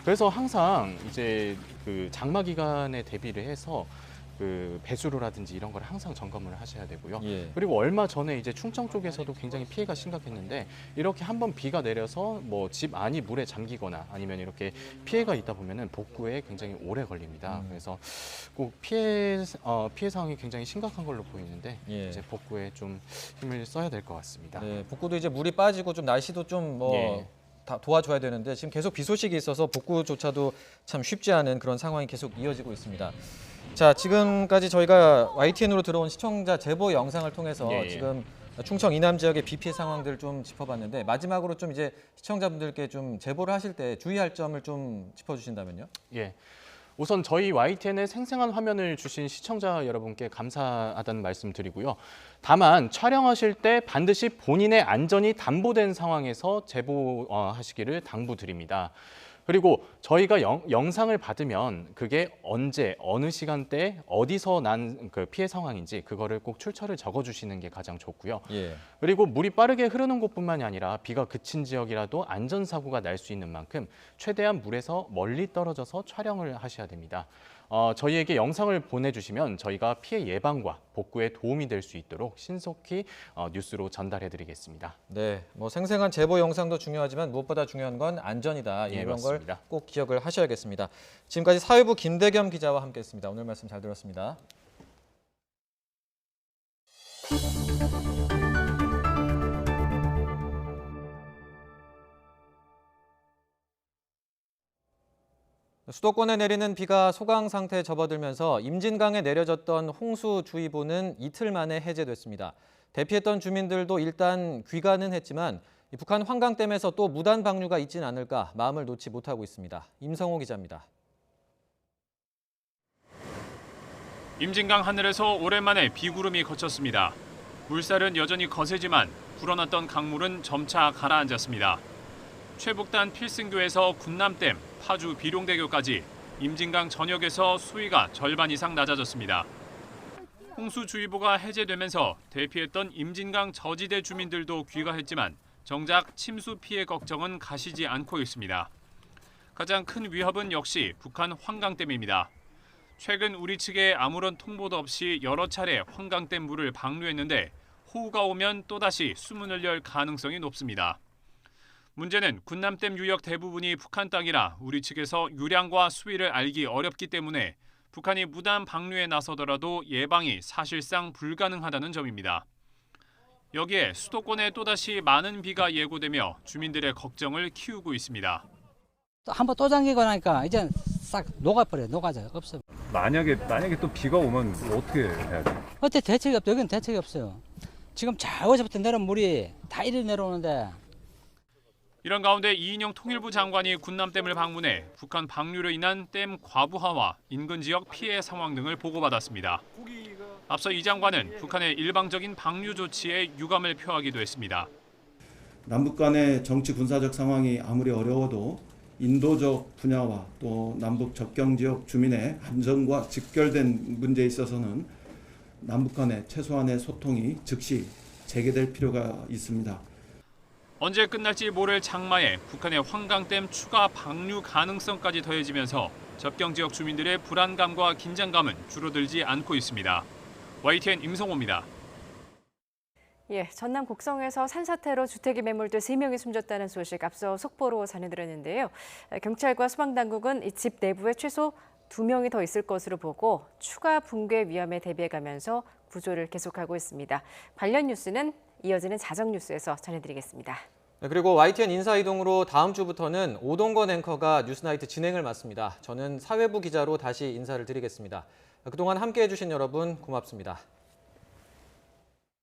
[SPEAKER 11] 그래서 항상 이제 그 장마 기간에 대비를 해서 그 배수로라든지 이런 걸 항상 점검을 하셔야 되고요. 그리고 얼마 전에 이제 충청 쪽에서도 굉장히 피해가 심각했는데 이렇게 한번 비가 내려서 뭐 집 안이 물에 잠기거나 아니면 이렇게 피해가 있다 보면은 복구에 굉장히 오래 걸립니다. 그래서 꼭 피해 상황이 굉장히 심각한 걸로 보이는데 이제 복구에 좀 힘을 써야 될 것 같습니다.
[SPEAKER 2] 네, 복구도 이제 물이 빠지고 좀 날씨도 좀 다 도와줘야 되는데 지금 계속 비 소식이 있어서 복구조차도 참 쉽지 않은 그런 상황이 계속 이어지고 있습니다. 자, 지금까지 저희가 YTN으로 들어온 시청자 제보 영상을 통해서 지금 충청 이남 지역의 비 피해 상황들을 좀 짚어봤는데 마지막으로 좀 이제 시청자분들께 좀 제보를 하실 때 주의할 점을 좀 짚어주신다면요.
[SPEAKER 11] 예. 우선 저희 YTN의 생생한 화면을 주신 시청자 여러분께 감사하다는 말씀 드리고요. 다만 촬영하실 때 반드시 본인의 안전이 담보된 상황에서 제보하시기를 당부드립니다. 그리고 저희가 영상을 받으면 그게 언제, 어느 시간대에 어디서 난 그 피해 상황인지 그거를 꼭 출처를 적어주시는 게 가장 좋고요. 그리고 물이 빠르게 흐르는 곳뿐만이 아니라 비가 그친 지역이라도 안전사고가 날 수 있는 만큼 최대한 물에서 멀리 떨어져서 촬영을 하셔야 됩니다. 저희에게 영상을 보내주시면 저희가 피해 예방과 복구에 도움이 될 수 있도록 신속히 뉴스로 전달해드리겠습니다.
[SPEAKER 2] 네, 뭐 생생한 제보 영상도 중요하지만 무엇보다 중요한 건 안전이다. 이런 걸 꼭 기억을 하셔야겠습니다. 지금까지 사회부 김대겸 기자와 함께했습니다. 오늘 말씀 잘 들었습니다. 수도권에 내리는 비가 소강 상태에 접어들면서 임진강에 내려졌던 홍수주의보는 이틀 만에 해제됐습니다. 대피했던 주민들도 일단 귀가는 했지만 북한 환강댐에서 또 무단 방류가 있진 않을까 마음을 놓지 못하고 있습니다. 임성호 기자입니다.
[SPEAKER 22] 임진강 하늘에서 오랜만에 비구름이 걷혔습니다. 물살은 여전히 거세지만 불어났던 강물은 점차 가라앉았습니다. 최북단 필승교에서 군남댐, 파주 비룡대교까지 임진강 전역에서 수위가 절반 이상 낮아졌습니다. 홍수주의보가 해제되면서 대피했던 임진강 저지대 주민들도 귀가했지만 정작 침수 피해 걱정은 가시지 않고 있습니다. 가장 큰 위협은 역시 북한 환강댐입니다. 최근 우리 측에 아무런 통보도 없이 여러 차례 환강댐 물을 방류했는데 호우가 오면 또다시 수문을 열 가능성이 높습니다. 문제는 군남댐 유역 대부분이 북한 땅이라 우리 측에서 유량과 수위를 알기 어렵기 때문에 북한이 무단 방류에 나서더라도 예방이 사실상 불가능하다는 점입니다. 여기에 수도권에 또다시 많은 비가 예고되며 주민들의 걱정을 키우고 있습니다.
[SPEAKER 12] 한번 또 잠기고 나니까 이제 싹 녹아버려요. 녹아져요. 없어요.
[SPEAKER 13] 만약에 또 비가 오면 어떻게 해야 돼요?
[SPEAKER 12] 어때 대책이 없죠. 여기는 대책이 없어요. 지금 어제부터 내려온 물이 다 이리 내려오는데.
[SPEAKER 22] 이런 가운데 이인영 통일부 장관이 군남댐을 방문해 북한 방류로 인한 댐 과부하와 인근 지역 피해 상황 등을 보고받았습니다. 앞서 이 장관은 북한의 일방적인 방류 조치에 유감을 표하기도 했습니다.
[SPEAKER 10] 남북 간의 정치 군사적 상황이 아무리 어려워도 인도적 분야와 또 남북 접경 지역 주민의 안전과 직결된 문제에 있어서는 남북 간의 최소한의 소통이 즉시 재개될 필요가 있습니다.
[SPEAKER 22] 언제 끝날지 모를 장마에 북한의 환강댐 추가 방류 가능성까지 더해지면서 접경 지역 주민들의 불안감과 긴장감은 줄어들지 않고 있습니다. YTN 임성호입니다.
[SPEAKER 1] 예, 전남 곡성에서 산사태로 주택이 매몰돼 3명이 숨졌다는 소식 앞서 속보로 전해드렸는데요. 경찰과 소방당국은 이 집 내부에 최소 2명이 더 있을 것으로 보고 추가 붕괴 위험에 대비해가면서 구조를 계속하고 있습니다. 관련 뉴스는 이어지는 자정 뉴스에서 전해드리겠습니다.
[SPEAKER 2] 네, 그리고 YTN 인사이동으로 다음 주부터는 오동건 앵커가 뉴스나이트 진행을 맡습니다. 저는 사회부 기자로 다시 인사를 드리겠습니다. 그동안 함께해 주신 여러분 고맙습니다.